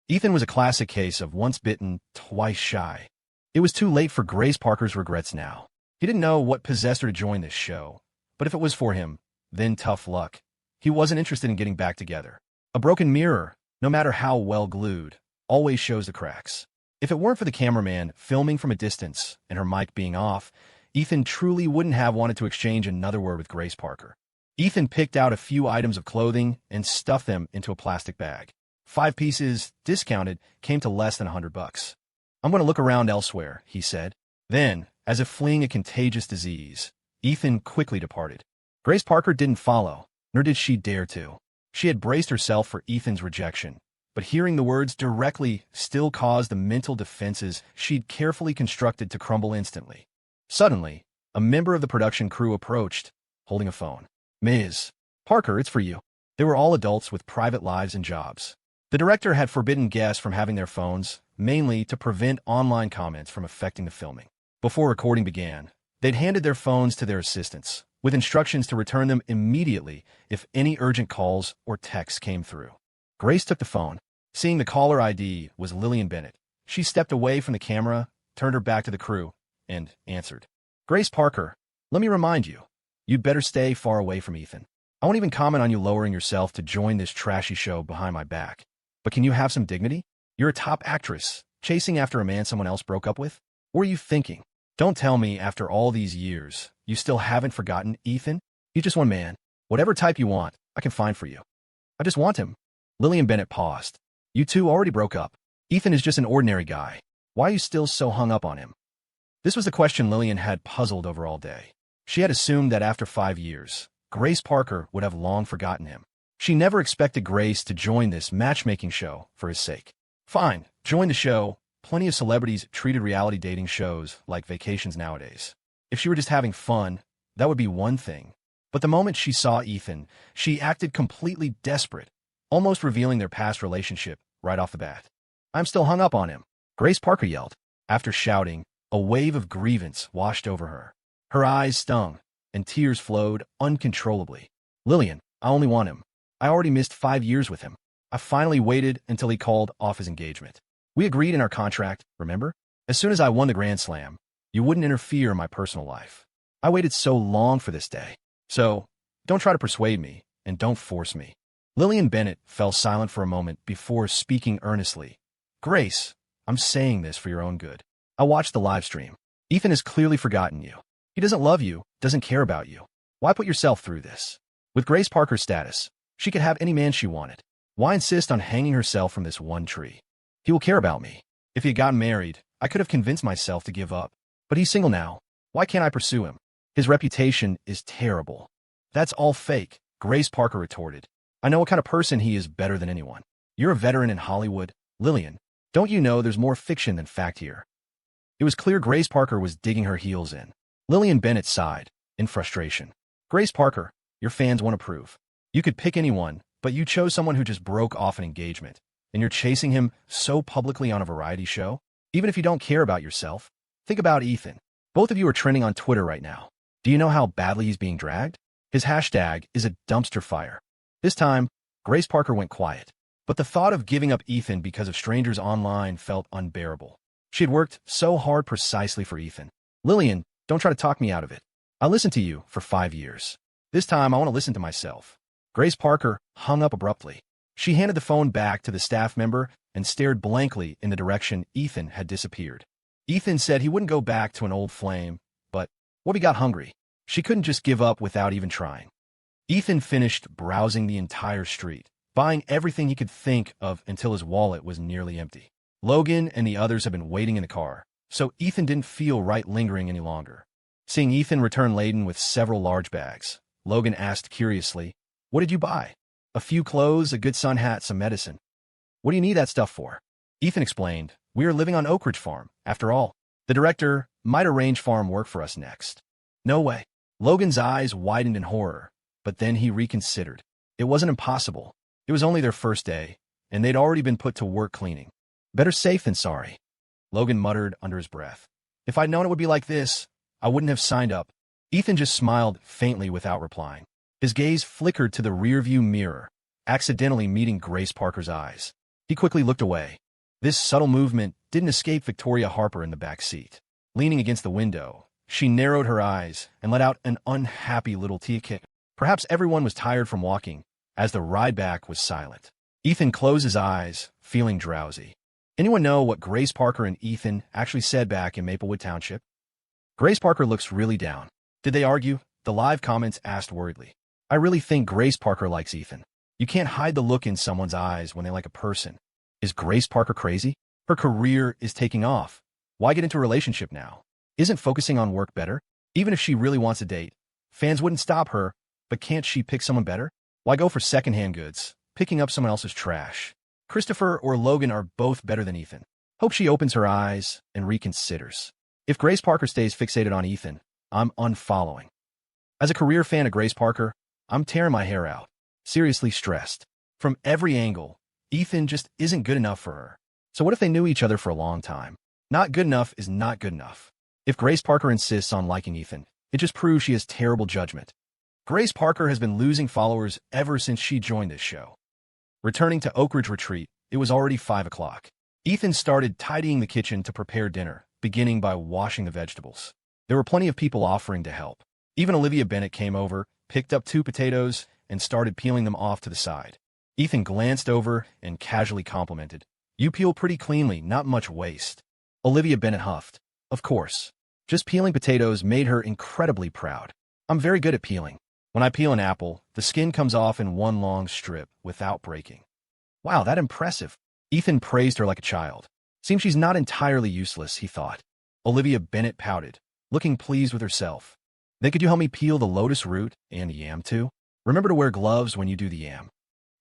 Ethan was a classic case of once bitten, twice shy. It was too late for Grace Parker's regrets now. He didn't know what possessed her to join this show, but if it was for him, then tough luck. He wasn't interested in getting back together. A broken mirror, no matter how well glued, always shows the cracks. If it weren't for the cameraman filming from a distance and her mic being off, Ethan truly wouldn't have wanted to exchange another word with Grace Parker. Ethan picked out a few items of clothing and stuffed them into a plastic bag. 5 pieces, discounted, came to less than $100. I'm going to look around elsewhere, he said. Then, as if fleeing a contagious disease, Ethan quickly departed. Grace Parker didn't follow, nor did she dare to. She had braced herself for Ethan's rejection, but hearing the words directly still caused the mental defenses she'd carefully constructed to crumble instantly. Suddenly, a member of the production crew approached, holding a phone. Ms. Parker, it's for you. They were all adults with private lives and jobs. The director had forbidden guests from having their phones, mainly to prevent online comments from affecting the filming. Before recording began, they'd handed their phones to their assistants, with instructions to return them immediately if any urgent calls or texts came through. Grace took the phone. Seeing the caller ID was Lillian Bennett, she stepped away from the camera, turned her back to the crew, and answered. Grace Parker, let me remind you, you'd better stay far away from Ethan. I won't even comment on you lowering yourself to join this trashy show behind my back. But can you have some dignity? You're a top actress, chasing after a man someone else broke up with? What are you thinking? Don't tell me after all these years, you still haven't forgotten Ethan? He's just one man. Whatever type you want, I can find for you. I just want him. Lillian Bennett paused. You two already broke up. Ethan is just an ordinary guy. Why are you still so hung up on him? This was the question Lillian had puzzled over all day. She had assumed that after 5 years, Grace Parker would have long forgotten him. She never expected Grace to join this matchmaking show for his sake. Fine, join the show. Plenty of celebrities treated reality dating shows like vacations nowadays. If she were just having fun, that would be one thing. But the moment she saw Ethan, she acted completely desperate, almost revealing their past relationship right off the bat. I'm still hung up on him, Grace Parker yelled. After shouting, a wave of grievance washed over her. Her eyes stung, and tears flowed uncontrollably. Lillian, I only want him. I already missed 5 years with him. I finally waited until he called off his engagement. We agreed in our contract, remember? As soon as I won the Grand Slam, you wouldn't interfere in my personal life. I waited so long for this day. So, don't try to persuade me, and don't force me. Lillian Bennett fell silent for a moment before speaking earnestly. Grace, I'm saying this for your own good. I watched the live stream. Ethan has clearly forgotten you. He doesn't love you, doesn't care about you. Why put yourself through this? With Grace Parker's status, she could have any man she wanted. Why insist on hanging herself from this one tree? He will care about me. If he had gotten married, I could have convinced myself to give up. But he's single now. Why can't I pursue him? His reputation is terrible. That's all fake, Grace Parker retorted. I know what kind of person he is better than anyone. You're a veteran in Hollywood. Lillian, don't you know there's more fiction than fact here? It was clear Grace Parker was digging her heels in. Lillian Bennett sighed, in frustration. Grace Parker, your fans won't approve. You could pick anyone, but you chose someone who just broke off an engagement, and you're chasing him so publicly on a variety show? Even if you don't care about yourself, think about Ethan. Both of you are trending on Twitter right now. Do you know how badly he's being dragged? His hashtag is a dumpster fire. This time, Grace Parker went quiet, but the thought of giving up Ethan because of strangers online felt unbearable. She had worked so hard precisely for Ethan. Lillian, don't try to talk me out of it. I listened to you for 5 years. This time, I want to listen to myself. Grace Parker hung up abruptly. She handed the phone back to the staff member and stared blankly in the direction Ethan had disappeared. Ethan said he wouldn't go back to an old flame, but what if he got hungry? She couldn't just give up without even trying. Ethan finished browsing the entire street, buying everything he could think of until his wallet was nearly empty. Logan and the others had been waiting in the car, so Ethan didn't feel right lingering any longer. Seeing Ethan return laden with several large bags, Logan asked curiously, What did you buy? A few clothes, a good sun hat, some medicine. What do you need that stuff for? Ethan explained, We are living on Oak Ridge Farm, after all. The director might arrange farm work for us next. No way. Logan's eyes widened in horror, but then he reconsidered. It wasn't impossible. It was only their first day, and they'd already been put to work cleaning. Better safe than sorry. Logan muttered under his breath. If I'd known it would be like this, I wouldn't have signed up. Ethan just smiled faintly without replying. His gaze flickered to the rearview mirror, accidentally meeting Grace Parker's eyes. He quickly looked away. This subtle movement didn't escape Victoria Harper in the back seat. Leaning against the window, she narrowed her eyes and let out an unhappy little tick. Perhaps everyone was tired from walking, as the ride back was silent. Ethan closed his eyes, feeling drowsy. Anyone know what Grace Parker and Ethan actually said back in Maplewood Township? Grace Parker looks really down. Did they argue? The live comments asked worriedly. I really think Grace Parker likes Ethan. You can't hide the look in someone's eyes when they like a person. Is Grace Parker crazy? Her career is taking off. Why get into a relationship now? Isn't focusing on work better? Even if she really wants a date, fans wouldn't stop her, but can't she pick someone better? Why go for secondhand goods, picking up someone else's trash? Christopher or Logan are both better than Ethan. Hope she opens her eyes and reconsiders. If Grace Parker stays fixated on Ethan, I'm unfollowing. As a career fan of Grace Parker, I'm tearing my hair out. Seriously stressed. From every angle, Ethan just isn't good enough for her. So what if they knew each other for a long time? Not good enough is not good enough. If Grace Parker insists on liking Ethan, it just proves she has terrible judgment. Grace Parker has been losing followers ever since she joined this show. Returning to Oak Ridge Retreat, it was already 5 o'clock. Ethan started tidying the kitchen to prepare dinner, beginning by washing the vegetables. There were plenty of people offering to help. Even Olivia Bennett came over, picked up 2 potatoes, and started peeling them off to the side. Ethan glanced over and casually complimented. You peel pretty cleanly, not much waste. Olivia Bennett huffed. Of course. Just peeling potatoes made her incredibly proud. I'm very good at peeling. When I peel an apple, the skin comes off in one long strip without breaking. Wow, that's impressive. Ethan praised her like a child. Seems she's not entirely useless, he thought. Olivia Bennett pouted, looking pleased with herself. Then could you help me peel the lotus root and the yam too? Remember to wear gloves when you do the yam.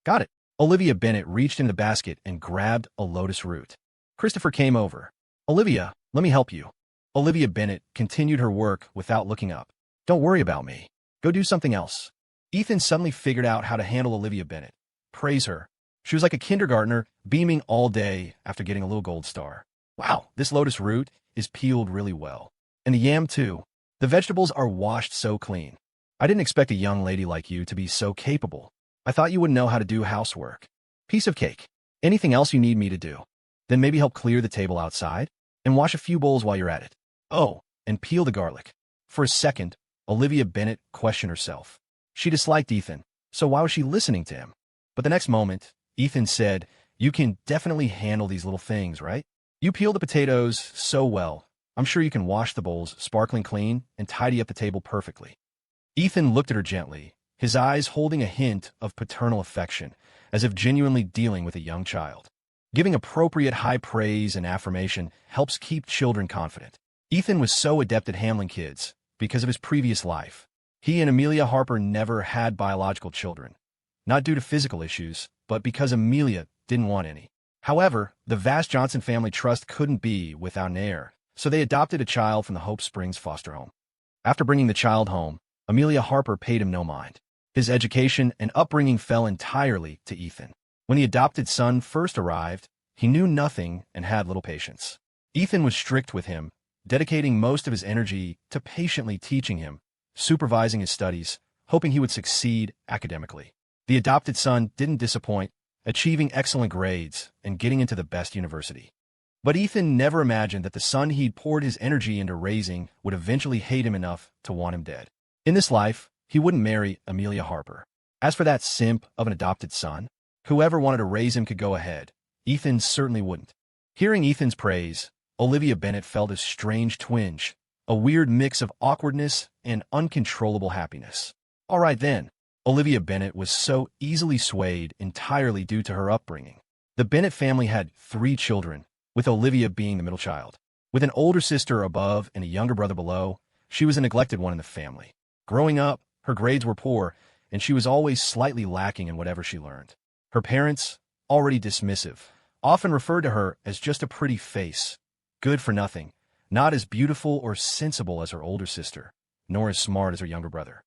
Got it. Olivia Bennett reached into the basket and grabbed a lotus root. Christopher came over. Olivia, let me help you. Olivia Bennett continued her work without looking up. Don't worry about me. Go do something else. Ethan suddenly figured out how to handle Olivia Bennett. Praise her. She was like a kindergartner, beaming all day after getting a little gold star. Wow, this lotus root is peeled really well. And the yam too. The vegetables are washed so clean. I didn't expect a young lady like you to be so capable. I thought you would know how to do housework. Piece of cake. Anything else you need me to do? Then maybe help clear the table outside? And wash a few bowls while you're at it. Oh, and peel the garlic. For a second, Olivia Bennett questioned herself. She disliked Ethan, so why was she listening to him? But the next moment, Ethan said, you can definitely handle these little things, right? You peel the potatoes so well. I'm sure you can wash the bowls sparkling clean and tidy up the table perfectly. Ethan looked at her gently, his eyes holding a hint of paternal affection, as if genuinely dealing with a young child. Giving appropriate high praise and affirmation helps keep children confident. Ethan was so adept at handling kids because of his previous life. He and Amelia Harper never had biological children, not due to physical issues, but because Amelia didn't want any. However, the Vass Johnson family trust couldn't be without an heir, so they adopted a child from the Hope Springs foster home. After bringing the child home, Amelia Harper paid him no mind. His education and upbringing fell entirely to Ethan. When the adopted son first arrived, he knew nothing and had little patience. Ethan was strict with him, dedicating most of his energy to patiently teaching him, supervising his studies, hoping he would succeed academically. The adopted son didn't disappoint, achieving excellent grades and getting into the best university. But Ethan never imagined that the son he'd poured his energy into raising would eventually hate him enough to want him dead. In this life, he wouldn't marry Amelia Harper. As for that simp of an adopted son, whoever wanted to raise him could go ahead. Ethan certainly wouldn't. Hearing Ethan's praise, Olivia Bennett felt a strange twinge, a weird mix of awkwardness and uncontrollable happiness. All right then. Olivia Bennett was so easily swayed entirely due to her upbringing. The Bennett family had 3 children, with Olivia being the middle child. With an older sister above and a younger brother below, she was a neglected one in the family. Growing up, her grades were poor, and she was always slightly lacking in whatever she learned. Her parents, already dismissive, often referred to her as just a pretty face, good for nothing, not as beautiful or sensible as her older sister, nor as smart as her younger brother.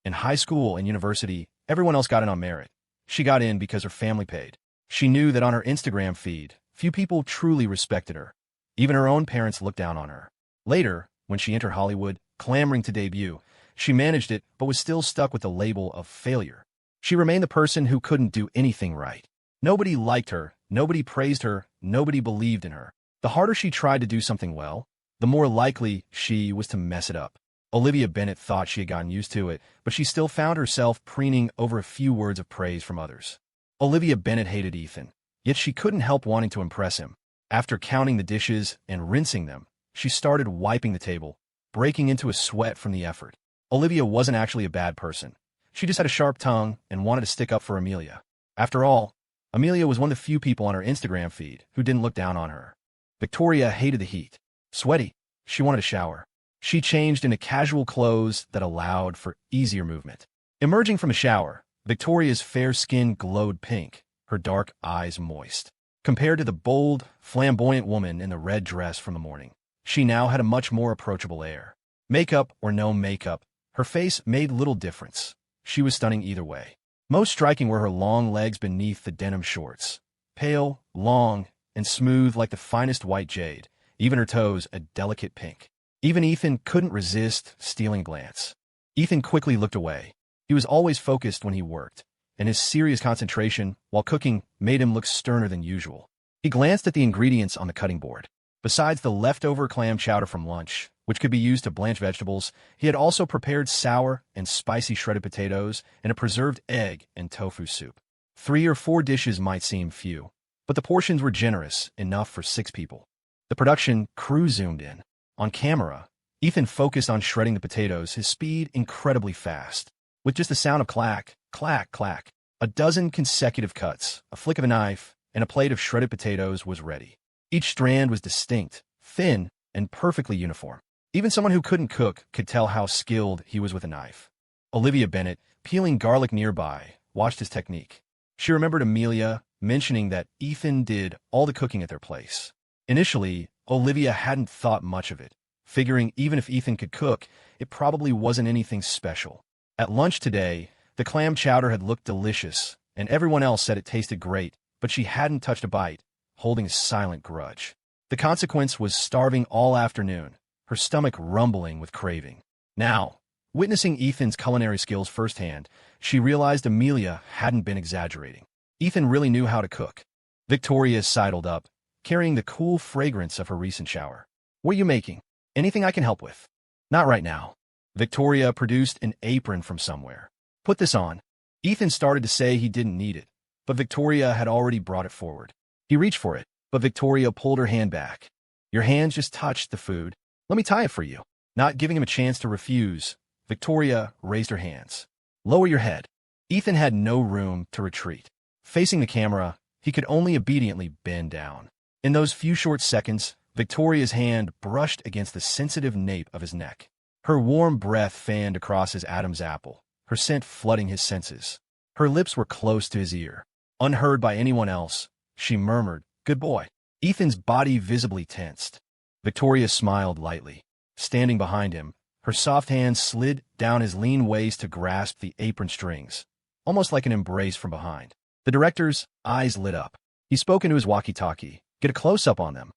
In high school and university, everyone else got in on merit. She got in because her family paid. She knew that on her Instagram feed, few people truly respected her. Even her own parents looked down on her. Later, when she entered Hollywood, clamoring to debut, she managed it but was still stuck with the label of failure. She remained the person who couldn't do anything right. Nobody liked her, Nobody praised her, nobody believed in her. The harder she tried to do something well, the more likely she was to mess it up. Olivia Bennet thought she had gotten used to it, but she still found herself preening over a few words of praise from others. Olivia Bennet hated Ethan, yet she couldn't help wanting to impress him. After counting the dishes and rinsing them, she started wiping the table, breaking into a sweat from the effort. Olivia wasn't actually a bad person. She just had a sharp tongue and wanted to stick up for Amelia. After all, Amelia was one of the few people on her Instagram feed who didn't look down on her. Victoria hated the heat. Sweaty, she wanted a shower. She changed into casual clothes that allowed for easier movement. Emerging from a shower, Victoria's fair skin glowed pink, her dark eyes moist. Compared to the bold, flamboyant woman in the red dress from the morning, she now had a much more approachable air. Makeup or no makeup, her face made little difference. She was stunning either way. Most striking were her long legs beneath the denim shorts. Pale, long, and smooth like the finest white jade, even her toes a delicate pink. Even Ethan couldn't resist stealing a glance. Ethan quickly looked away. He was always focused when he worked, and his serious concentration while cooking made him look sterner than usual. He glanced at the ingredients on the cutting board. Besides the leftover clam chowder from lunch, which could be used to blanch vegetables, he had also prepared sour and spicy shredded potatoes and a preserved egg and tofu soup. 3 or 4 dishes might seem few, but the portions were generous, enough for 6 people. The production crew zoomed in. On camera, Ethan focused on shredding the potatoes, his speed incredibly fast. With just the sound of clack, clack, clack, a dozen consecutive cuts, a flick of a knife, and a plate of shredded potatoes was ready. Each strand was distinct, thin, and perfectly uniform. Even someone who couldn't cook could tell how skilled he was with a knife. Olivia Bennet, peeling garlic nearby, watched his technique. She remembered Amelia mentioning that Ethan did all the cooking at their place. Initially, Olivia hadn't thought much of it, figuring even if Ethan could cook, it probably wasn't anything special. At lunch today, the clam chowder had looked delicious, and everyone else said it tasted great, but she hadn't touched a bite, holding a silent grudge. The consequence was starving all afternoon, her stomach rumbling with craving. Now, witnessing Ethan's culinary skills firsthand, she realized Amelia hadn't been exaggerating. Ethan really knew how to cook. Victoria sidled up, carrying the cool fragrance of her recent shower. "What are you making? Anything I can help with?" "Not right now." Victoria produced an apron from somewhere. "Put this on." Ethan started to say he didn't need it, but Victoria had already brought it forward. He reached for it, but Victoria pulled her hand back. "Your hands just touched the food. Let me tie it for you." Not giving him a chance to refuse, Victoria raised her hands. "Lower your head." Ethan had no room to retreat. Facing the camera, he could only obediently bend down. In those few short seconds, Victoria's hand brushed against the sensitive nape of his neck. Her warm breath fanned across his Adam's apple, her scent flooding his senses. Her lips were close to his ear. Unheard by anyone else, she murmured, "Good boy." Ethan's body visibly tensed. Victoria smiled lightly. Standing behind him, her soft hand slid down his lean waist to grasp the apron strings, almost like an embrace from behind. The director's eyes lit up. He spoke into his walkie-talkie. "Get a close-up on them."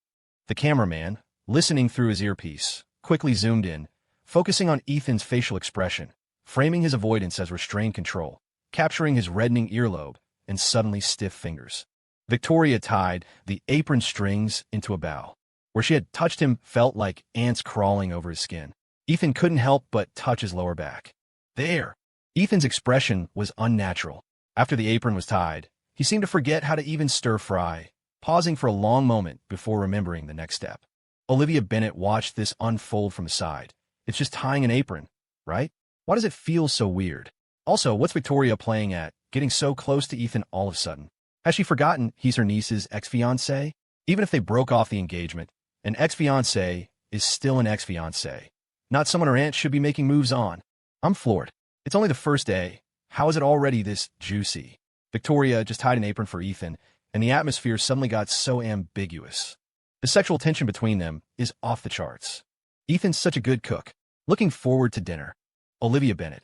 The cameraman, listening through his earpiece, quickly zoomed in, focusing on Ethan's facial expression, framing his avoidance as restrained control, capturing his reddening earlobe and suddenly stiff fingers. Victoria tied the apron strings into a bow. Where she had touched him felt like ants crawling over his skin. Ethan couldn't help but touch his lower back. "There!" Ethan's expression was unnatural. After the apron was tied, he seemed to forget how to even stir-fry, pausing for a long moment before remembering the next step. Olivia Bennet watched this unfold from the side. It's just tying an apron, right? Why does it feel so weird? Also, what's Victoria playing at, getting so close to Ethan all of a sudden? Has she forgotten he's her niece's ex-fiancé? Even if they broke off the engagement, an ex-fiancé is still an ex-fiancé. Not someone her aunt should be making moves on. I'm floored. It's only the first day. How is it already this juicy? Victoria just tied an apron for Ethan, and the atmosphere suddenly got so ambiguous. The sexual tension between them is off the charts. Ethan's such a good cook. Looking forward to dinner. Olivia Bennet.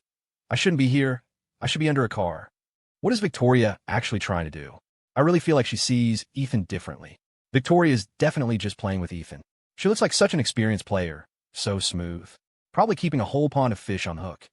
I shouldn't be here. I should be under a car. What is Victoria actually trying to do? I really feel like she sees Ethan differently. Victoria is definitely just playing with Ethan. She looks like such an experienced player. So smooth. Probably keeping a whole pond of fish on hook.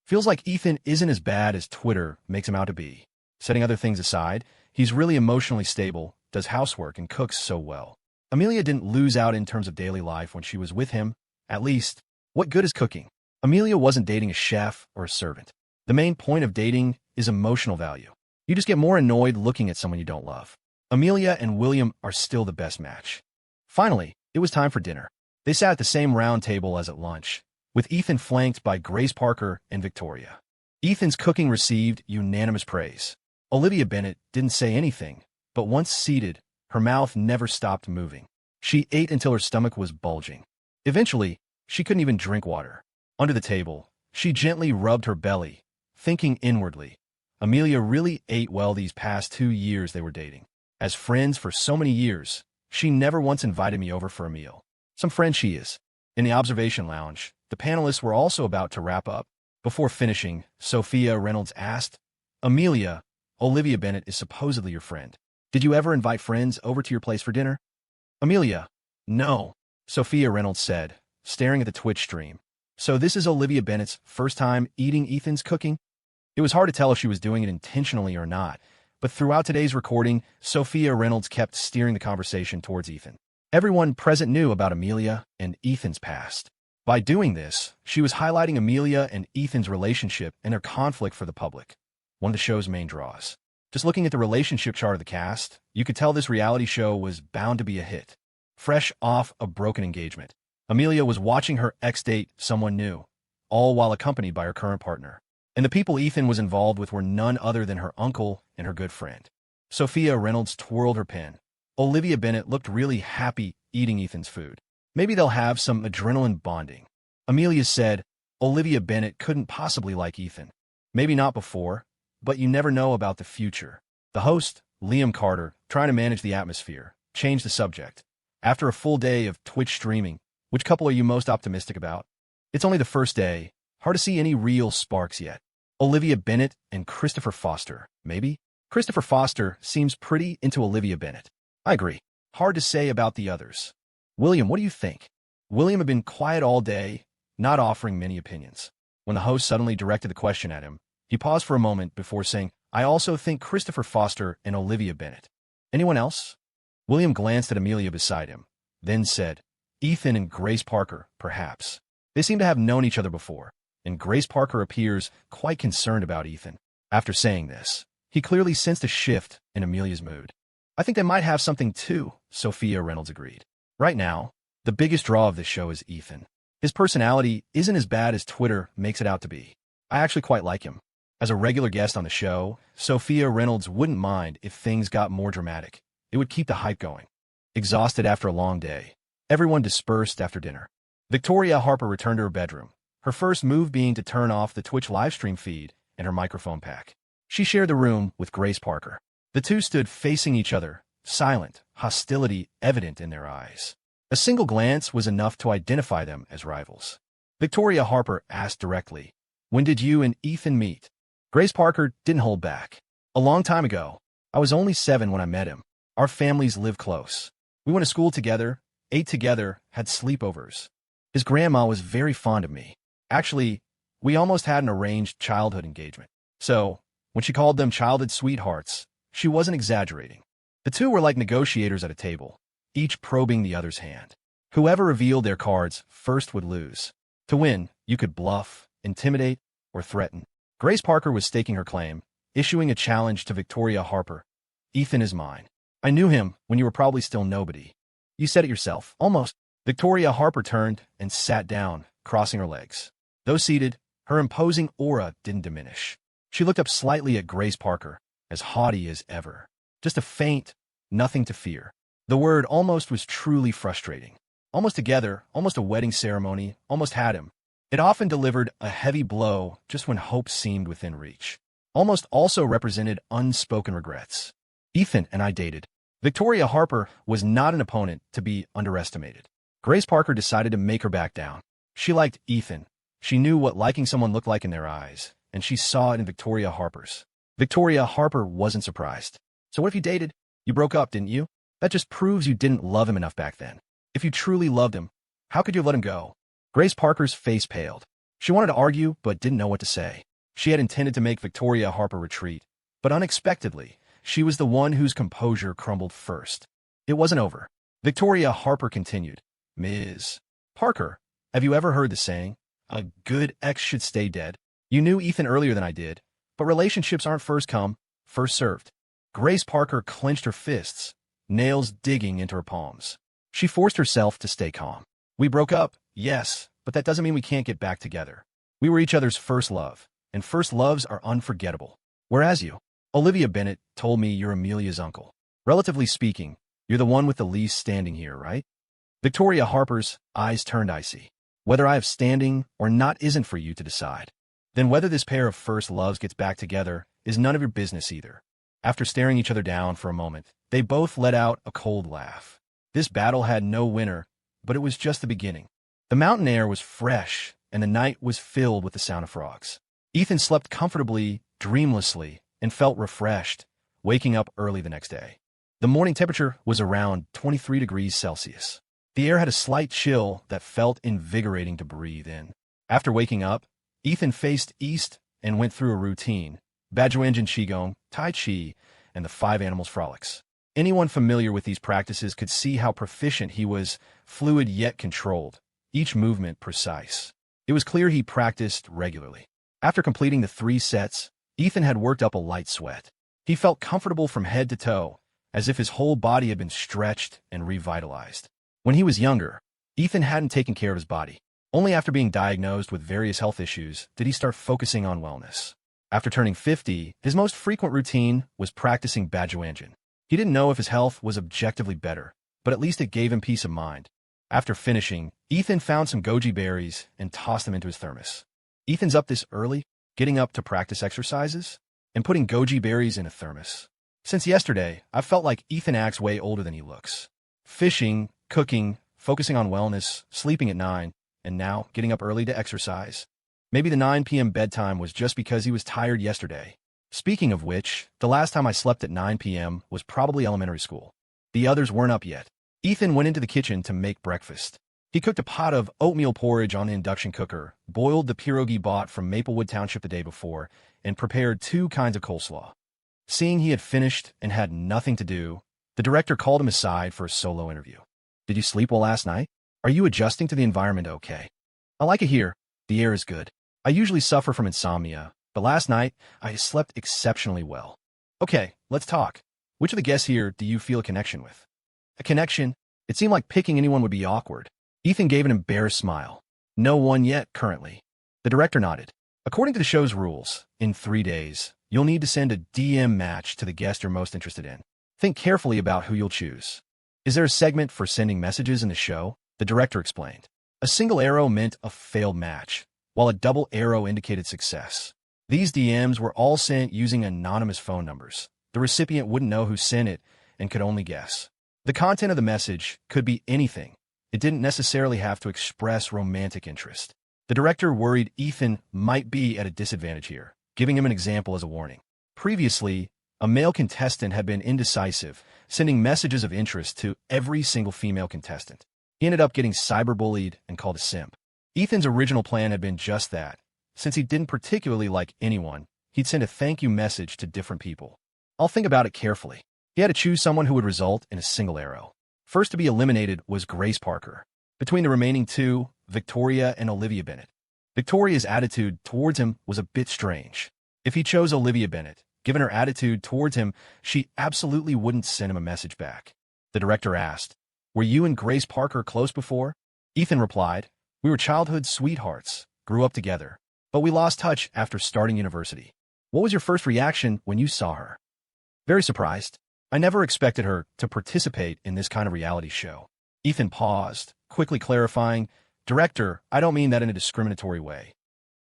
Feels like Ethan isn't as bad as Twitter makes him out to be. Setting other things aside, he's really emotionally stable, does housework, and cooks so well. Amelia didn't lose out in terms of daily life when she was with him. At least, what good is cooking? Amelia wasn't dating a chef or a servant. The main point of dating is emotional value. You just get more annoyed looking at someone you don't love. Amelia and William are still the best match. Finally, it was time for dinner. They sat at the same round table as at lunch, with Ethan flanked by Grace Parker and Victoria. Ethan's cooking received unanimous praise. Olivia Bennet didn't say anything, but once seated, her mouth never stopped moving. She ate until her stomach was bulging. Eventually, she couldn't even drink water. Under the table, she gently rubbed her belly, thinking inwardly, Amelia really ate well these past 2 years they were dating. As friends for so many years, she never once invited me over for a meal. Some friend she is. In the observation lounge, the panelists were also about to wrap up. Before finishing, Sophia Reynolds asked, Amelia, Olivia Bennet is supposedly your friend. Did you ever invite friends over to your place for dinner? Amelia, no, Sophia Reynolds said, staring at the Twitch stream. So this is Olivia Bennet's first time eating Ethan's cooking? It was hard to tell if she was doing it intentionally or not, but throughout today's recording, Sophia Reynolds kept steering the conversation towards Ethan. Everyone present knew about Amelia and Ethan's past. By doing this, she was highlighting Amelia and Ethan's relationship and their conflict for the public, one of the show's main draws. Just looking at the relationship chart of the cast, you could tell this reality show was bound to be a hit. Fresh off a broken engagement, Amelia was watching her ex date someone new, all while accompanied by her current partner. And the people Ethan was involved with were none other than her uncle and her good friend. Sophia Reynolds twirled her pen. Olivia Bennet looked really happy eating Ethan's food. Maybe they'll have some adrenaline bonding. Amelia said, Olivia Bennet couldn't possibly like Ethan. Maybe not before, but you never know about the future. The host, Liam Carter, trying to manage the atmosphere, changed the subject. After a full day of Twitch streaming, which couple are you most optimistic about? It's only the first day. Hard to see any real sparks yet. Olivia Bennet and Christopher Foster, maybe? Christopher Foster seems pretty into Olivia Bennet. I agree. Hard to say about the others. William, what do you think? William had been quiet all day, not offering many opinions. When the host suddenly directed the question at him, he paused for a moment before saying, I also think Christopher Foster and Olivia Bennet. Anyone else? William glanced at Amelia beside him, then said, Ethan and Grace Parker, perhaps. They seem to have known each other before, and Grace Parker appears quite concerned about Ethan. After saying this, he clearly sensed a shift in Amelia's mood. I think they might have something too, Sophia Reynolds agreed. Right now, the biggest draw of this show is Ethan. His personality isn't as bad as Twitter makes it out to be. I actually quite like him. As a regular guest on the show, Sophia Reynolds wouldn't mind if things got more dramatic. It would keep the hype going. Exhausted after a long day, everyone dispersed after dinner. Victoria Harper returned to her bedroom, her first move being to turn off the Twitch livestream feed and her microphone pack. She shared the room with Grace Parker. The two stood facing each other, silent, hostility evident in their eyes. A single glance was enough to identify them as rivals. Victoria Harper asked directly, When did you and Ethan meet? Grace Parker didn't hold back. A long time ago. I was only 7 when I met him. Our families live close. We went to school together, ate together, had sleepovers. His grandma was very fond of me. Actually, we almost had an arranged childhood engagement. So, when she called them childhood sweethearts, she wasn't exaggerating. The two were like negotiators at a table, each probing the other's hand. Whoever revealed their cards first would lose. To win, you could bluff, intimidate, or threaten. Grace Parker was staking her claim, issuing a challenge to Victoria Harper. Ethan is mine. I knew him when you were probably still nobody. You said it yourself, almost. Victoria Harper turned and sat down, crossing her legs. Though seated, her imposing aura didn't diminish. She looked up slightly at Grace Parker, as haughty as ever. Just a faint, nothing to fear. The word almost was truly frustrating. Almost together, almost a wedding ceremony, almost had him. It often delivered a heavy blow just when hope seemed within reach. Almost also represented unspoken regrets. Ethan and I dated. Victoria Harper was not an opponent to be underestimated. Grace Parker decided to make her back down. She liked Ethan. She knew what liking someone looked like in their eyes, and she saw it in Victoria Harper's. Victoria Harper wasn't surprised. So what if you dated? You broke up, didn't you? That just proves you didn't love him enough back then. If you truly loved him, how could you let him go? Grace Parker's face paled. She wanted to argue, but didn't know what to say. She had intended to make Victoria Harper retreat, but unexpectedly, She was the one whose composure crumbled first. It wasn't over. Victoria Harper continued, Ms. Parker, have you ever heard the saying, a good ex should stay dead? You knew Ethan earlier than I did, but relationships aren't first come, first served. Grace Parker clenched her fists, nails digging into her palms. She forced herself to stay calm. We broke up, yes, but that doesn't mean we can't get back together. We were each other's first love, and first loves are unforgettable. Whereas you, Olivia Bennett, told me you're Amelia's uncle. Relatively speaking, you're the one with the least standing here, right? Victoria Harper's eyes turned icy. Whether I have standing or not isn't for you to decide. Then whether this pair of first loves gets back together is none of your business either. After staring each other down for a moment, they both let out a cold laugh. This battle had no winner, but it was just the beginning. The mountain air was fresh, and the night was filled with the sound of frogs. Ethan slept comfortably, dreamlessly, and felt refreshed, waking up early the next day. The morning temperature was around 23 degrees Celsius. The air had a slight chill that felt invigorating to breathe in. After waking up, Ethan faced east and went through a routine: Bajuanjin Qigong, Tai Chi, and the 5 animals frolics. Anyone familiar with these practices could see how proficient he was, fluid yet controlled, each movement precise. It was clear he practiced regularly. After completing the 3 sets, Ethan had worked up a light sweat. He felt comfortable from head to toe, as if his whole body had been stretched and revitalized. When he was younger, Ethan hadn't taken care of his body. Only after being diagnosed with various health issues did he start focusing on wellness. After turning 50, his most frequent routine was practicing Bajuanjin. He didn't know if his health was objectively better, but at least it gave him peace of mind. After finishing, Ethan found some goji berries and tossed them into his thermos. Ethan's up this early, getting up to practice exercises, and putting goji berries in a thermos. Since yesterday, I've felt like Ethan acts way older than he looks. Fishing, cooking, focusing on wellness, sleeping at 9, and now getting up early to exercise. Maybe the 9 p.m. bedtime was just because he was tired yesterday. Speaking of which, the last time I slept at 9 p.m. was probably elementary school. The others weren't up yet. Ethan went into the kitchen to make breakfast. He cooked a pot of oatmeal porridge on the induction cooker, boiled the pierogi bought from Maplewood Township the day before, and prepared 2 kinds of coleslaw. Seeing he had finished and had nothing to do, the director called him aside for a solo interview. Did you sleep well last night? Are you adjusting to the environment okay? I like it here. The air is good. I usually suffer from insomnia, but last night I slept exceptionally well. Okay, let's talk. Which of the guests here do you feel a connection with? A connection? It seemed like picking anyone would be awkward. Ethan gave an embarrassed smile. No one yet, currently. The director nodded. According to the show's rules, in 3 days, you'll need to send a DM match to the guest you're most interested in. Think carefully about who you'll choose. Is there a segment for sending messages in the show? The director explained. A single arrow meant a failed match, while a double arrow indicated success. These DMs were all sent using anonymous phone numbers. The recipient wouldn't know who sent it and could only guess. The content of the message could be anything. It didn't necessarily have to express romantic interest. The director worried Ethan might be at a disadvantage here, giving him an example as a warning. Previously, a male contestant had been indecisive, sending messages of interest to every single female contestant. He ended up getting cyberbullied and called a simp. Ethan's original plan had been just that. Since he didn't particularly like anyone, he'd send a thank you message to different people. I'll think about it carefully. He had to choose someone who would result in a single arrow. First to be eliminated was Grace Parker. Between the remaining 2, Victoria and Olivia Bennett. Victoria's attitude towards him was a bit strange. If he chose Olivia Bennett, given her attitude towards him, she absolutely wouldn't send him a message back. The director asked, "Were you and Grace Parker close before?" Ethan replied, "We were childhood sweethearts, grew up together, but we lost touch after starting university." "What was your first reaction when you saw her?" "Very surprised. I never expected her to participate in this kind of reality show." Ethan paused, quickly clarifying, "Director, I don't mean that in a discriminatory way."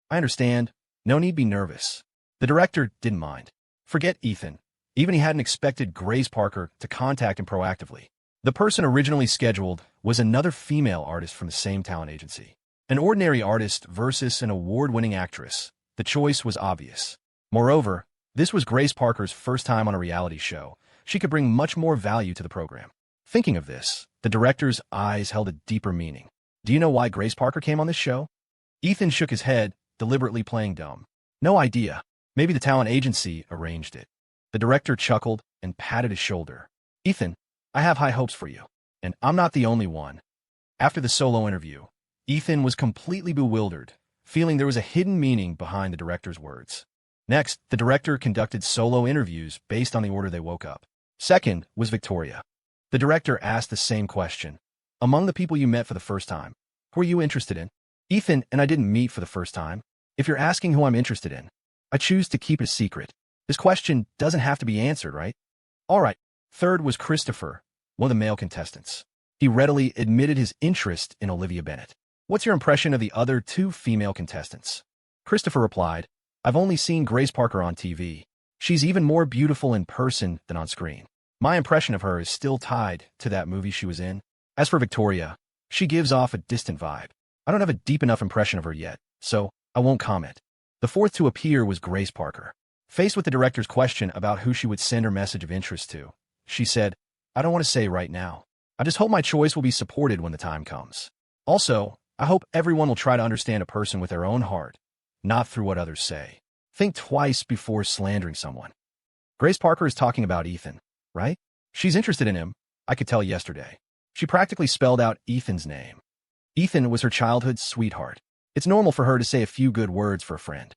"I understand. No need be nervous." The director didn't mind. Forget Ethan. Even he hadn't expected Grace Parker to contact him proactively. The person originally scheduled was another female artist from the same talent agency. An ordinary artist versus an award-winning actress. The choice was obvious. Moreover, this was Grace Parker's first time on a reality show. She could bring much more value to the program. Thinking of this, the director's eyes held a deeper meaning. "Do you know why Grace Parker came on this show?" Ethan shook his head, deliberately playing dumb. "No idea. Maybe the talent agency arranged it." The director chuckled. and patted his shoulder. Ethan, I have high hopes for you. And I'm not the only one. After the solo interview, Ethan was completely bewildered, feeling there was a hidden meaning behind the director's words. Next, the director conducted solo interviews based on the order they woke up. Second was Victoria. The director asked the same question. Among the people you met for the first time, who are you interested in? Ethan and I didn't meet for the first time. If you're asking who I'm interested in, I choose to keep it a secret. This question doesn't have to be answered, right? All right. Third was Christopher, one of the male contestants. He readily admitted his interest in Olivia Bennet. What's your impression of the other two female contestants? Christopher replied, I've only seen Grace Parker on TV. She's even more beautiful in person than on screen. My impression of her is still tied to that movie she was in. As for Victoria, she gives off a distant vibe. I don't have a deep enough impression of her yet, so I won't comment. The fourth to appear was Grace Parker. Faced with the director's question about who she would send her message of interest to, she said, I don't want to say right now. I just hope my choice will be supported when the time comes. Also, I hope everyone will try to understand a person with their own heart, not through what others say. Think twice before slandering someone. Grace Parker is talking about Ethan, right? She's interested in him, I could tell yesterday. She practically spelled out Ethan's name. Ethan was her childhood sweetheart. It's normal for her to say a few good words for a friend.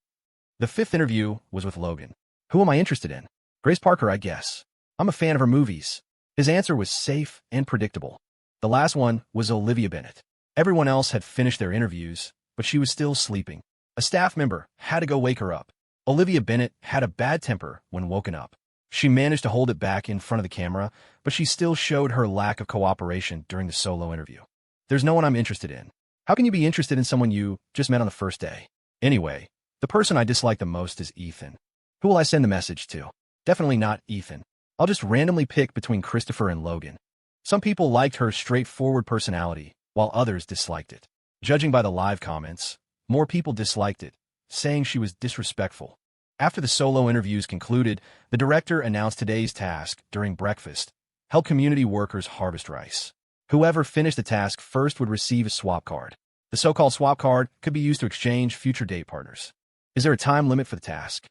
The fifth interview was with Logan. Who am I interested in? Grace Parker, I guess. I'm a fan of her movies. His answer was safe and predictable. The last one was Olivia Bennet. Everyone else had finished their interviews, but she was still sleeping. A staff member had to go wake her up. Olivia Bennet had a bad temper when woken up. She managed to hold it back in front of the camera, but she still showed her lack of cooperation during the solo interview. There's no one I'm interested in. How can you be interested in someone you just met on the first day? Anyway, the person I dislike the most is Ethan. Who will I send the message to? Definitely not Ethan. I'll just randomly pick between Christopher and Logan. Some people liked her straightforward personality, while others disliked it. Judging by the live comments, more people disliked it, saying she was disrespectful. After the solo interviews concluded, the director announced today's task during breakfast: help community workers harvest rice. Whoever finished the task first would receive a swap card. The so-called swap card could be used to exchange future date partners. Is there a time limit for the task?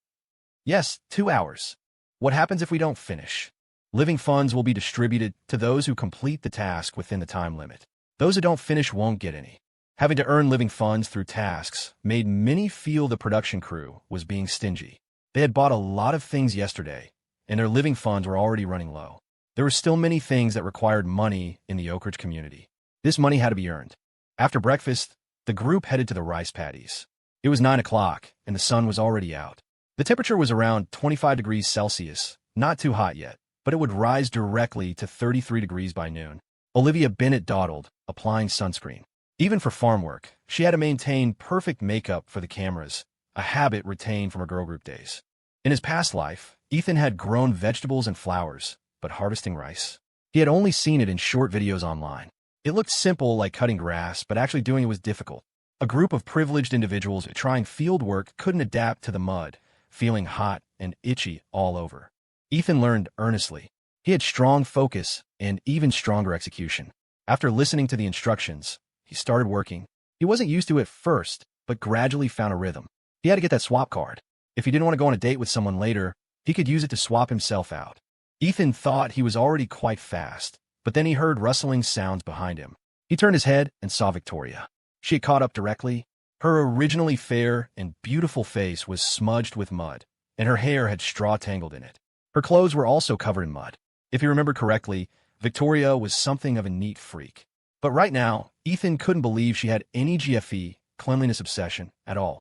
Yes, 2 hours. What happens if we don't finish? Living funds will be distributed to those who complete the task within the time limit. Those who don't finish won't get any. Having to earn living funds through tasks made many feel the production crew was being stingy. They had bought a lot of things yesterday, and their living funds were already running low. There were still many things that required money in the Oak Ridge community. This money had to be earned. After breakfast, the group headed to the rice paddies. It was 9 o'clock, and the sun was already out. The temperature was around 25 degrees Celsius, not too hot yet, but it would rise directly to 33 degrees by noon. Olivia Bennet dawdled, applying sunscreen. Even for farm work, she had to maintain perfect makeup for the cameras, a habit retained from her girl group days. In his past life, Ethan had grown vegetables and flowers, but harvesting rice? He had only seen it in short videos online. It looked simple, like cutting grass, but actually doing it was difficult. A group of privileged individuals trying field work couldn't adapt to the mud, feeling hot and itchy all over. Ethan learned earnestly. He had strong focus and even stronger execution. After listening to the instructions, he started working. He wasn't used to it at first, but gradually found a rhythm. He had to get that swap card. If he didn't want to go on a date with someone later, he could use it to swap himself out. Ethan thought he was already quite fast, but then he heard rustling sounds behind him. He turned his head and saw Victoria. She had caught up directly. Her originally fair and beautiful face was smudged with mud, and her hair had straw tangled in it. Her clothes were also covered in mud. If you remember correctly, Victoria was something of a neat freak. But right now, Ethan couldn't believe she had any GFE, cleanliness obsession, at all.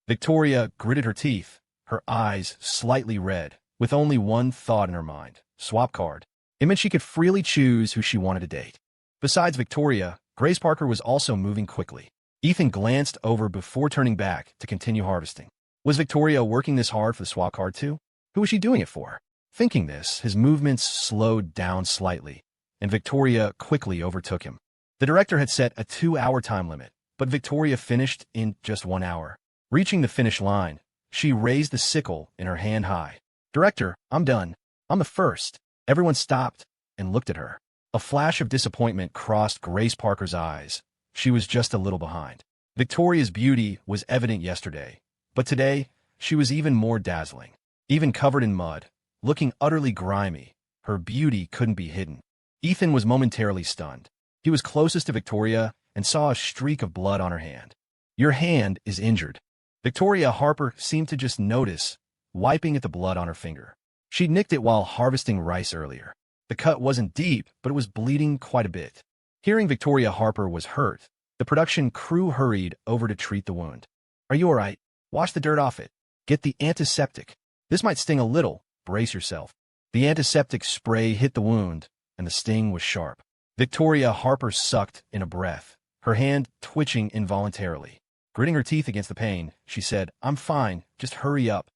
Victoria gritted her teeth, her eyes slightly red, with only one thought in her mind: swap card. It meant she could freely choose who she wanted to date. Besides Victoria, Grace Parker was also moving quickly. Ethan glanced over before turning back to continue harvesting. Was Victoria working this hard for the swap card too? Who was she doing it for? Thinking this, his movements slowed down slightly, and Victoria quickly overtook him. The director had set a 2-hour time limit, but Victoria finished in just 1 hour. Reaching the finish line, she raised the sickle in her hand high. "Director, I'm done. I'm the first." Everyone stopped and looked at her. A flash of disappointment crossed Grace Parker's eyes. She was just a little behind. Victoria's beauty was evident yesterday, but today she was even more dazzling. Even covered in mud, looking utterly grimy, Her beauty couldn't be hidden. Ethan was momentarily stunned. He was closest to Victoria and saw a streak of blood on her hand. "Your hand is injured." Victoria Harper seemed to just notice, wiping at the blood on her finger. She'd nicked it while harvesting rice earlier. The cut wasn't deep, but it was bleeding quite a bit. Hearing Victoria Harper was hurt, the production crew hurried over to treat the wound. "Are you all right? Wash the dirt off it. Get the antiseptic. This might sting a little. Brace yourself." The antiseptic spray hit the wound, and the sting was sharp. Victoria Harper sucked in a breath, her hand twitching involuntarily. Gritting her teeth against the pain, she said, "I'm fine, just hurry up."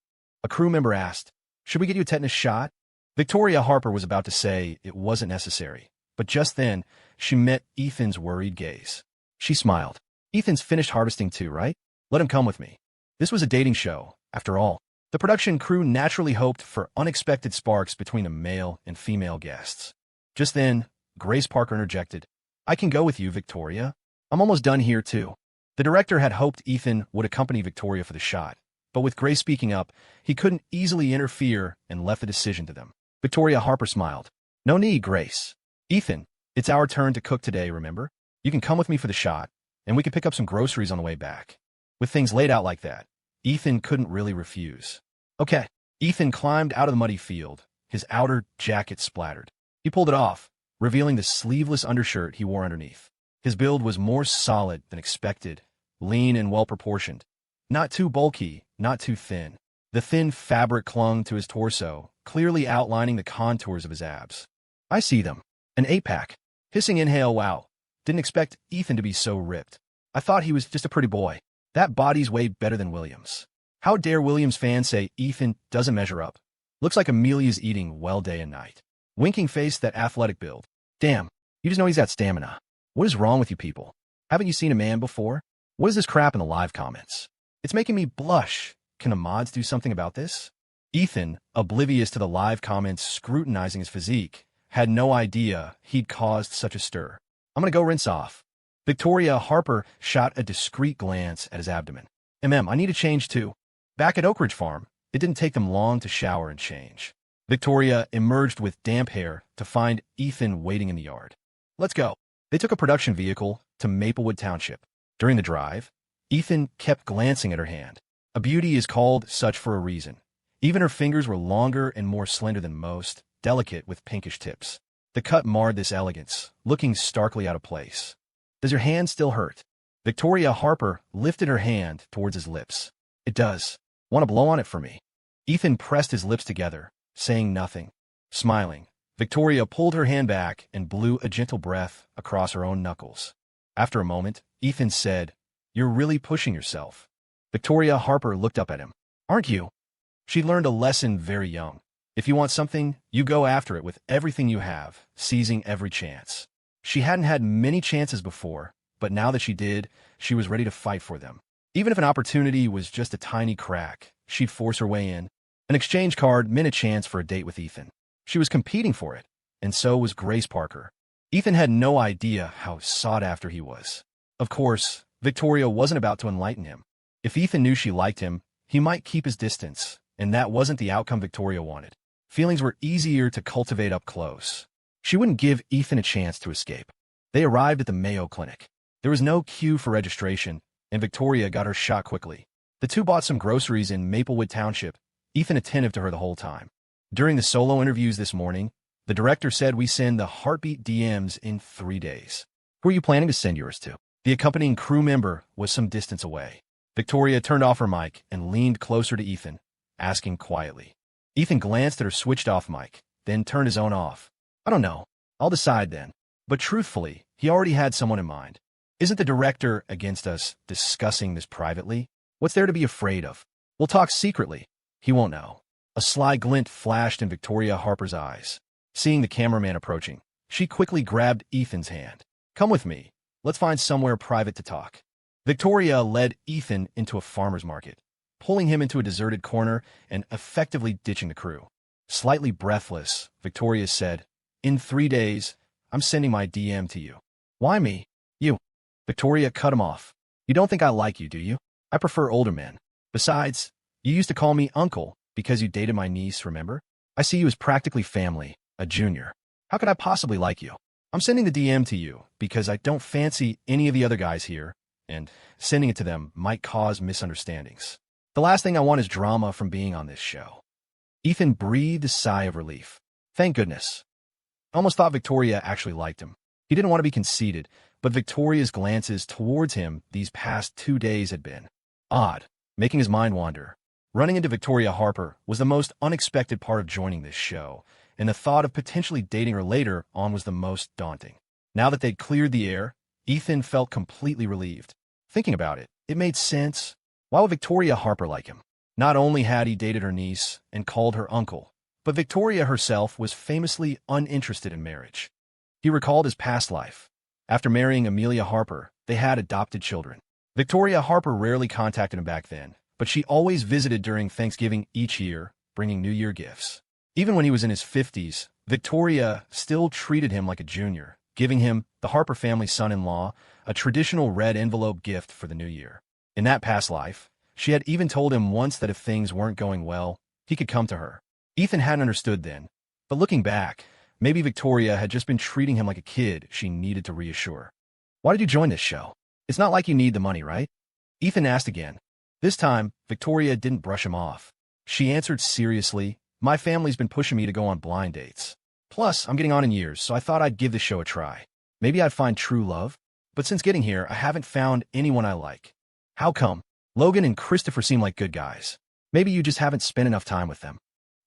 A crew member asked, "Should we get you a tetanus shot?" Victoria Harper was about to say it wasn't necessary, but just then, she met Ethan's worried gaze. She smiled. "Ethan's finished harvesting too, right? Let him come with me." This was a dating show, after all. The production crew naturally hoped for unexpected sparks between the male and female guests. Just then, Grace Parker interjected, "I can go with you, Victoria. I'm almost done here, too." The director had hoped Ethan would accompany Victoria for the shot, but with Grace speaking up, he couldn't easily interfere and left the decision to them. Victoria Harper smiled. "No need, Grace. Ethan, it's our turn to cook today, remember? You can come with me for the shot, and we can pick up some groceries on the way back." With things laid out like that, Ethan couldn't really refuse. "Okay." Ethan climbed out of the muddy field, his outer jacket splattered. He pulled it off, revealing the sleeveless undershirt he wore underneath. His build was more solid than expected, lean and well-proportioned. Not too bulky, not too thin. The thin fabric clung to his torso, clearly outlining the contours of his abs. "I see them. An 8-pack. Hissing inhale, wow. Didn't expect Ethan to be so ripped. I thought he was just a pretty boy. That body's way better than Williams. How dare Williams fans say Ethan doesn't measure up? Looks like Amelia's eating well day and night. Winking face, that athletic build. Damn, you just know he's got stamina. What is wrong with you people? Haven't you seen a man before? What is this crap in the live comments? It's making me blush. Can the mods do something about this?" Ethan, oblivious to the live comments scrutinizing his physique, had no idea he'd caused such a stir. "I'm gonna go rinse off." Victoria Harper shot a discreet glance at his abdomen. I need a change too." Back at Oak Ridge Farm, it didn't take them long to shower and change. Victoria emerged with damp hair to find Ethan waiting in the yard. "Let's go." They took a production vehicle to Maplewood Township. During the drive, Ethan kept glancing at her hand. A beauty is called such for a reason. Even her fingers were longer and more slender than most, delicate with pinkish tips. The cut marred this elegance, looking starkly out of place. "Does your hand still hurt?" Victoria Harper lifted her hand towards his lips. "It does. Want to blow on it for me?" Ethan pressed his lips together, saying nothing. Smiling, Victoria pulled her hand back and blew a gentle breath across her own knuckles. After a moment, Ethan said, "You're really pushing yourself." Victoria Harper looked up at him. "Aren't you?" She learned a lesson very young. If you want something, you go after it with everything you have, seizing every chance. She hadn't had many chances before, but now that she did, she was ready to fight for them. Even if an opportunity was just a tiny crack, she'd force her way in. An exchange card meant a chance for a date with Ethan. She was competing for it, and so was Grace Parker. Ethan had no idea how sought after he was. Of course, Victoria wasn't about to enlighten him. If Ethan knew she liked him, he might keep his distance, and that wasn't the outcome Victoria wanted. Feelings were easier to cultivate up close. She wouldn't give Ethan a chance to escape. They arrived at the Mayo Clinic. There was no queue for registration, and Victoria got her shot quickly. The two bought some groceries in Maplewood Township, Ethan attentive to her the whole time. During the solo interviews this morning, the director said we send the heartbeat DMs in 3 days. Who are you planning to send yours to? The accompanying crew member was some distance away. Victoria turned off her mic and leaned closer to Ethan, asking quietly. Ethan glanced at her switched-off mic, then turned his own off. "I don't know. I'll decide then." But truthfully, he already had someone in mind. Isn't the director against us discussing this privately? What's there to be afraid of? We'll talk secretly. He won't know. A sly glint flashed in Victoria Harper's eyes. Seeing the cameraman approaching, she quickly grabbed Ethan's hand. "Come with me. Let's find somewhere private to talk." Victoria led Ethan into a farmer's market, pulling him into a deserted corner and effectively ditching the crew. Slightly breathless, Victoria said, "In 3 days, I'm sending my DM to you." "Why me?" "You." Victoria cut him off. "You don't think I like you, do you? I prefer older men. Besides, you used to call me uncle because you dated my niece, remember? I see you as practically family. A junior. How could I possibly like you? I'm sending the DM to you because I don't fancy any of the other guys here, and sending it to them might cause misunderstandings. The last thing I want is drama from being on this show. Ethan breathed a sigh of relief. Thank goodness. I almost thought Victoria actually liked him. He didn't want to be conceited, but Victoria's glances towards him these past 2 days had been odd, making his mind wander. Running into Victoria Harper was the most unexpected part of joining this show, and the thought of potentially dating her later on was the most daunting. Now that they'd cleared the air, Ethan felt completely relieved. Thinking about it, it made sense. Why would Victoria Harper like him? Not only had he dated her niece and called her uncle, but Victoria herself was famously uninterested in marriage. He recalled his past life. After marrying Amelia Harper, they had adopted children. Victoria Harper rarely contacted him back then, but she always visited during Thanksgiving each year, bringing New Year gifts. Even when he was in his 50s, Victoria still treated him like a junior, giving him, the Harper family son-in-law, a traditional red envelope gift for the new year. In that past life, she had even told him once that if things weren't going well, he could come to her. Ethan hadn't understood then, but looking back, maybe Victoria had just been treating him like a kid she needed to reassure. Why did you join this show? It's not like you need the money, right? Ethan asked again. This time, Victoria didn't brush him off. She answered seriously, my family's been pushing me to go on blind dates. Plus, I'm getting on in years, so I thought I'd give this show a try. Maybe I'd find true love. But since getting here, I haven't found anyone I like. How come? Logan and Christopher seem like good guys. Maybe you just haven't spent enough time with them.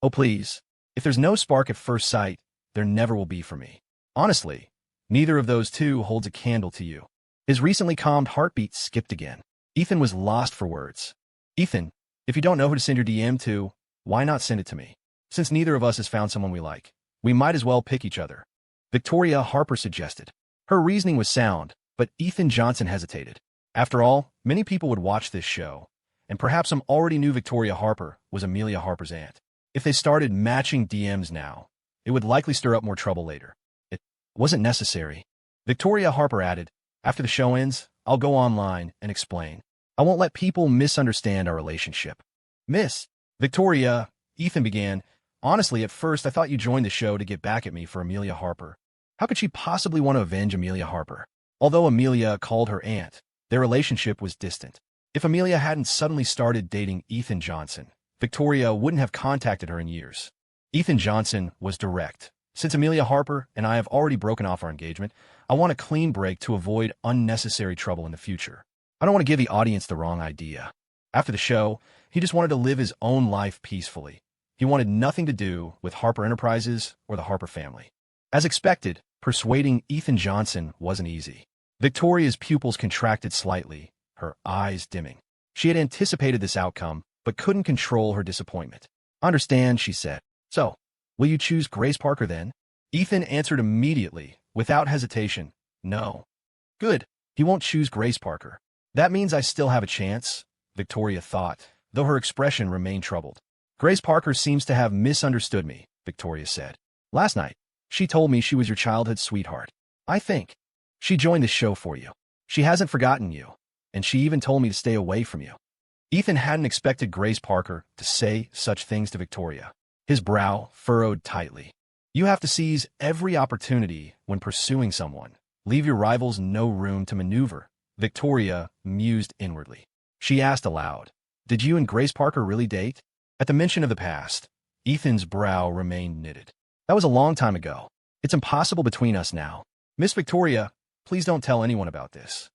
Oh, please. If there's no spark at first sight, there never will be for me. Honestly, neither of those two holds a candle to you. His recently calmed heartbeat skipped again. Ethan was lost for words. Ethan, if you don't know who to send your DM to, why not send it to me? Since neither of us has found someone we like, we might as well pick each other. Victoria Harper suggested. Her reasoning was sound, but Ethan Johnson hesitated. After all, many people would watch this show, and perhaps some already knew Victoria Harper was Amelia Harper's aunt. If they started matching DMs now, it would likely stir up more trouble later. It wasn't necessary. Victoria Harper added, after the show ends, I'll go online and explain. I won't let people misunderstand our relationship. Miss Victoria, Ethan began, honestly, at first I thought you joined the show to get back at me for Amelia Harper. How could she possibly want to avenge Amelia Harper? Although Amelia called her aunt, their relationship was distant. If Amelia hadn't suddenly started dating Ethan Johnson, Victoria wouldn't have contacted her in years. Ethan Johnson was direct. Since Amelia Harper and I have already broken off our engagement, I want a clean break to avoid unnecessary trouble in the future. I don't want to give the audience the wrong idea. After the show, he just wanted to live his own life peacefully. He wanted nothing to do with Harper Enterprises or the Harper family. As expected, persuading Ethan Johnson wasn't easy. Victoria's pupils contracted slightly, her eyes dimming. She had anticipated this outcome, but couldn't control her disappointment. Understand, she said. So, will you choose Grace Parker then? Ethan answered immediately, without hesitation, no. Good. He won't choose Grace Parker. That means I still have a chance, Victoria thought, though her expression remained troubled. Grace Parker seems to have misunderstood me, Victoria said. Last night, she told me she was your childhood sweetheart. I think she joined the show for you. She hasn't forgotten you, and she even told me to stay away from you. Ethan hadn't expected Grace Parker to say such things to Victoria. His brow furrowed tightly. You have to seize every opportunity when pursuing someone. Leave your rivals no room to maneuver, Victoria mused inwardly. She asked aloud, did you and Grace Parker really date? At the mention of the past, Ethan's brow remained knitted. That was a long time ago. It's impossible between us now. Miss Victoria, please don't tell anyone about this.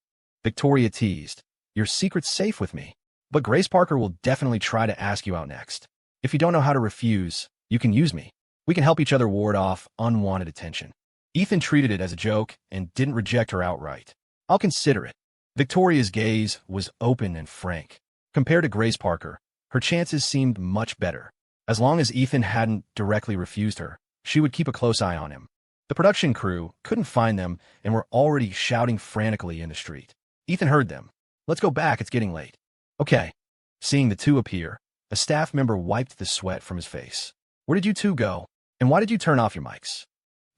Victoria teased. Your secret's safe with me. But Grace Parker will definitely try to ask you out next. If you don't know how to refuse, you can use me. We can help each other ward off unwanted attention. Ethan treated it as a joke and didn't reject her outright. I'll consider it. Victoria's gaze was open and frank. Compared to Grace Parker, her chances seemed much better. As long as Ethan hadn't directly refused her, she would keep a close eye on him. The production crew couldn't find them and were already shouting frantically in the street. Ethan heard them. Let's go back, it's getting late. Okay. Seeing the two appear, a staff member wiped the sweat from his face. Where did you two go? And why did you turn off your mics?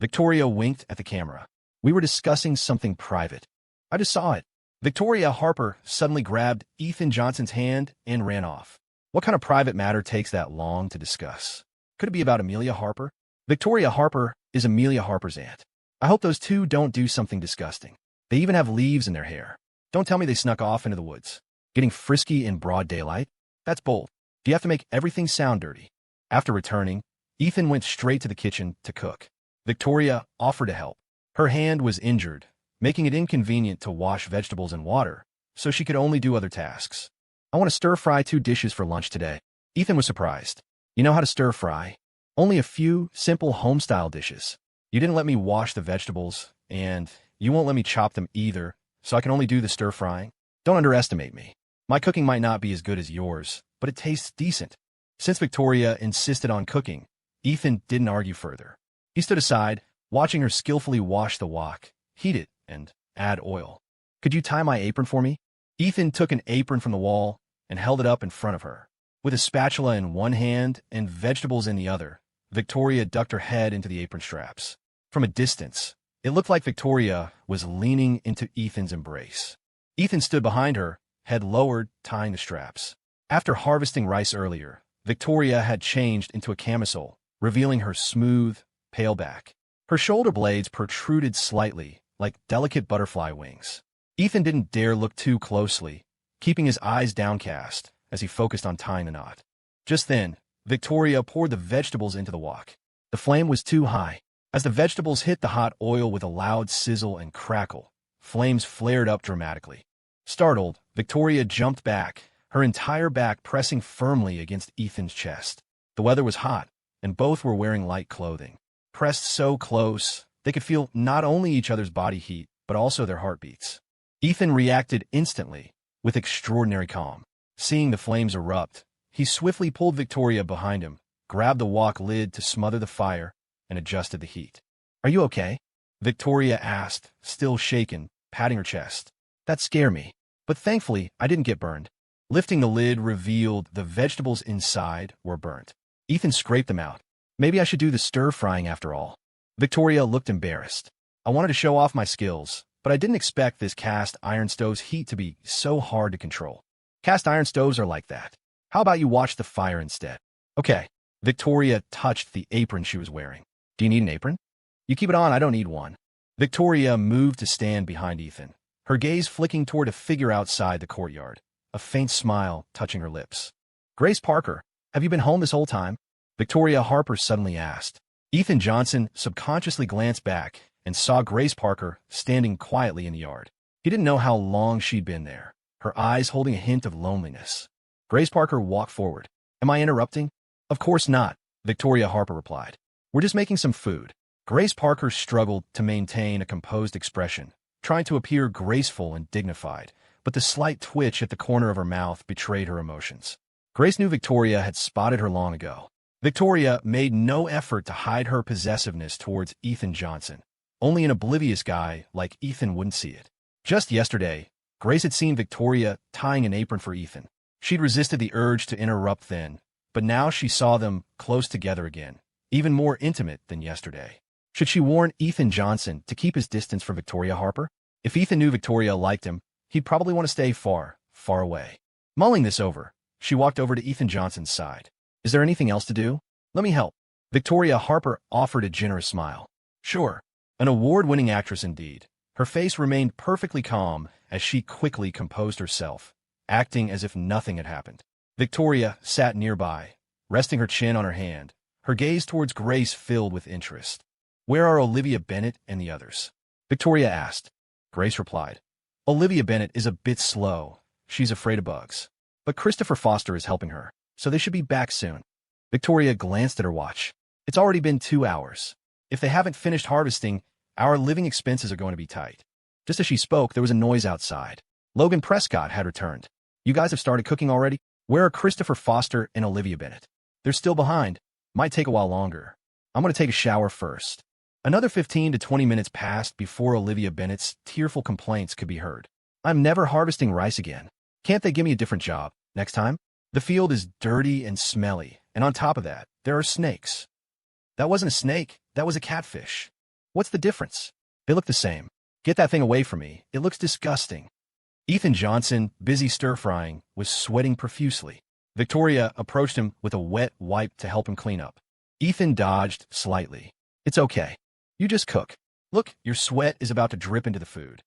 Victoria winked at the camera. We were discussing something private. I just saw it. Victoria Harper suddenly grabbed Ethan Johnson's hand and ran off. What kind of private matter takes that long to discuss? Could it be about Amelia Harper? Victoria Harper is Amelia Harper's aunt. I hope those two don't do something disgusting. They even have leaves in their hair. Don't tell me they snuck off into the woods. Getting frisky in broad daylight? That's bold. Do you have to make everything sound dirty? After returning, Ethan went straight to the kitchen to cook. Victoria offered to help. Her hand was injured, making it inconvenient to wash vegetables in water, so she could only do other tasks. I want to stir-fry 2 dishes for lunch today. Ethan was surprised. You know how to stir-fry? Only a few simple home-style dishes. You didn't let me wash the vegetables, and you won't let me chop them either, so I can only do the stir-frying. Don't underestimate me. My cooking might not be as good as yours, but it tastes decent. Since Victoria insisted on cooking, Ethan didn't argue further. He stood aside, watching her skillfully wash the wok, heat it, and add oil. Could you tie my apron for me? Ethan took an apron from the wall and held it up in front of her. With a spatula in one hand and vegetables in the other, Victoria ducked her head into the apron straps. From a distance, it looked like Victoria was leaning into Ethan's embrace. Ethan stood behind her, head lowered, tying the straps. After harvesting rice earlier, Victoria had changed into a camisole, revealing her smooth, pale back. Her shoulder blades protruded slightly, like delicate butterfly wings. Ethan didn't dare look too closely, keeping his eyes downcast as he focused on tying the knot. Just then, Victoria poured the vegetables into the wok. The flame was too high. As the vegetables hit the hot oil with a loud sizzle and crackle, flames flared up dramatically. Startled, Victoria jumped back, her entire back pressing firmly against Ethan's chest. The weather was hot, and both were wearing light clothing. Pressed so close, they could feel not only each other's body heat, but also their heartbeats. Ethan reacted instantly, with extraordinary calm. Seeing the flames erupt, he swiftly pulled Victoria behind him, grabbed the wok lid to smother the fire, and adjusted the heat. "Are you okay?" Victoria asked, still shaken, patting her chest. "That scared me, but thankfully I didn't get burned." Lifting the lid revealed the vegetables inside were burnt. Ethan scraped them out. "Maybe I should do the stir-frying after all." Victoria looked embarrassed. "I wanted to show off my skills, but I didn't expect this cast iron stove's heat to be so hard to control. Cast iron stoves are like that. How about you watch the fire instead?" "Okay." Victoria touched the apron she was wearing. "Do you need an apron?" "You keep it on, I don't need one." Victoria moved to stand behind Ethan, her gaze flicking toward a figure outside the courtyard, a faint smile touching her lips. "Grace Parker, have you been home this whole time?" Victoria Harper suddenly asked. Ethan Johnson subconsciously glanced back and saw Grace Parker standing quietly in the yard. He didn't know how long she'd been there, her eyes holding a hint of loneliness. Grace Parker walked forward. "Am I interrupting?" "Of course not," Victoria Harper replied. "We're just making some food." Grace Parker struggled to maintain a composed expression, trying to appear graceful and dignified, but the slight twitch at the corner of her mouth betrayed her emotions. Grace knew Victoria had spotted her long ago. Victoria made no effort to hide her possessiveness towards Ethan Johnson. Only an oblivious guy like Ethan wouldn't see it. Just yesterday, Grace had seen Victoria tying an apron for Ethan. She'd resisted the urge to interrupt then, but now she saw them close together again, even more intimate than yesterday. Should she warn Ethan Johnson to keep his distance from Victoria Harper? If Ethan knew Victoria liked him, he'd probably want to stay far, far away. Mulling this over, she walked over to Ethan Johnson's side. "Is there anything else to do? Let me help." Victoria Harper offered a generous smile. "Sure." An award-winning actress indeed. Her face remained perfectly calm as she quickly composed herself, acting as if nothing had happened. Victoria sat nearby, resting her chin on her hand, her gaze towards Grace filled with interest. "Where are Olivia Bennett and the others?" Victoria asked. Grace replied. "Olivia Bennett is a bit slow. She's afraid of bugs. But Christopher Foster is helping her, so they should be back soon." Victoria glanced at her watch. "It's already been 2 hours. If they haven't finished harvesting, our living expenses are going to be tight." Just as she spoke, there was a noise outside. Logan Prescott had returned. "You guys have started cooking already? Where are Christopher Foster and Olivia Bennett?" "They're still behind. Might take a while longer. I'm going to take a shower first." Another 15 to 20 minutes passed before Olivia Bennett's tearful complaints could be heard. "I'm never harvesting rice again. Can't they give me a different job next time? The field is dirty and smelly, and on top of that, there are snakes." "That wasn't a snake, that was a catfish." "What's the difference?" "They look the same. Get that thing away from me. It looks disgusting." Ethan Johnson, busy stir-frying, was sweating profusely. Victoria approached him with a wet wipe to help him clean up. Ethan dodged slightly. It's okay. You just cook. Look, your sweat is about to drip into the food.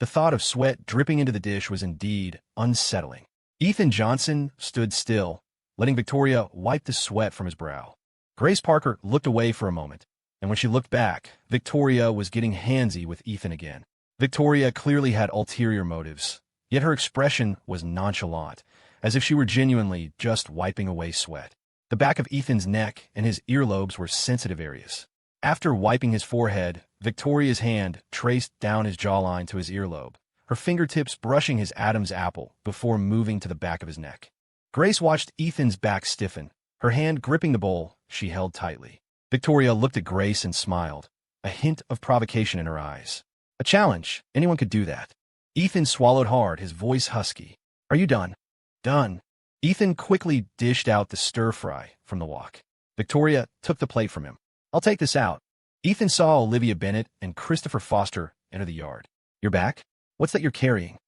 The thought of sweat dripping into the dish was indeed unsettling. Ethan Johnson stood still, letting Victoria wipe the sweat from his brow. Grace Parker looked away for a moment, and when she looked back, Victoria was getting handsy with Ethan again. Victoria clearly had ulterior motives, yet her expression was nonchalant, as if she were genuinely just wiping away sweat. The back of Ethan's neck and his earlobes were sensitive areas. After wiping his forehead, Victoria's hand traced down his jawline to his earlobe, her fingertips brushing his Adam's apple before moving to the back of his neck. Grace watched Ethan's back stiffen, her hand gripping the bowl she held tightly. Victoria looked at Grace and smiled, a hint of provocation in her eyes. A challenge. Anyone could do that. Ethan swallowed hard, his voice husky. Are you done? Done. Ethan quickly dished out the stir-fry from the wok. Victoria took the plate from him. I'll take this out. Ethan saw Olivia Bennett and Christopher Foster enter the yard. You're back? What's that you're carrying?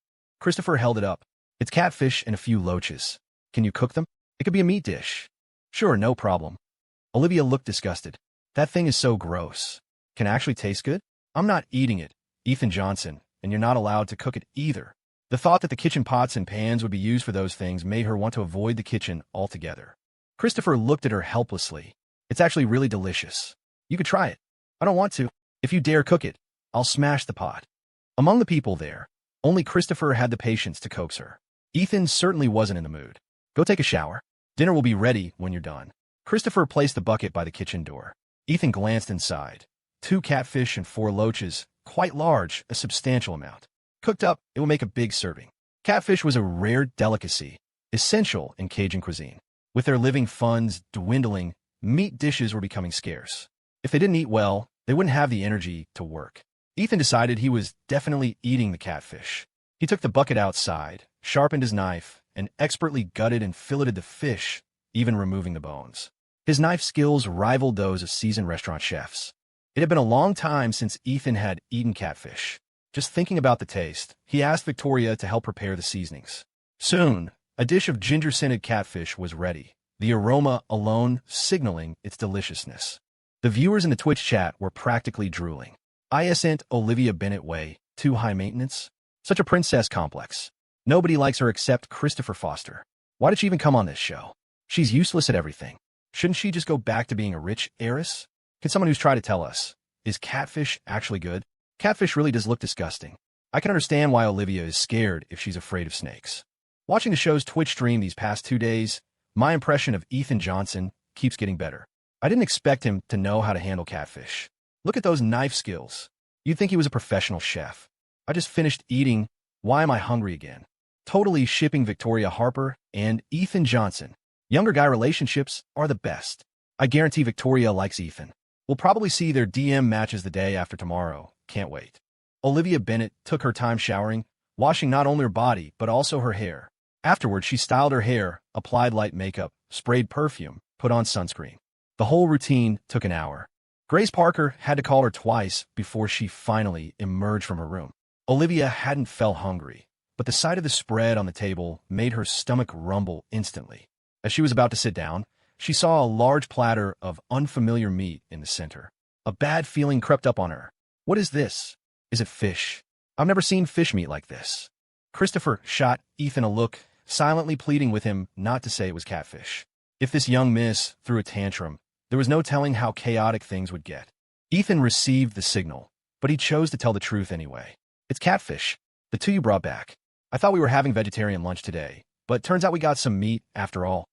Christopher held it up. It's catfish and a few loaches. Can you cook them? It could be a meat dish. Sure, no problem. Olivia looked disgusted. That thing is so gross. Can it actually taste good? I'm not eating it, Ethan Johnson, and you're not allowed to cook it either. The thought that the kitchen pots and pans would be used for those things made her want to avoid the kitchen altogether. Christopher looked at her helplessly. It's actually really delicious. You could try it. I don't want to. If you dare cook it, I'll smash the pot. Among the people there, only Christopher had the patience to coax her. Ethan certainly wasn't in the mood. Go take a shower. Dinner will be ready when you're done. Christopher placed the bucket by the kitchen door. Ethan glanced inside. 2 catfish and 4 loaches, quite large, a substantial amount. Cooked up, it will make a big serving. Catfish was a rare delicacy, essential in Cajun cuisine. With their living funds dwindling, meat dishes were becoming scarce. If they didn't eat well, they wouldn't have the energy to work. Ethan decided he was definitely eating the catfish. He took the bucket outside, sharpened his knife, and expertly gutted and filleted the fish, even removing the bones. His knife skills rivaled those of seasoned restaurant chefs. It had been a long time since Ethan had eaten catfish. Just thinking about the taste, he asked Victoria to help prepare the seasonings. Soon, a dish of ginger-scented catfish was ready, the aroma alone signaling its deliciousness. The viewers in the Twitch chat were practically drooling. I sent Olivia Bennett way, too high maintenance. Such a princess complex. Nobody likes her except Christopher Foster. Why did she even come on this show? She's useless at everything. Shouldn't she just go back to being a rich heiress? Can someone who's tried to tell us, is catfish actually good? Catfish really does look disgusting. I can understand why Olivia is scared if she's afraid of snakes. Watching the show's Twitch stream these past 2 days, my impression of Ethan Johnson keeps getting better. I didn't expect him to know how to handle catfish. Look at those knife skills. You'd think he was a professional chef. I just finished eating. Why am I hungry again? Totally shipping Victoria Harper and Ethan Johnson. Younger guy relationships are the best. I guarantee Victoria likes Ethan. We'll probably see their DM matches the day after tomorrow. Can't wait. Olivia Bennett took her time showering, washing not only her body, but also her hair. Afterward, she styled her hair, applied light makeup, sprayed perfume, put on sunscreen. The whole routine took an hour. Grace Parker had to call her twice before she finally emerged from her room. Olivia hadn't felt hungry, but the sight of the spread on the table made her stomach rumble instantly. As she was about to sit down, she saw a large platter of unfamiliar meat in the center. A bad feeling crept up on her. What is this? Is it fish? I've never seen fish meat like this. Christopher shot Ethan a look, silently pleading with him not to say it was catfish. If this young miss threw a tantrum, there was no telling how chaotic things would get. Ethan received the signal, but he chose to tell the truth anyway. It's catfish. The 2 you brought back. I thought we were having vegetarian lunch today, but turns out we got some meat after all.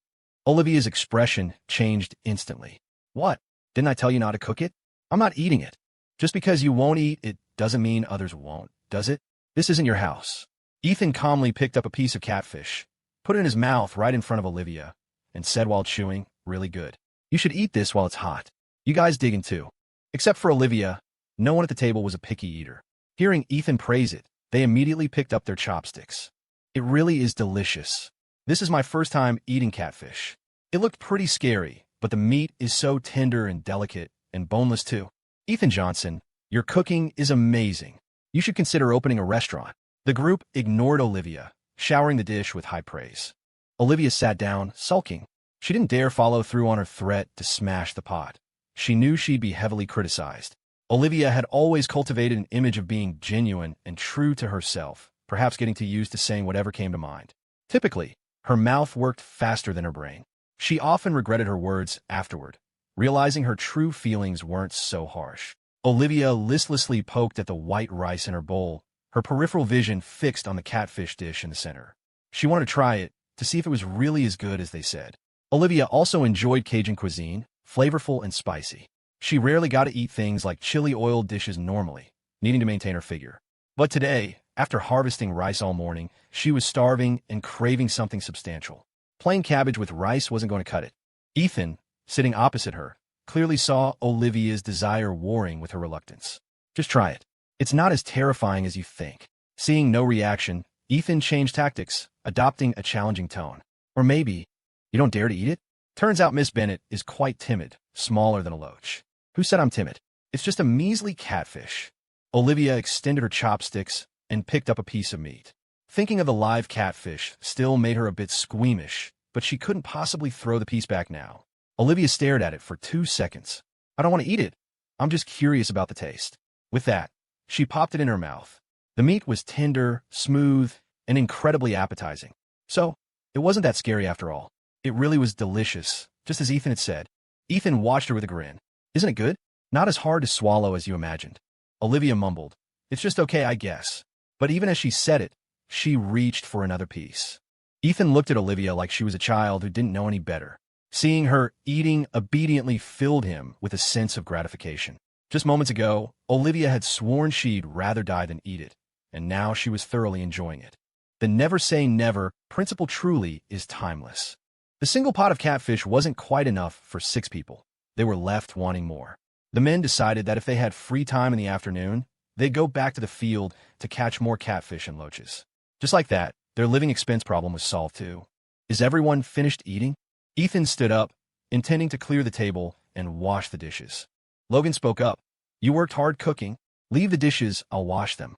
Olivia's expression changed instantly. What? Didn't I tell you not to cook it? I'm not eating it. Just because you won't eat it doesn't mean others won't, does it? This isn't your house. Ethan calmly picked up a piece of catfish, put it in his mouth right in front of Olivia, and said while chewing, really good. You should eat this while it's hot. You guys dig in too. Except for Olivia, no one at the table was a picky eater. Hearing Ethan praise it, they immediately picked up their chopsticks. It really is delicious. This is my first time eating catfish. It looked pretty scary, but the meat is so tender and delicate, and boneless too. Ethan Johnson, your cooking is amazing. You should consider opening a restaurant. The group ignored Olivia, showering the dish with high praise. Olivia sat down, sulking. She didn't dare follow through on her threat to smash the pot. She knew she'd be heavily criticized. Olivia had always cultivated an image of being genuine and true to herself, perhaps getting used to saying whatever came to mind. Typically, her mouth worked faster than her brain. She often regretted her words afterward, realizing her true feelings weren't so harsh. Olivia listlessly poked at the white rice in her bowl, her peripheral vision fixed on the catfish dish in the center. She wanted to try it, to see if it was really as good as they said. Olivia also enjoyed Cajun cuisine, flavorful and spicy. She rarely got to eat things like chili oil dishes normally, needing to maintain her figure. But today, after harvesting rice all morning, she was starving and craving something substantial. Plain cabbage with rice wasn't going to cut it. Ethan, sitting opposite her, clearly saw Olivia's desire warring with her reluctance. Just try it. It's not as terrifying as you think. Seeing no reaction, Ethan changed tactics, adopting a challenging tone. Or maybe, you don't dare to eat it? Turns out Miss Bennet is quite timid, smaller than a loach. Who said I'm timid? It's just a measly catfish. Olivia extended her chopsticks and picked up a piece of meat. Thinking of the live catfish still made her a bit squeamish, but she couldn't possibly throw the piece back now. Olivia stared at it for 2 seconds. I don't want to eat it. I'm just curious about the taste. With that, she popped it in her mouth. The meat was tender, smooth, and incredibly appetizing. So, it wasn't that scary after all. It really was delicious, just as Ethan had said. Ethan watched her with a grin. Isn't it good? Not as hard to swallow as you imagined. Olivia mumbled. It's just okay, I guess. But even as she said it, she reached for another piece. Ethan looked at Olivia like she was a child who didn't know any better. Seeing her eating obediently filled him with a sense of gratification. Just moments ago, Olivia had sworn she'd rather die than eat it, and now she was thoroughly enjoying it. The never say never principle truly is timeless. The single pot of catfish wasn't quite enough for 6 people. They were left wanting more. The men decided that if they had free time in the afternoon, they'd go back to the field to catch more catfish and loaches. Just like that, their living expense problem was solved too. Is everyone finished eating? Ethan stood up, intending to clear the table and wash the dishes. Logan spoke up. You worked hard cooking. Leave the dishes, I'll wash them.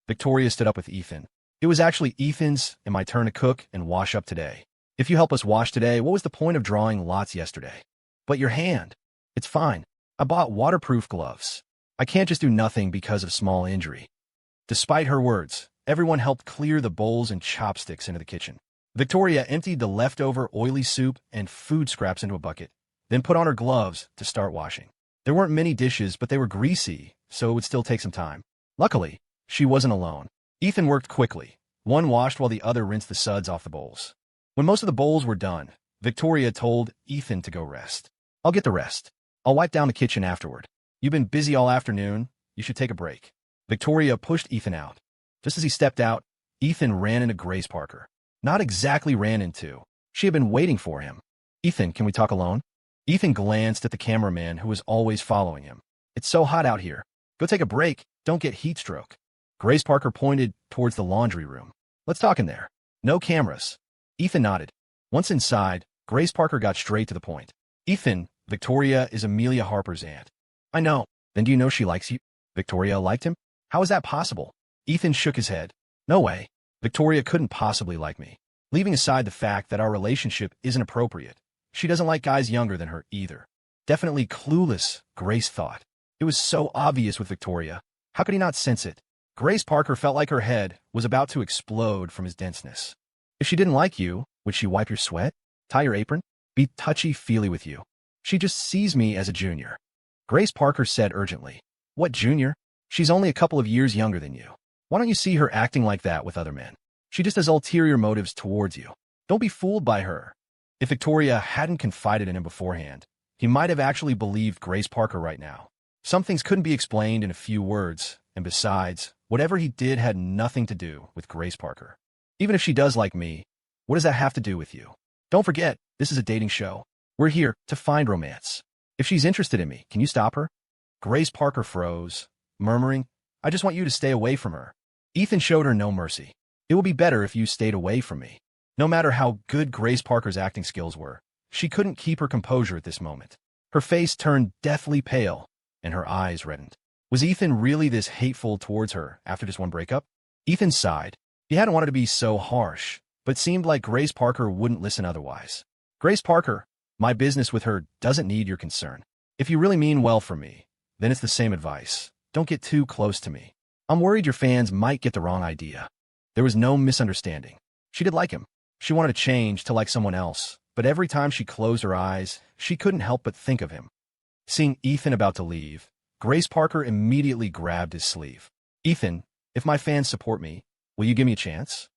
Victoria stood up with Ethan. It was actually Ethan's and my turn to cook and wash up today. If you help us wash today, what was the point of drawing lots yesterday? But your hand. It's fine. I bought waterproof gloves. I can't just do nothing because of small injury. Despite her words, everyone helped clear the bowls and chopsticks into the kitchen. Victoria emptied the leftover oily soup and food scraps into a bucket, then put on her gloves to start washing. There weren't many dishes, but they were greasy, so it would still take some time. Luckily, she wasn't alone. Ethan worked quickly. One washed while the other rinsed the suds off the bowls. When most of the bowls were done, Victoria told Ethan to go rest. I'll get the rest. I'll wipe down the kitchen afterward. You've been busy all afternoon. You should take a break. Victoria pushed Ethan out. Just as he stepped out, Ethan ran into Grace Parker. Not exactly ran into. She had been waiting for him. Ethan, can we talk alone? Ethan glanced at the cameraman who was always following him. It's so hot out here. Go take a break. Don't get heat stroke. Grace Parker pointed towards the laundry room. Let's talk in there. No cameras. Ethan nodded. Once inside, Grace Parker got straight to the point. Ethan, Victoria is Amelia Harper's aunt. I know. Then do you know she likes you? Victoria liked him? How is that possible? Ethan shook his head. No way. Victoria couldn't possibly like me. Leaving aside the fact that our relationship isn't appropriate, she doesn't like guys younger than her either. Definitely clueless, Grace thought. It was so obvious with Victoria. How could he not sense it? Grace Parker felt like her head was about to explode from his denseness. If she didn't like you, would she wipe your sweat? Tie your apron? Be touchy-feely with you? She just sees me as a junior. Grace Parker said urgently. What junior? She's only a couple of years younger than you. Why don't you see her acting like that with other men? She just has ulterior motives towards you. Don't be fooled by her. If Victoria hadn't confided in him beforehand, he might have actually believed Grace Parker right now. Some things couldn't be explained in a few words, and besides, whatever he did had nothing to do with Grace Parker. Even if she does like me, what does that have to do with you? Don't forget, this is a dating show. We're here to find romance. If she's interested in me, can you stop her? Grace Parker froze, murmuring, I just want you to stay away from her. Ethan showed her no mercy. It would be better if you stayed away from me. No matter how good Grace Parker's acting skills were, she couldn't keep her composure at this moment. Her face turned deathly pale, and her eyes reddened. Was Ethan really this hateful towards her after just one breakup? Ethan sighed. He hadn't wanted to be so harsh, but seemed like Grace Parker wouldn't listen otherwise. Grace Parker, my business with her doesn't need your concern. If you really mean well for me, then it's the same advice. Don't get too close to me. I'm worried your fans might get the wrong idea. There was no misunderstanding. She did like him. She wanted to change to like someone else, but every time she closed her eyes, she couldn't help but think of him. Seeing Ethan about to leave, Grace Parker immediately grabbed his sleeve. Ethan, if my fans support me, will you give me a chance?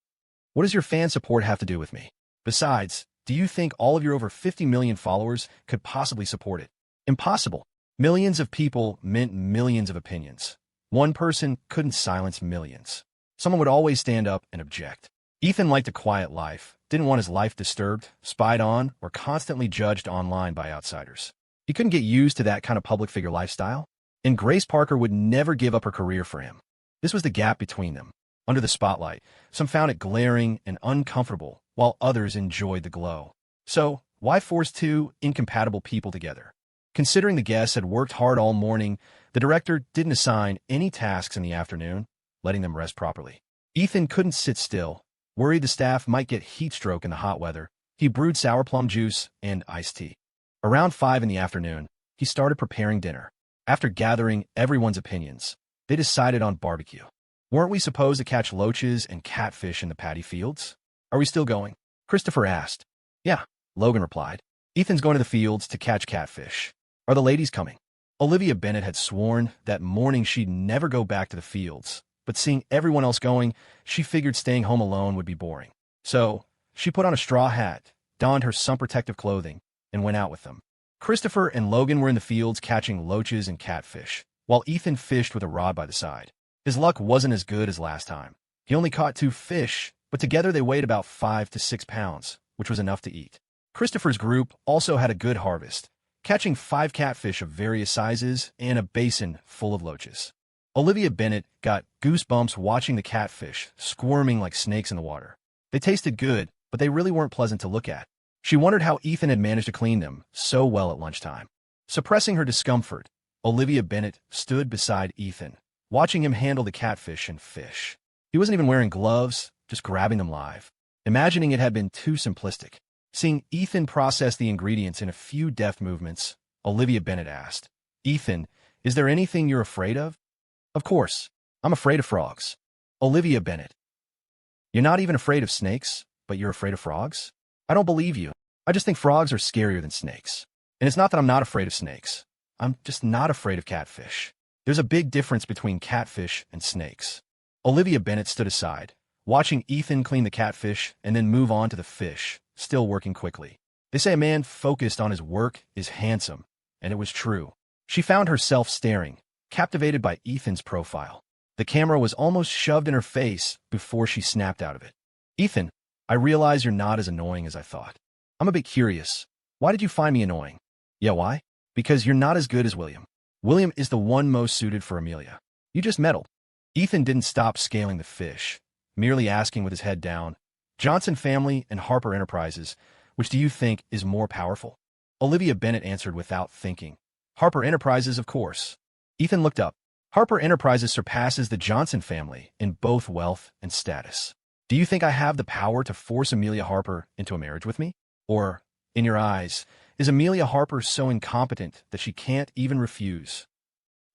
What does your fan support have to do with me? Besides, do you think all of your over 50 million followers could possibly support it? Impossible. Millions of people meant millions of opinions. One person couldn't silence millions. Someone would always stand up and object. Ethan liked a quiet life, didn't want his life disturbed, spied on, or constantly judged online by outsiders. He couldn't get used to that kind of public figure lifestyle, and Grace Parker would never give up her career for him. This was the gap between them. Under the spotlight, some found it glaring and uncomfortable, while others enjoyed the glow. So, why force two incompatible people together? Considering the guests had worked hard all morning, the director didn't assign any tasks in the afternoon, letting them rest properly. Ethan couldn't sit still. Worried the staff might get heat stroke in the hot weather, he brewed sour plum juice and iced tea. Around 5 in the afternoon, he started preparing dinner. After gathering everyone's opinions, they decided on barbecue. Weren't we supposed to catch loaches and catfish in the paddy fields? Are we still going? Christopher asked. Yeah, Logan replied. Ethan's going to the fields to catch catfish. Are the ladies coming? Olivia Bennett had sworn that morning she'd never go back to the fields, but seeing everyone else going, she figured staying home alone would be boring. So, she put on a straw hat, donned her sun protective clothing, and went out with them. Christopher and Logan were in the fields catching loaches and catfish, while Ethan fished with a rod by the side. His luck wasn't as good as last time. He only caught 2 fish, but together they weighed about 5 to 6 pounds, which was enough to eat. Christopher's group also had a good harvest, catching 5 catfish of various sizes and a basin full of loaches. Olivia Bennett got goosebumps watching the catfish squirming like snakes in the water. They tasted good, but they really weren't pleasant to look at. She wondered how Ethan had managed to clean them so well at lunchtime. Suppressing her discomfort, Olivia Bennett stood beside Ethan, watching him handle the catfish and fish. He wasn't even wearing gloves, just grabbing them live. Imagining it had been too simplistic. Seeing Ethan process the ingredients in a few deft movements, Olivia Bennett asked, Ethan, is there anything you're afraid of? Of course, I'm afraid of frogs. Olivia Bennett. You're not even afraid of snakes, but you're afraid of frogs? I don't believe you. I just think frogs are scarier than snakes. And it's not that I'm not afraid of snakes. I'm just not afraid of catfish. There's a big difference between catfish and snakes. Olivia Bennett stood aside, watching Ethan clean the catfish and then move on to the fish, still working quickly. They say a man focused on his work is handsome, and it was true. She found herself staring, captivated by Ethan's profile. The camera was almost shoved in her face before she snapped out of it. Ethan, I realize you're not as annoying as I thought. I'm a bit curious. Why did you find me annoying? Yeah, why? Because you're not as good as William. William is the one most suited for Amelia. You just meddled. Ethan didn't stop scaling the fish, merely asking with his head down, Johnson Family and Harper Enterprises, which do you think is more powerful? Olivia Bennett answered without thinking. Harper Enterprises, of course. Ethan looked up. Harper Enterprises surpasses the Johnson family in both wealth and status. Do you think I have the power to force Amelia Harper into a marriage with me? Or, in your eyes, is Amelia Harper so incompetent that she can't even refuse?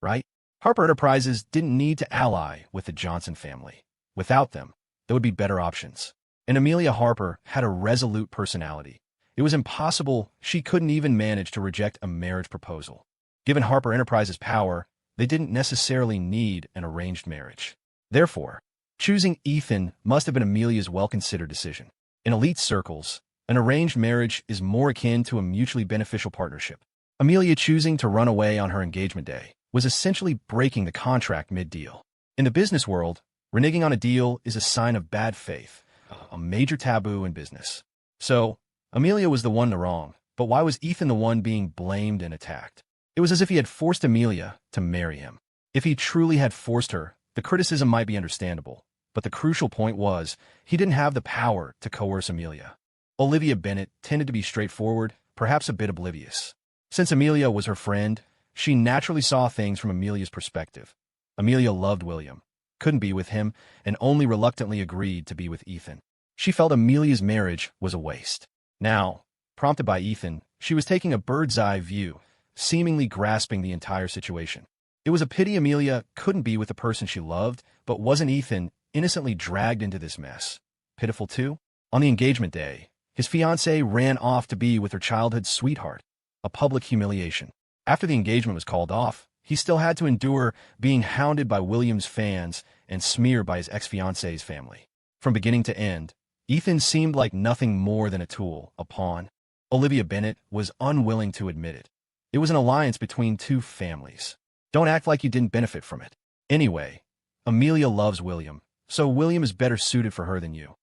Right? Harper Enterprises didn't need to ally with the Johnson family. Without them, there would be better options. And Amelia Harper had a resolute personality. It was impossible she couldn't even manage to reject a marriage proposal. Given Harper Enterprises' power, they didn't necessarily need an arranged marriage. Therefore, choosing Ethan must have been Amelia's well-considered decision. In elite circles, an arranged marriage is more akin to a mutually beneficial partnership. Amelia choosing to run away on her engagement day was essentially breaking the contract mid-deal. In the business world, reneging on a deal is a sign of bad faith, a major taboo in business. So, Amelia was the one in the wrong, but why was Ethan the one being blamed and attacked? It was as if he had forced Amelia to marry him. If he truly had forced her, the criticism might be understandable, but the crucial point was he didn't have the power to coerce Amelia. Olivia Bennett tended to be straightforward, perhaps a bit oblivious. Since Amelia was her friend, she naturally saw things from Amelia's perspective. Amelia loved William, couldn't be with him, and only reluctantly agreed to be with Ethan. She felt Amelia's marriage was a waste. Now, Prompted by Ethan, she was taking a bird's-eye view, seemingly grasping the entire situation. It was a pity Amelia couldn't be with the person she loved, but wasn't Ethan innocently dragged into this mess? Pitiful too? On the engagement day, his fiancée ran off to be with her childhood sweetheart, a public humiliation. After the engagement was called off, he still had to endure being hounded by William's fans and smeared by his ex-fiancée's family. From beginning to end, Ethan seemed like nothing more than a tool, a pawn. Olivia Bennet was unwilling to admit it. It was an alliance between two families. Don't act like you didn't benefit from it. Anyway, Amelia loves William, so William is better suited for her than you.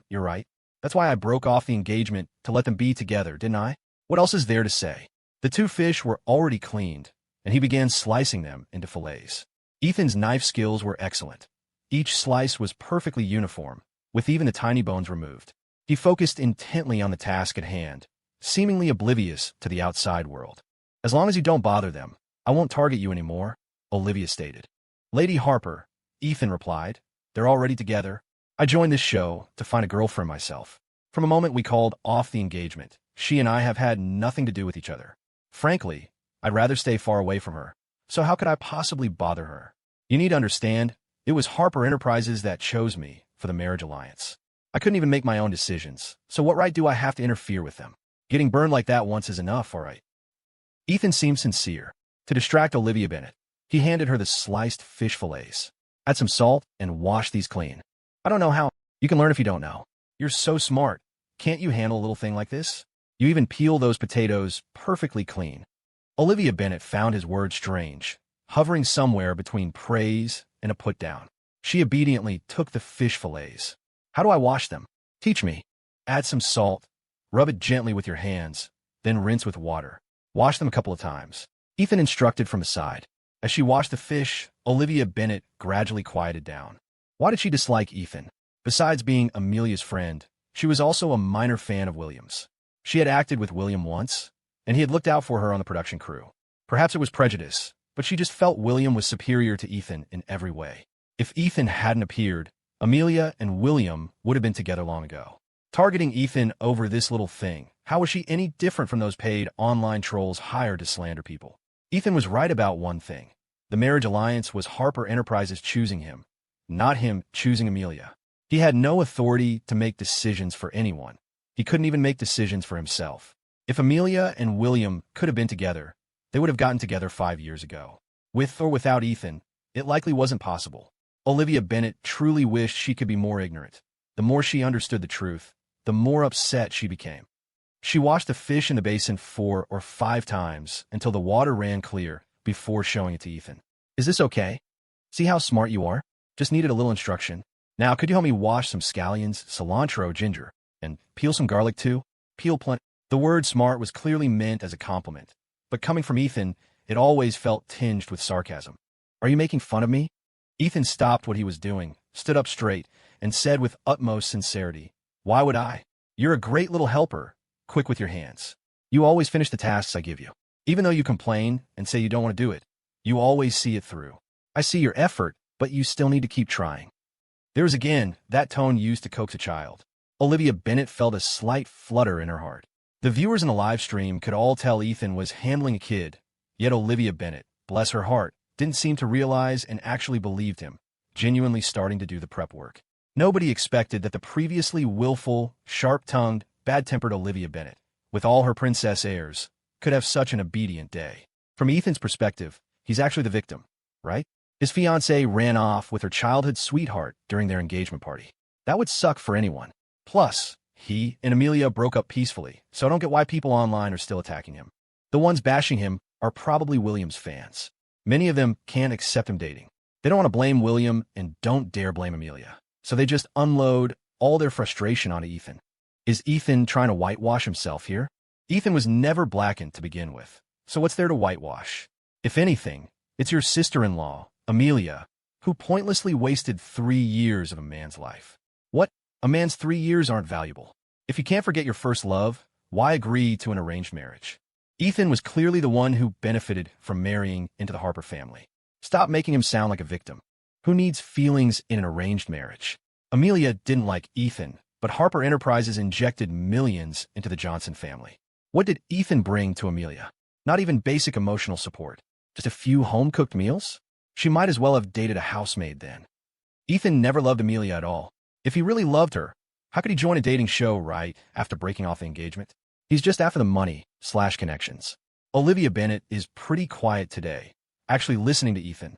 You're right. That's why I broke off the engagement to let them be together, didn't I? What else is there to say? The two fish were already cleaned, and he began slicing them into fillets. Ethan's knife skills were excellent. Each slice was perfectly uniform, with even the tiny bones removed. He focused intently on the task at hand, seemingly oblivious to the outside world. As long as you don't bother them, I won't target you anymore, Olivia stated. Lady Harper, Ethan replied. They're already together. I joined this show to find a girlfriend myself. From the moment we called off the engagement, she and I have had nothing to do with each other. Frankly, I'd rather stay far away from her. So how could I possibly bother her? You need to understand, it was Harper Enterprises that chose me for the marriage alliance. I couldn't even make my own decisions, so what right do I have to interfere with them? Getting burned like that once is enough, all right? Ethan seemed sincere. To distract Olivia Bennet, he handed her the sliced fish fillets. Add some salt and wash these clean. I don't know how. You can learn if you don't know. You're so smart. Can't you handle a little thing like this? You even peel those potatoes perfectly clean. Olivia Bennet found his words strange, hovering somewhere between praise and a put-down. She obediently took the fish fillets. How do I wash them? Teach me. Add some salt. Rub it gently with your hands, then rinse with water. Wash them a couple of times. Ethan instructed from the side. As she washed the fish, Olivia Bennet gradually quieted down. Why did she dislike Ethan? Besides being Amelia's friend, she was also a minor fan of William's. She had acted with William once, and he had looked out for her on the production crew. Perhaps it was prejudice, but she just felt William was superior to Ethan in every way. If Ethan hadn't appeared, Amelia and William would have been together long ago. Targeting Ethan over this little thing, how was she any different from those paid online trolls hired to slander people? Ethan was right about one thing. The marriage alliance was Harper Enterprises choosing him, not him choosing Amelia. He had no authority to make decisions for anyone. He couldn't even make decisions for himself. If Amelia and William could have been together, they would have gotten together 5 years ago. With or without Ethan, it likely wasn't possible. Olivia Bennet truly wished she could be more ignorant. The more she understood the truth, the more upset she became. She washed the fish in the basin 4 or 5 times until the water ran clear before showing it to Ethan. Is this okay? See how smart you are? Just needed a little instruction. Now, could you help me wash some scallions, cilantro, ginger, and peel some garlic too? Peel plenty. The word smart was clearly meant as a compliment, but coming from Ethan, it always felt tinged with sarcasm. Are you making fun of me? Ethan stopped what he was doing, stood up straight, and said with utmost sincerity, Why would I? You're a great little helper, quick with your hands. You always finish the tasks I give you. Even though you complain and say you don't want to do it, you always see it through. I see your effort, but you still need to keep trying. There was again that tone used to coax a child. Olivia Bennet felt a slight flutter in her heart. The viewers in the live stream could all tell Ethan was handling a kid, yet Olivia Bennet, bless her heart, didn't seem to realize and actually believed him, genuinely starting to do the prep work. Nobody expected that the previously willful, sharp-tongued, bad-tempered Olivia Bennet, with all her princess airs, could have such an obedient day. From Ethan's perspective, he's actually the victim, right? His fiancée ran off with her childhood sweetheart during their engagement party. That would suck for anyone. Plus, he and Amelia broke up peacefully, so I don't get why people online are still attacking him. The ones bashing him are probably William's fans. Many of them can't accept him dating. They don't want to blame William and don't dare blame Amelia. So they just unload all their frustration onto Ethan. Is Ethan trying to whitewash himself here? Ethan was never blackened to begin with, so what's there to whitewash? If anything, it's your sister-in-law, Amelia, who pointlessly wasted 3 years of a man's life. What? A man's 3 years aren't valuable. If you can't forget your first love, why agree to an arranged marriage? Ethan was clearly the one who benefited from marrying into the Harper family. Stop making him sound like a victim. Who needs feelings in an arranged marriage? Amelia didn't like Ethan, but Harper Enterprises injected millions into the Johnson family. What did Ethan bring to Amelia? Not even basic emotional support. Just a few home-cooked meals? She might as well have dated a housemaid then. Ethan never loved Amelia at all. If he really loved her, how could he join a dating show right after breaking off the engagement? He's just after the money/connections. Olivia Bennett is pretty quiet today, actually listening to Ethan.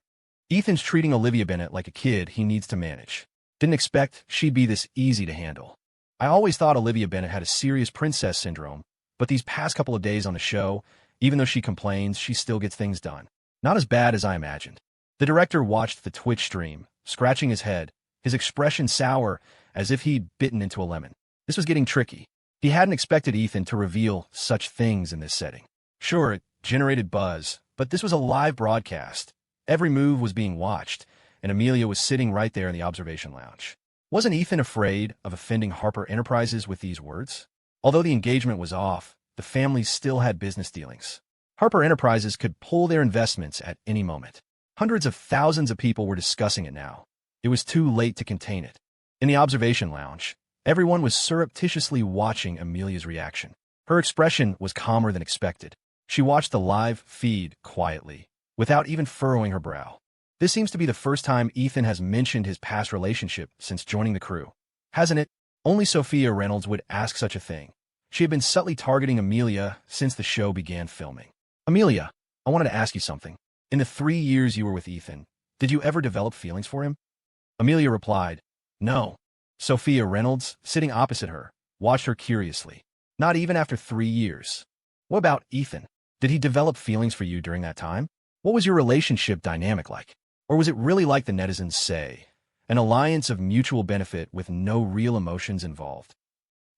Ethan's treating Olivia Bennett like a kid he needs to manage. Didn't expect she'd be this easy to handle. I always thought Olivia Bennett had a serious princess syndrome, but these past couple of days on the show, even though she complains, she still gets things done. Not as bad as I imagined. The director watched the Twitch stream, scratching his head, his expression sour as if he'd bitten into a lemon. This was getting tricky. He hadn't expected Ethan to reveal such things in this setting. Sure, it generated buzz, but this was a live broadcast. Every move was being watched, and Amelia was sitting right there in the observation lounge. Wasn't Ethan afraid of offending Harper Enterprises with these words? Although the engagement was off, the family still had business dealings. Harper Enterprises could pull their investments at any moment. Hundreds of thousands of people were discussing it now. It was too late to contain it. In the observation lounge, everyone was surreptitiously watching Amelia's reaction. Her expression was calmer than expected. She watched the live feed quietly, without even furrowing her brow. This seems to be the first time Ethan has mentioned his past relationship since joining the crew. Hasn't it? Only Sophia Reynolds would ask such a thing. She had been subtly targeting Amelia since the show began filming. Amelia, I wanted to ask you something. In the 3 years you were with Ethan, did you ever develop feelings for him? Amelia replied, no. Sophia Reynolds, sitting opposite her, watched her curiously. Not even after 3 years. What about Ethan? Did he develop feelings for you during that time? What was your relationship dynamic like? Or was it really like the netizens say, an alliance of mutual benefit with no real emotions involved?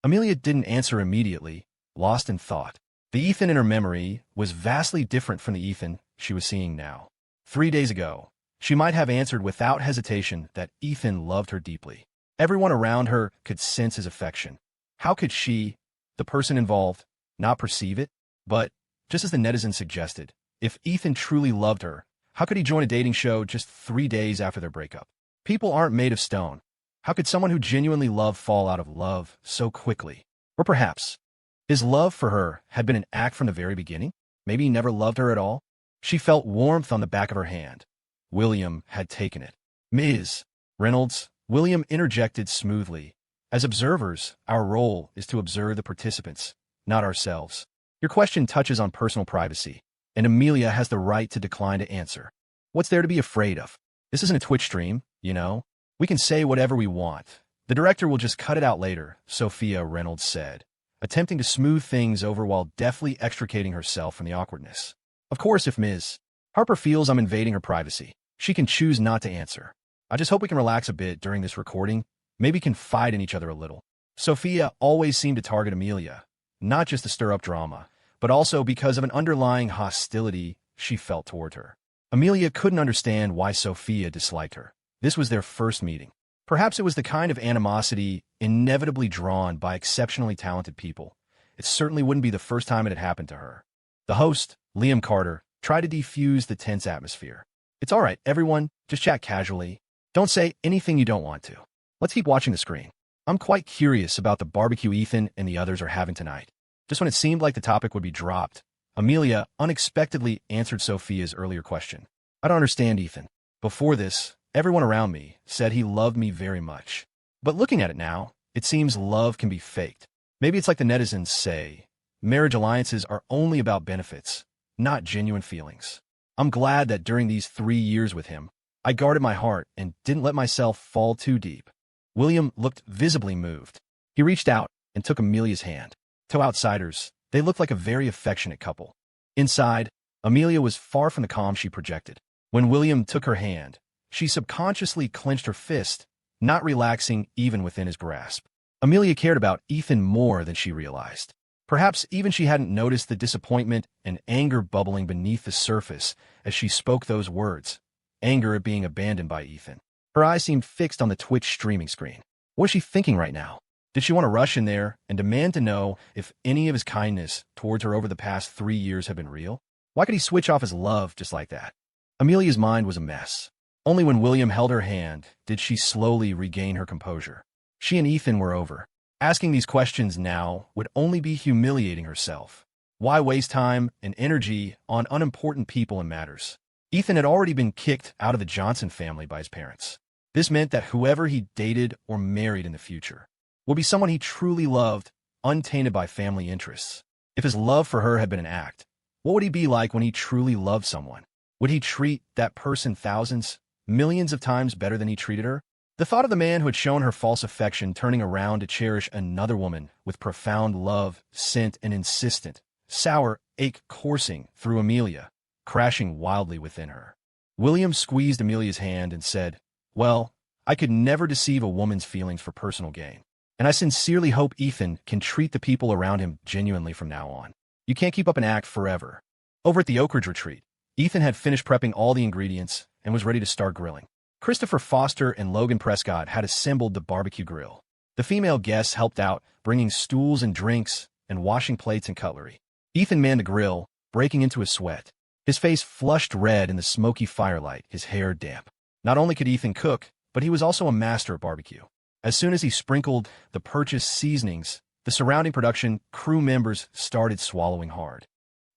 Amelia didn't answer immediately, lost in thought. The Ethan in her memory was vastly different from the Ethan she was seeing now. 3 days ago, she might have answered without hesitation that Ethan loved her deeply. Everyone around her could sense his affection. How could she, the person involved, not perceive it? But, just as the netizens suggested, if Ethan truly loved her, how could he join a dating show just 3 days after their breakup? People aren't made of stone. How could someone who genuinely loved fall out of love so quickly? Or perhaps, his love for her had been an act from the very beginning? Maybe he never loved her at all? She felt warmth on the back of her hand. William had taken it. Ms. Reynolds, William interjected smoothly. As observers, our role is to observe the participants, not ourselves. Your question touches on personal privacy, and Amelia has the right to decline to answer. What's there to be afraid of? This isn't a Twitch stream, you know. We can say whatever we want. The director will just cut it out later, Sophia Reynolds said, attempting to smooth things over while deftly extricating herself from the awkwardness. Of course, if Ms. Harper feels I'm invading her privacy, she can choose not to answer. I just hope we can relax a bit during this recording, maybe confide in each other a little. Sophia always seemed to target Amelia, not just to stir up drama, but also because of an underlying hostility she felt toward her. Amelia couldn't understand why Sophia disliked her. This was their first meeting. Perhaps it was the kind of animosity inevitably drawn by exceptionally talented people. It certainly wouldn't be the first time it had happened to her. The host, Liam Carter, tried to defuse the tense atmosphere. It's all right, everyone, just chat casually. Don't say anything you don't want to. Let's keep watching the screen. I'm quite curious about the barbecue Ethan and the others are having tonight. Just when it seemed like the topic would be dropped, Amelia unexpectedly answered Sophia's earlier question. I don't understand Ethan. Before this, everyone around me said he loved me very much. But looking at it now, it seems love can be faked. Maybe it's like the netizens say, marriage alliances are only about benefits, not genuine feelings. I'm glad that during these 3 years with him, I guarded my heart and didn't let myself fall too deep. William looked visibly moved. He reached out and took Amelia's hand. To outsiders, they looked like a very affectionate couple. Inside, Amelia was far from the calm she projected. When William took her hand, she subconsciously clenched her fist, not relaxing even within his grasp. Amelia cared about Ethan more than she realized. Perhaps even she hadn't noticed the disappointment and anger bubbling beneath the surface as she spoke those words, anger at being abandoned by Ethan. Her eyes seemed fixed on the Twitch streaming screen. What was she thinking right now? Did she want to rush in there and demand to know if any of his kindness towards her over the past 3 years had been real? Why could he switch off his love just like that? Amelia's mind was a mess. Only when William held her hand did she slowly regain her composure. She and Ethan were over. Asking these questions now would only be humiliating herself. Why waste time and energy on unimportant people and matters? Ethan had already been kicked out of the Johnson family by his parents. This meant that whoever he dated or married in the future would be someone he truly loved, untainted by family interests. If his love for her had been an act, what would he be like when he truly loved someone? Would he treat that person thousands, millions of times better than he treated her? The thought of the man who had shown her false affection turning around to cherish another woman with profound love sent an insistent, sour ache coursing through Amelia, crashing wildly within her. William squeezed Amelia's hand and said, "Well, I could never deceive a woman's feelings for personal gain. And I sincerely hope Ethan can treat the people around him genuinely from now on. You can't keep up an act forever." Over at the Oak Ridge retreat, Ethan had finished prepping all the ingredients and was ready to start grilling. Christopher Foster and Logan Prescott had assembled the barbecue grill. The female guests helped out, bringing stools and drinks and washing plates and cutlery. Ethan manned the grill, breaking into a sweat. His face flushed red in the smoky firelight, his hair damp. Not only could Ethan cook, but he was also a master at barbecue. As soon as he sprinkled the purchased seasonings, the surrounding production crew members started swallowing hard.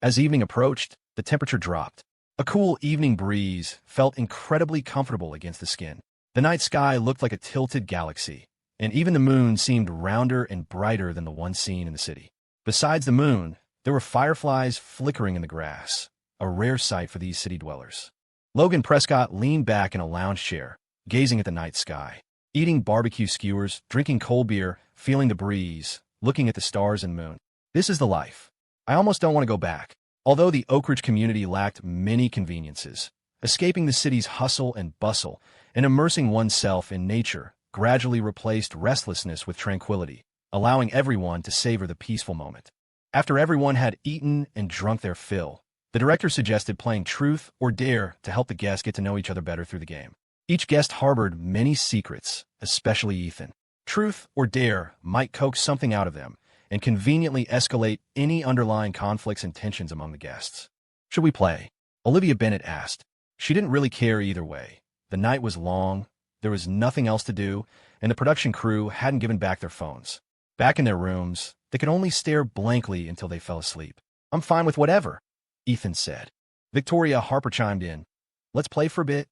As evening approached, the temperature dropped. A cool evening breeze felt incredibly comfortable against the skin. The night sky looked like a tilted galaxy, and even the moon seemed rounder and brighter than the one seen in the city. Besides the moon, there were fireflies flickering in the grass, a rare sight for these city dwellers. Logan Prescott leaned back in a lounge chair, gazing at the night sky, eating barbecue skewers, drinking cold beer, feeling the breeze, looking at the stars and moon. This is the life. I almost don't want to go back. Although the Oak Ridge community lacked many conveniences, escaping the city's hustle and bustle and immersing oneself in nature gradually replaced restlessness with tranquility, allowing everyone to savor the peaceful moment. After everyone had eaten and drunk their fill, the director suggested playing Truth or Dare to help the guests get to know each other better through the game. Each guest harbored many secrets, especially Ethan. Truth or Dare might coax something out of them and conveniently escalate any underlying conflicts and tensions among the guests. "Should we play?" Olivia Bennett asked. She didn't really care either way. The night was long, there was nothing else to do, and the production crew hadn't given back their phones. Back in their rooms, they could only stare blankly until they fell asleep. "I'm fine with whatever," Ethan said. Victoria Harper chimed in. "Let's play for a bit."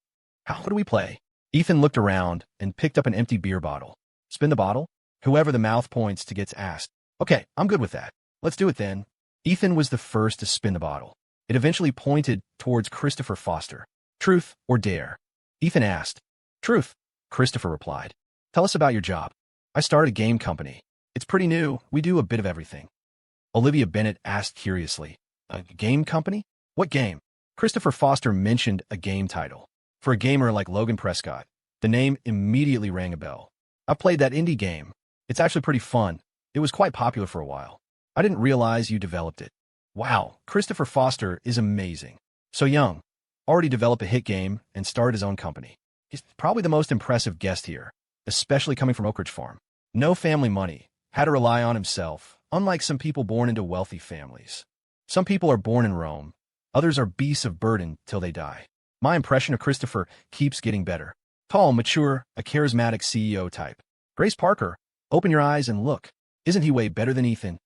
"How do we play?" Ethan looked around and picked up an empty beer bottle. "Spin the bottle?" Whoever the mouth points to gets asked. "Okay, I'm good with that. Let's do it then." Ethan was the first to spin the bottle. It eventually pointed towards Christopher Foster. "Truth or Dare?" Ethan asked. "Truth," Christopher replied. "Tell us about your job." "I started a game company. It's pretty new. We do a bit of everything." Olivia Bennett asked curiously. "A game company? What game?" Christopher Foster mentioned a game title. For a gamer like Logan Prescott, the name immediately rang a bell. "I've played that indie game. It's actually pretty fun. It was quite popular for a while. I didn't realize you developed it." "Wow, Christopher Foster is amazing. So young. Already developed a hit game and started his own company. He's probably the most impressive guest here, especially coming from Oak Ridge Farm. No family money. Had to rely on himself, unlike some people born into wealthy families. Some people are born in Rome. Others are beasts of burden till they die. My impression of Christopher keeps getting better. Tall, mature, a charismatic CEO type. Grace Parker, open your eyes and look. Isn't he way better than Ethan?"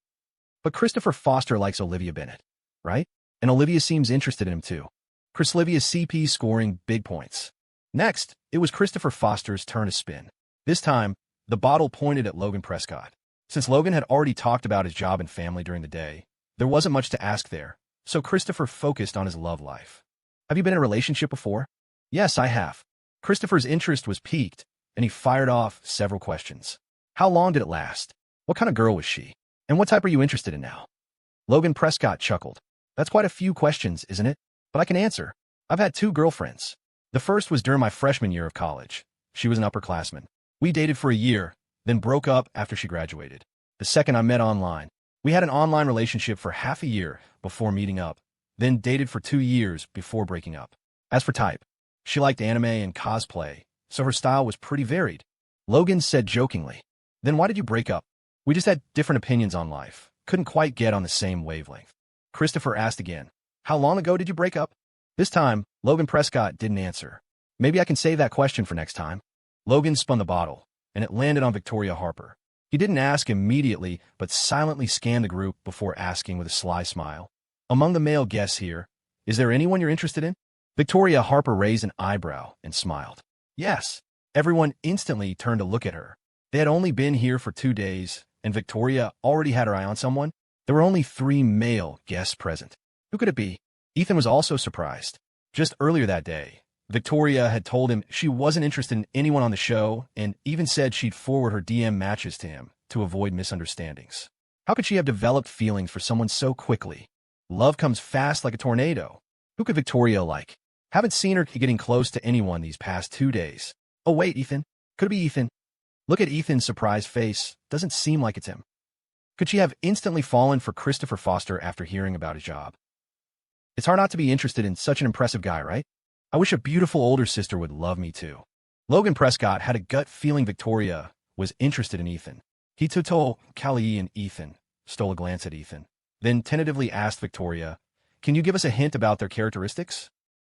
But Christopher Foster likes Olivia Bennett, right? And Olivia seems interested in him too. Chris Livia's CP scoring big points. Next, it was Christopher Foster's turn to spin. This time, the bottle pointed at Logan Prescott. Since Logan had already talked about his job and family during the day, there wasn't much to ask there, so Christopher focused on his love life. "Have you been in a relationship before?" "Yes, I have." Christopher's interest was piqued, and he fired off several questions. "How long did it last? What kind of girl was she? And what type are you interested in now?" Logan Prescott chuckled. "That's quite a few questions, isn't it? But I can answer. I've had 2 girlfriends. The first was during my freshman year of college. She was an upperclassman. We dated for a year, then broke up after she graduated. The second I met online. We had an online relationship for half a year before meeting up, then dated for 2 years before breaking up. As for type, she liked anime and cosplay, so her style was pretty varied." Logan said jokingly. "Then why did you break up?" "We just had different opinions on life. Couldn't quite get on the same wavelength." Christopher asked again. "How long ago did you break up?" This time, Logan Prescott didn't answer. "Maybe I can save that question for next time." Logan spun the bottle, and it landed on Victoria Harper. He didn't ask immediately, but silently scanned the group before asking with a sly smile. Among the male guests here, is there anyone you're interested in? Victoria Harper raised an eyebrow and smiled. Yes. Everyone instantly turned to look at her. They had only been here for 2 days, and Victoria already had her eye on someone. There were only 3 male guests present. Who could it be? Ethan was also surprised. Just earlier that day, Victoria had told him she wasn't interested in anyone on the show and even said she'd forward her DM matches to him to avoid misunderstandings. How could she have developed feelings for someone so quickly? Love comes fast like a tornado. Who could Victoria like? Haven't seen her getting close to anyone these past 2 days. Oh wait, Ethan. Could it be Ethan? Look at Ethan's surprised face. Doesn't seem like it's him. Could she have instantly fallen for Christopher Foster after hearing about his job? It's hard not to be interested in such an impressive guy, right? I wish a beautiful older sister would love me too. Logan Prescott had a gut feeling Victoria was interested in Ethan. He told Callie and Ethan, stole a glance at Ethan, then tentatively asked Victoria, "Can you give us a hint about their characteristics?"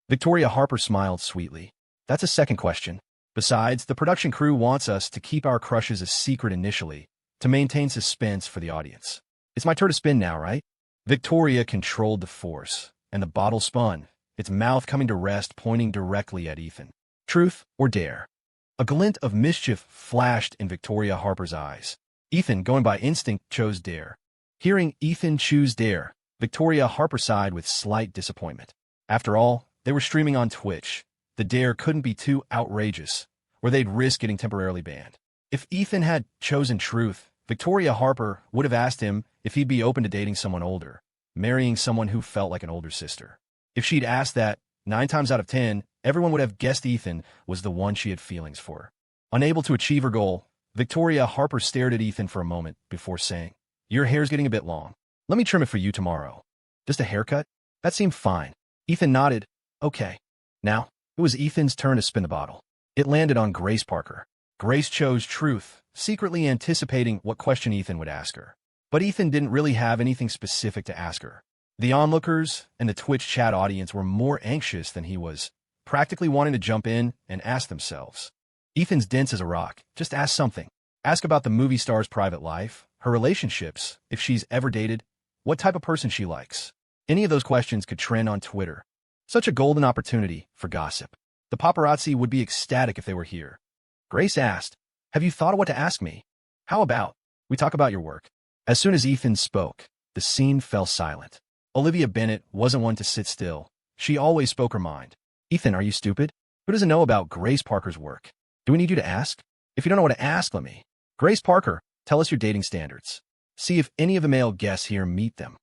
Victoria Harper smiled sweetly. "That's a second question. Besides, the production crew wants us to keep our crushes a secret initially, to maintain suspense for the audience. It's my turn to spin now, right?" Victoria controlled the force, and the bottle spun, its mouth coming to rest, pointing directly at Ethan. Truth or dare? A glint of mischief flashed in Victoria Harper's eyes. Ethan, going by instinct, chose dare. Hearing Ethan choose dare, Victoria Harper sighed with slight disappointment. After all, they were streaming on Twitch. The dare couldn't be too outrageous, or they'd risk getting temporarily banned. If Ethan had chosen truth, Victoria Harper would have asked him if he'd be open to dating someone older, marrying someone who felt like an older sister. If she'd asked that, 9 times out of 10, everyone would have guessed Ethan was the one she had feelings for. Unable to achieve her goal, Victoria Harper stared at Ethan for a moment before saying, "Your hair's getting a bit long. Let me trim it for you tomorrow." Just a haircut? That seemed fine. Ethan nodded. Okay. Now, it was Ethan's turn to spin the bottle. It landed on Grace Parker. Grace chose truth, secretly anticipating what question Ethan would ask her. But Ethan didn't really have anything specific to ask her. The onlookers and the Twitch chat audience were more anxious than he was, practically wanting to jump in and ask themselves. Ethan's dense as a rock. Just ask something. Ask about the movie star's private life, her relationships, if she's ever dated, what type of person she likes. Any of those questions could trend on Twitter. Such a golden opportunity for gossip. The paparazzi would be ecstatic if they were here. Grace asked, "Have you thought of what to ask me? How about we talk about your work?" As soon as Ethan spoke, the scene fell silent. Olivia Bennett wasn't one to sit still. She always spoke her mind. "Ethan, are you stupid? Who doesn't know about Grace Parker's work? Do we need you to ask? If you don't know what to ask, let me." Grace Parker, tell us your dating standards. See if any of the male guests here meet them.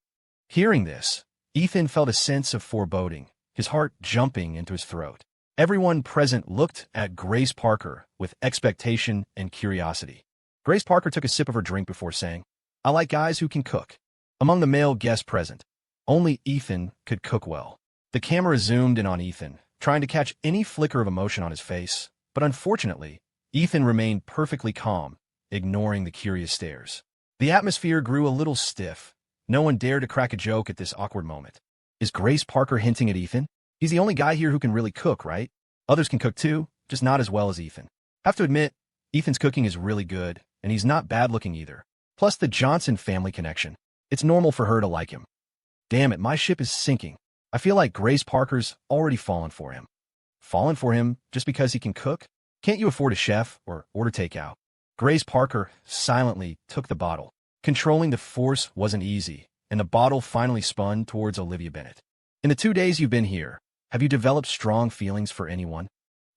Hearing this, Ethan felt a sense of foreboding, his heart jumping into his throat. Everyone present looked at Grace Parker with expectation and curiosity. Grace Parker took a sip of her drink before saying, "I like guys who can cook." Among the male guests present, only Ethan could cook well. The camera zoomed in on Ethan, trying to catch any flicker of emotion on his face, but unfortunately, Ethan remained perfectly calm, ignoring the curious stares. The atmosphere grew a little stiff. No one dared to crack a joke at this awkward moment. Is Grace Parker hinting at Ethan? He's the only guy here who can really cook, right? Others can cook too, just not as well as Ethan. Have to admit, Ethan's cooking is really good, and he's not bad-looking either. Plus the Johnson family connection. It's normal for her to like him. Damn it, my ship is sinking. I feel like Grace Parker's already fallen for him. Fallen for him just because he can cook? Can't you afford a chef or order takeout? Grace Parker silently took the bottle. Controlling the force wasn't easy, and the bottle finally spun towards Olivia Bennett. In the 2 days you've been here, have you developed strong feelings for anyone?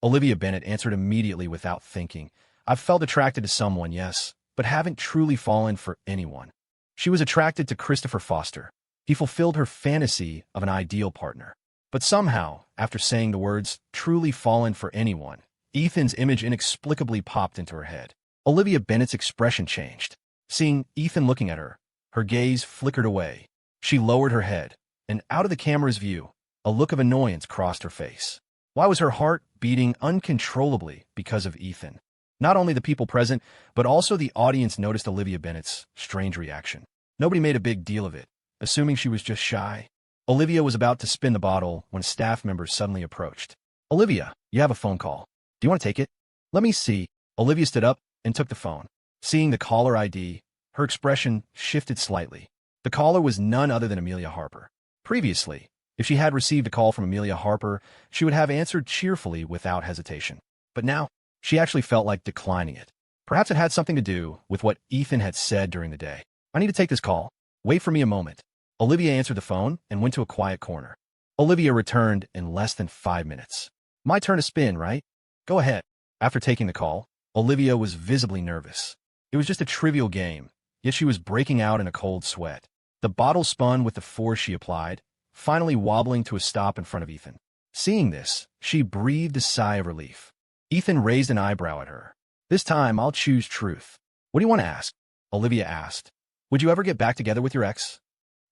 Olivia Bennett answered immediately without thinking. I've felt attracted to someone, yes, but haven't truly fallen for anyone. She was attracted to Christopher Foster. He fulfilled her fantasy of an ideal partner. But somehow, after saying the words, truly fallen for anyone, Ethan's image inexplicably popped into her head. Olivia Bennett's expression changed. Seeing Ethan looking at her, her gaze flickered away. She lowered her head, and out of the camera's view, a look of annoyance crossed her face. Why was her heart beating uncontrollably because of Ethan? Not only the people present, but also the audience noticed Olivia Bennett's strange reaction. Nobody made a big deal of it, assuming she was just shy. Olivia was about to spin the bottle when a staff member suddenly approached. "Olivia, you have a phone call. Do you want to take it?" "Let me see." Olivia stood up and took the phone. Seeing the caller ID, her expression shifted slightly. The caller was none other than Amelia Harper. Previously, if she had received a call from Amelia Harper, she would have answered cheerfully without hesitation. But now, she actually felt like declining it. Perhaps it had something to do with what Ethan had said during the day. "I need to take this call. Wait for me a moment." Olivia answered the phone and went to a quiet corner. Olivia returned in less than 5 minutes. "My turn to spin, right?" "Go ahead." After taking the call, Olivia was visibly nervous. It was just a trivial game, yet she was breaking out in a cold sweat. The bottle spun with the force she applied, finally wobbling to a stop in front of Ethan. Seeing this, she breathed a sigh of relief. Ethan raised an eyebrow at her. "This time, I'll choose truth." "What do you want to ask?" Olivia asked. "Would you ever get back together with your ex?"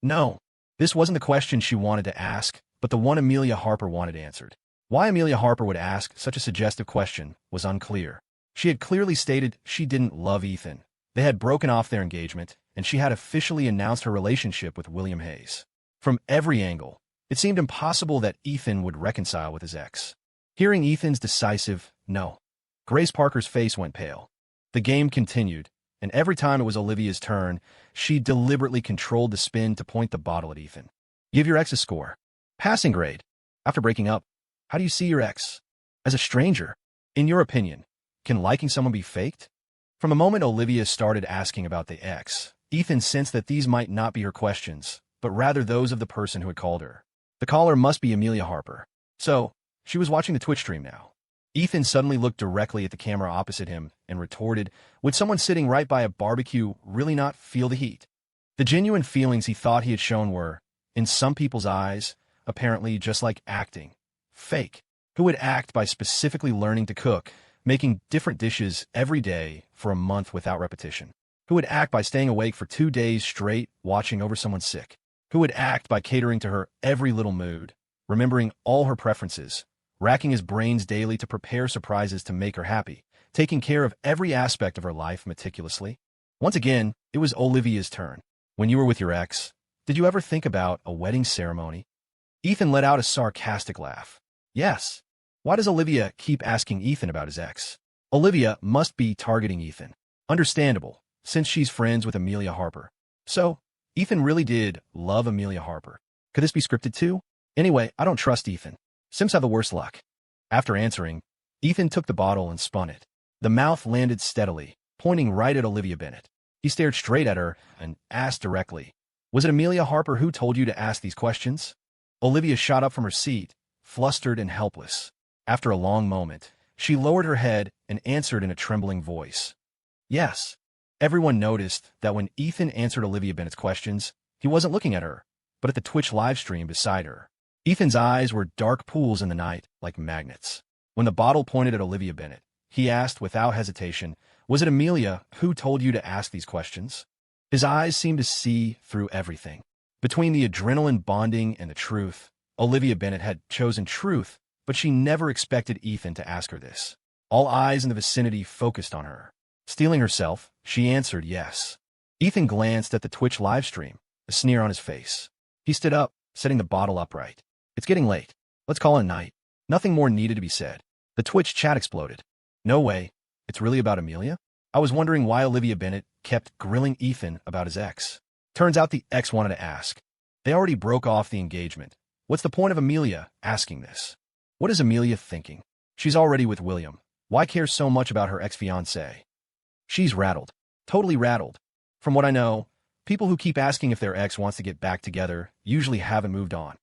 No. This wasn't the question she wanted to ask, but the one Amelia Harper wanted answered. Why Amelia Harper would ask such a suggestive question was unclear. She had clearly stated she didn't love Ethan. They had broken off their engagement, and she had officially announced her relationship with William Hayes. From every angle, it seemed impossible that Ethan would reconcile with his ex. Hearing Ethan's decisive no, Grace Parker's face went pale. The game continued, and every time it was Olivia's turn, she deliberately controlled the spin to point the bottle at Ethan. "Give your ex a score." "Passing grade." "After breaking up, how do you see your ex?" "As a stranger." "In your opinion, can liking someone be faked?" From the moment Olivia started asking about the ex, Ethan sensed that these might not be her questions, but rather those of the person who had called her. The caller must be Amelia Harper. So, she was watching the Twitch stream now. Ethan suddenly looked directly at the camera opposite him and retorted, "Would someone sitting right by a barbecue really not feel the heat?" The genuine feelings he thought he had shown were, in some people's eyes, apparently just like acting. Fake. Who would act by specifically learning to cook, making different dishes every day for a month without repetition? Who would act by staying awake for 2 days straight watching over someone sick? Who would act by catering to her every little mood, remembering all her preferences, racking his brains daily to prepare surprises to make her happy, taking care of every aspect of her life meticulously? Once again, it was Olivia's turn. "When you were with your ex, did you ever think about a wedding ceremony?" Ethan let out a sarcastic laugh. "Yes." Why does Olivia keep asking Ethan about his ex? Olivia must be targeting Ethan. Understandable, since she's friends with Amelia Harper. So, Ethan really did love Amelia Harper. Could this be scripted too? Anyway, I don't trust Ethan. Sims have the worst luck. After answering, Ethan took the bottle and spun it. The mouth landed steadily, pointing right at Olivia Bennett. He stared straight at her and asked directly, "Was it Amelia Harper who told you to ask these questions?" Olivia shot up from her seat, flustered and helpless. After a long moment, she lowered her head and answered in a trembling voice. "Yes." Everyone noticed that when Ethan answered Olivia Bennett's questions, he wasn't looking at her, but at the Twitch livestream beside her. Ethan's eyes were dark pools in the night, like magnets. When the bottle pointed at Olivia Bennett, he asked without hesitation, "Was it Amelia who told you to ask these questions?" His eyes seemed to see through everything. Between the adrenaline bonding and the truth, Olivia Bennett had chosen truth, but she never expected Ethan to ask her this. All eyes in the vicinity focused on her. Steeling herself, she answered yes. Ethan glanced at the Twitch livestream, a sneer on his face. He stood up, setting the bottle upright. "It's getting late. Let's call it a night." Nothing more needed to be said. The Twitch chat exploded. "No way. It's really about Amelia?" I was wondering why Olivia Bennett kept grilling Ethan about his ex. Turns out the ex wanted to ask. They already broke off the engagement. What's the point of Amelia asking this? What is Amelia thinking? She's already with William. Why care so much about her ex-fiancé? She's rattled. Totally rattled. From what I know, people who keep asking if their ex wants to get back together usually haven't moved on.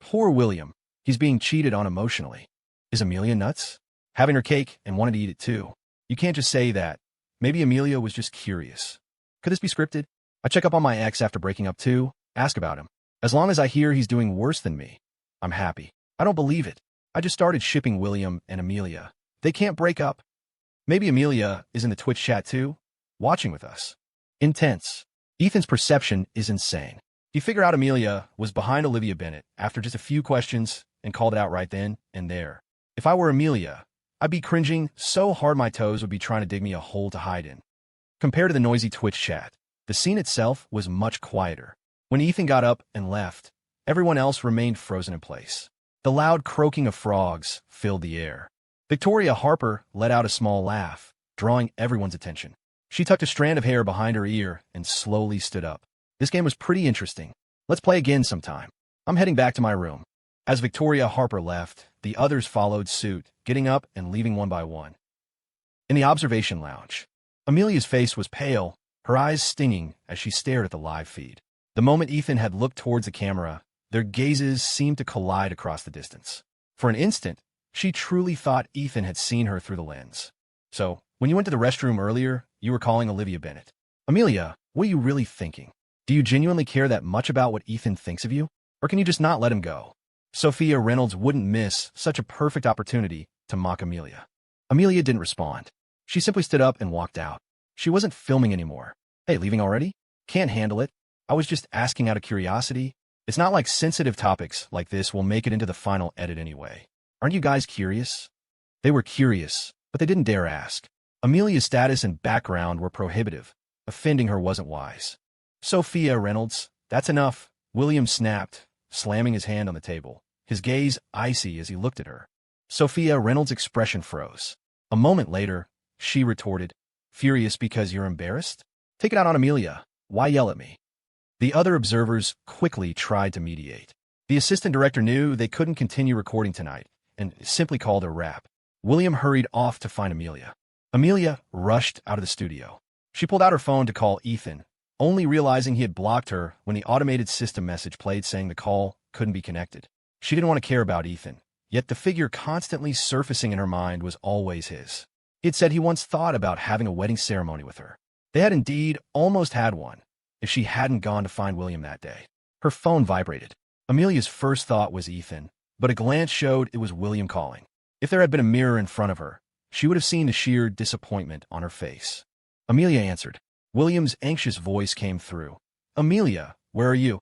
Poor William. He's being cheated on emotionally. Is Amelia nuts? Having her cake and wanted to eat it too. You can't just say that. Maybe Amelia was just curious. Could this be scripted? I check up on my ex after breaking up too, ask about him. As long as I hear he's doing worse than me, I'm happy. I don't believe it. I just started shipping William and Amelia. They can't break up. Maybe Amelia is in the Twitch chat too, watching with us. Intense. Ethan's perception is insane. He figured out Amelia was behind Olivia Bennett after just a few questions and called it out right then and there. If I were Amelia, I'd be cringing so hard my toes would be trying to dig me a hole to hide in. Compared to the noisy Twitch chat, the scene itself was much quieter. When Ethan got up and left, everyone else remained frozen in place. The loud croaking of frogs filled the air. Victoria Harper let out a small laugh, drawing everyone's attention. She tucked a strand of hair behind her ear and slowly stood up. This game was pretty interesting. Let's play again sometime. I'm heading back to my room. As Victoria Harper left, the others followed suit, getting up and leaving one by one. In the observation lounge, Amelia's face was pale, her eyes stinging as she stared at the live feed. The moment Ethan had looked towards the camera, their gazes seemed to collide across the distance. For an instant, she truly thought Ethan had seen her through the lens. So, when you went to the restroom earlier, you were calling Olivia Bennett. Amelia, what are you really thinking? Do you genuinely care that much about what Ethan thinks of you? Or can you just not let him go? Sophia Reynolds wouldn't miss such a perfect opportunity to mock Amelia. Amelia didn't respond. She simply stood up and walked out. She wasn't filming anymore. Hey, leaving already? Can't handle it. I was just asking out of curiosity. It's not like sensitive topics like this will make it into the final edit anyway. Aren't you guys curious? They were curious, but they didn't dare ask. Amelia's status and background were prohibitive. Offending her wasn't wise. Sophia Reynolds, that's enough, William snapped, slamming his hand on the table, his gaze icy as he looked at her. Sophia Reynolds' expression froze. A moment later, she retorted, furious because you're embarrassed? Take it out on Amelia. Why yell at me? The other observers quickly tried to mediate. The assistant director knew they couldn't continue recording tonight and simply called a wrap. William hurried off to find Amelia. Amelia rushed out of the studio. She pulled out her phone to call Ethan, only realizing he had blocked her when the automated system message played saying the call couldn't be connected. She didn't want to care about Ethan, yet the figure constantly surfacing in her mind was always his. He had said he once thought about having a wedding ceremony with her. They had indeed almost had one, if she hadn't gone to find William that day. Her phone vibrated. Amelia's first thought was Ethan, but a glance showed it was William calling. If there had been a mirror in front of her, she would have seen the sheer disappointment on her face. Amelia answered. William's anxious voice came through. Amelia, where are you?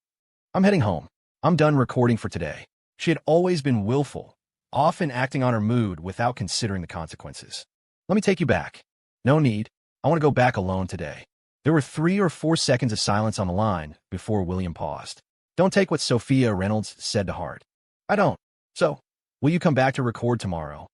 I'm heading home. I'm done recording for today. She had always been willful, often acting on her mood without considering the consequences. Let me take you back. No need. I want to go back alone today. There were 3 or 4 seconds of silence on the line before William paused. Don't take what Sophia Reynolds said to heart. I don't. So, will you come back to record tomorrow?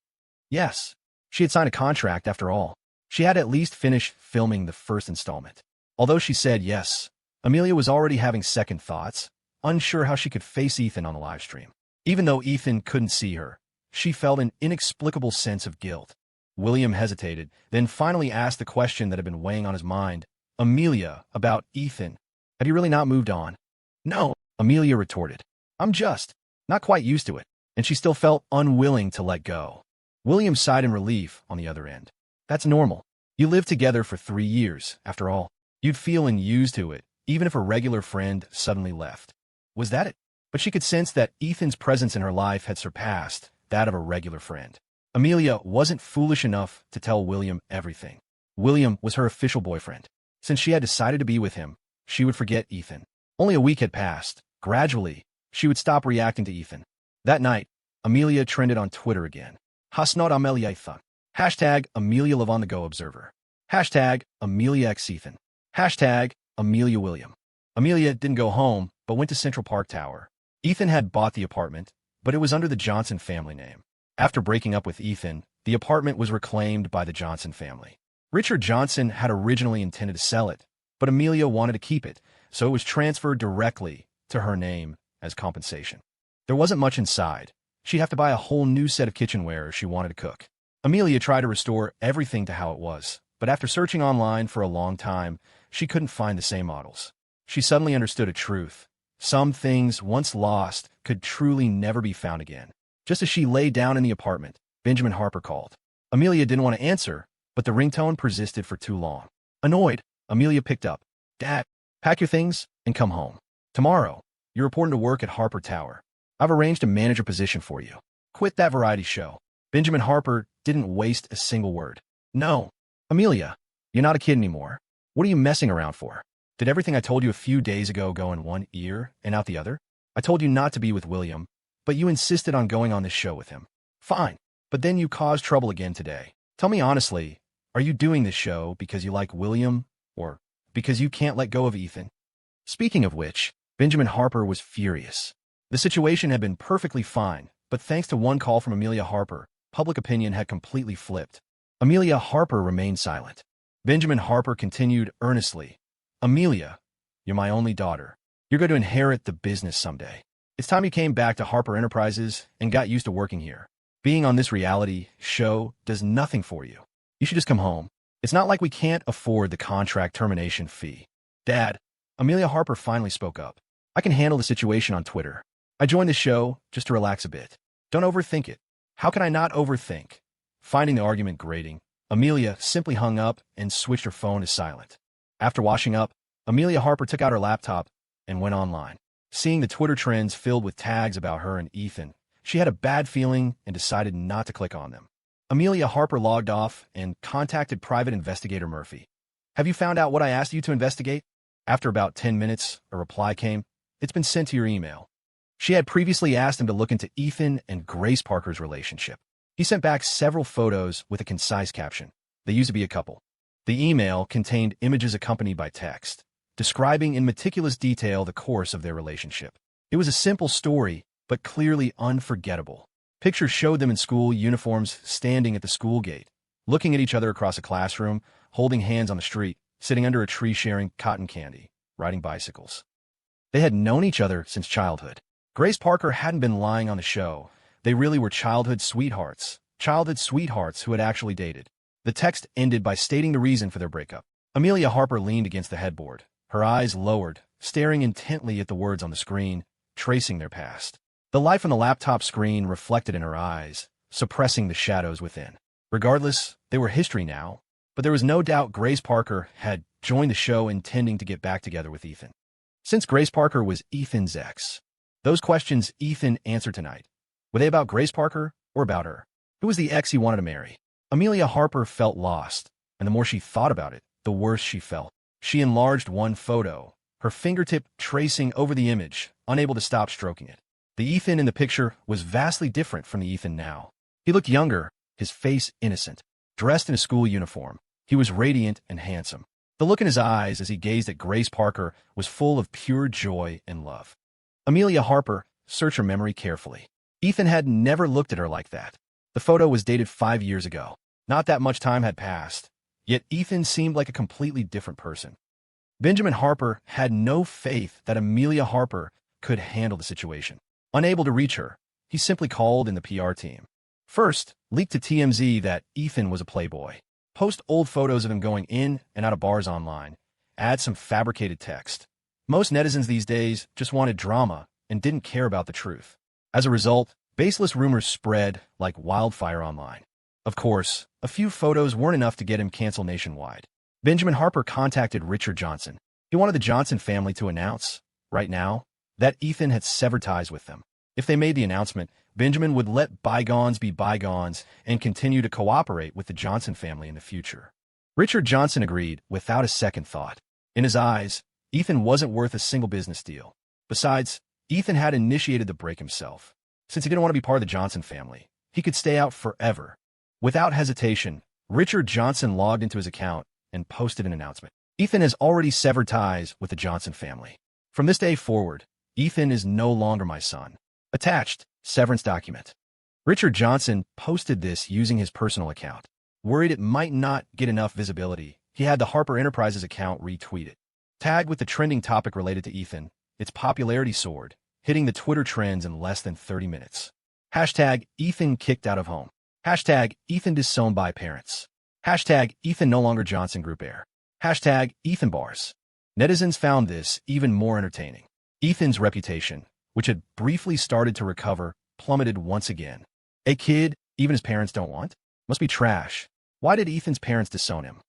Yes. She had signed a contract after all. She had at least finished filming the first installment. Although she said yes, Amelia was already having second thoughts, unsure how she could face Ethan on the live stream. Even though Ethan couldn't see her, she felt an inexplicable sense of guilt. William hesitated, then finally asked the question that had been weighing on his mind. Amelia, about Ethan. Have you really not moved on? No, Amelia retorted. I'm just not quite used to it, and she still felt unwilling to let go. William sighed in relief on the other end. That's normal. You lived together for 3 years, after all. You'd feel unused to it, even if a regular friend suddenly left. Was that it? But she could sense that Ethan's presence in her life had surpassed that of a regular friend. Amelia wasn't foolish enough to tell William everything. William was her official boyfriend. Since she had decided to be with him, she would forget Ethan. Only a week had passed. Gradually, she would stop reacting to Ethan. That night, Amelia trended on Twitter again. Hasnot Amelia Ethan. Hashtag Amelia Live on the Go Observer. Hashtag Amelia X Ethan. Hashtag Amelia William. Amelia didn't go home, but went to Central Park Tower. Ethan had bought the apartment, but it was under the Johnson family name. After breaking up with Ethan, the apartment was reclaimed by the Johnson family. Richard Johnson had originally intended to sell it, but Amelia wanted to keep it, so it was transferred directly to her name as compensation. There wasn't much inside. She'd have to buy a whole new set of kitchenware if she wanted to cook. Amelia tried to restore everything to how it was, but after searching online for a long time, she couldn't find the same models. She suddenly understood a truth. Some things once lost could truly never be found again. Just as she lay down in the apartment, Benjamin Harper called. Amelia didn't want to answer, but the ringtone persisted for too long. Annoyed, Amelia picked up. Dad, pack your things and come home. Tomorrow, you're reporting to work at Harper Tower. I've arranged a manager position for you. Quit that variety show. Benjamin Harper didn't waste a single word. No, Amelia, you're not a kid anymore. What are you messing around for? Did everything I told you a few days ago go in one ear and out the other? I told you not to be with William, but you insisted on going on this show with him. Fine, but then you caused trouble again today. Tell me honestly, are you doing this show because you like William or because you can't let go of Ethan? Speaking of which, Benjamin Harper was furious. The situation had been perfectly fine, but thanks to one call from Amelia Harper, public opinion had completely flipped. Amelia Harper remained silent. Benjamin Harper continued earnestly. Amelia, you're my only daughter. You're going to inherit the business someday. It's time you came back to Harper Enterprises and got used to working here. Being on this reality show does nothing for you. You should just come home. It's not like we can't afford the contract termination fee. Dad, Amelia Harper finally spoke up. I can handle the situation on Twitter. I joined the show just to relax a bit. Don't overthink it. How can I not overthink? Finding the argument grating, Amelia simply hung up and switched her phone to silent. After washing up, Amelia Harper took out her laptop and went online. Seeing the Twitter trends filled with tags about her and Ethan, she had a bad feeling and decided not to click on them. Amelia Harper logged off and contacted private investigator Murphy. Have you found out what I asked you to investigate? After about 10 minutes, a reply came. It's been sent to your email. She had previously asked him to look into Ethan and Grace Parker's relationship. He sent back several photos with a concise caption. They used to be a couple. The email contained images accompanied by text, describing in meticulous detail the course of their relationship. It was a simple story, but clearly unforgettable. Pictures showed them in school uniforms, standing at the school gate, looking at each other across a classroom, holding hands on the street, sitting under a tree sharing cotton candy, riding bicycles. They had known each other since childhood. Grace Parker hadn't been lying on the show. They really were childhood sweethearts who had actually dated. The text ended by stating the reason for their breakup. Amelia Harper leaned against the headboard, her eyes lowered, staring intently at the words on the screen, tracing their past. The light from the laptop screen reflected in her eyes, suppressing the shadows within. Regardless, they were history now, but there was no doubt Grace Parker had joined the show intending to get back together with Ethan. Since Grace Parker was Ethan's ex, those questions Ethan answered tonight, were they about Grace Parker or about her? Who was the ex he wanted to marry? Amelia Harper felt lost, and the more she thought about it, the worse she felt. She enlarged one photo, her fingertip tracing over the image, unable to stop stroking it. The Ethan in the picture was vastly different from the Ethan now. He looked younger, his face innocent. Dressed in a school uniform, he was radiant and handsome. The look in his eyes as he gazed at Grace Parker was full of pure joy and love. Amelia Harper searched her memory carefully. Ethan had never looked at her like that. The photo was dated 5 years ago. Not that much time had passed, yet Ethan seemed like a completely different person. Benjamin Harper had no faith that Amelia Harper could handle the situation. Unable to reach her, he simply called in the PR team. First, leaked to TMZ that Ethan was a playboy. Post old photos of him going in and out of bars online. Add some fabricated text. Most netizens these days just wanted drama and didn't care about the truth. As a result, baseless rumors spread like wildfire online. Of course, a few photos weren't enough to get him canceled nationwide. Benjamin Harper contacted Richard Johnson. He wanted the Johnson family to announce, right now, that Ethan had severed ties with them. If they made the announcement, Benjamin would let bygones be bygones and continue to cooperate with the Johnson family in the future. Richard Johnson agreed without a second thought. In his eyes, Ethan wasn't worth a single business deal. Besides, Ethan had initiated the break himself. Since he didn't want to be part of the Johnson family, he could stay out forever. Without hesitation, Richard Johnson logged into his account and posted an announcement. Ethan has already severed ties with the Johnson family. From this day forward, Ethan is no longer my son. Attached, severance document. Richard Johnson posted this using his personal account. Worried it might not get enough visibility, he had the Harper Enterprises account retweeted. Tagged with the trending topic related to Ethan, its popularity soared, hitting the Twitter trends in less than 30 minutes. Hashtag Ethan kicked out of home. Hashtag Ethan disowned by parents. Hashtag Ethan no longer Johnson Group heir. Hashtag Ethan bars. Netizens found this even more entertaining. Ethan's reputation, which had briefly started to recover, plummeted once again. A kid, even his parents don't want? Must be trash. Why did Ethan's parents disown him?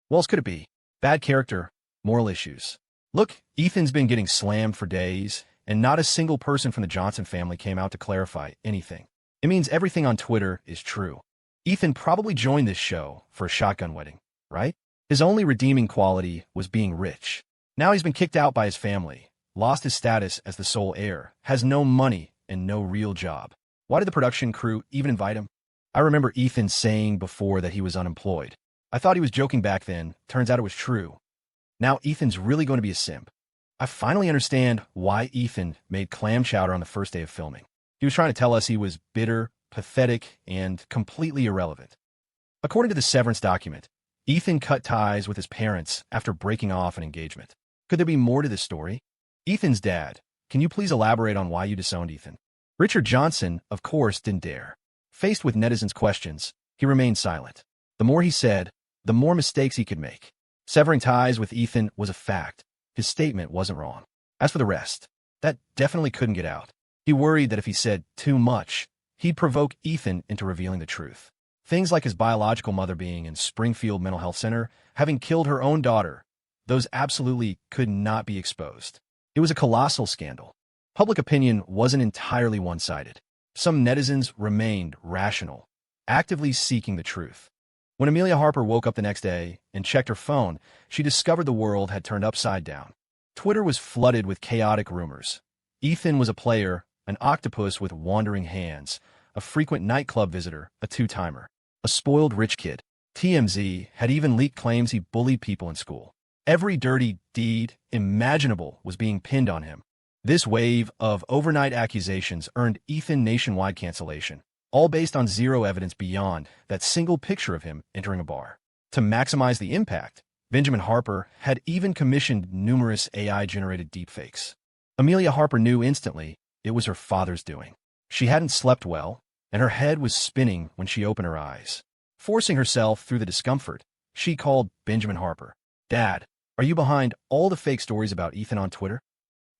What else could it be? Bad character, moral issues. Look, Ethan's been getting slammed for days, and not a single person from the Johnson family came out to clarify anything. It means everything on Twitter is true. Ethan probably joined this show for a shotgun wedding, right? His only redeeming quality was being rich. Now he's been kicked out by his family, lost his status as the sole heir, has no money and no real job. Why did the production crew even invite him? I remember Ethan saying before that he was unemployed. I thought he was joking back then. Turns out it was true. Now Ethan's really going to be a simp. I finally understand why Ethan made clam chowder on the first day of filming. He was trying to tell us he was bitter, pathetic, and completely irrelevant. According to the severance document, Ethan cut ties with his parents after breaking off an engagement. Could there be more to this story? Ethan's dad. Can you please elaborate on why you disowned Ethan? Richard Johnson, of course, didn't dare. Faced with netizens' questions, he remained silent. The more he said, the more mistakes he could make. Severing ties with Ethan was a fact. His statement wasn't wrong. As for the rest, that definitely couldn't get out. He worried that if he said too much, he'd provoke Ethan into revealing the truth. Things like his biological mother being in Springfield Mental Health Center, having killed her own daughter, those absolutely could not be exposed. It was a colossal scandal. Public opinion wasn't entirely one-sided. Some netizens remained rational, actively seeking the truth. When Amelia Harper woke up the next day and checked her phone, she discovered the world had turned upside down. Twitter was flooded with chaotic rumors. Ethan was a player, an octopus with wandering hands, a frequent nightclub visitor, a two-timer, a spoiled rich kid. TMZ had even leaked claims he bullied people in school. Every dirty deed imaginable was being pinned on him. This wave of overnight accusations earned Ethan nationwide cancellation, all based on zero evidence beyond that single picture of him entering a bar. To maximize the impact, Benjamin Harper had even commissioned numerous AI-generated deepfakes. Amelia Harper knew instantly it was her father's doing. She hadn't slept well, and her head was spinning when she opened her eyes. Forcing herself through the discomfort, she called Benjamin Harper. "Dad, are you behind all the fake stories about Ethan on Twitter?"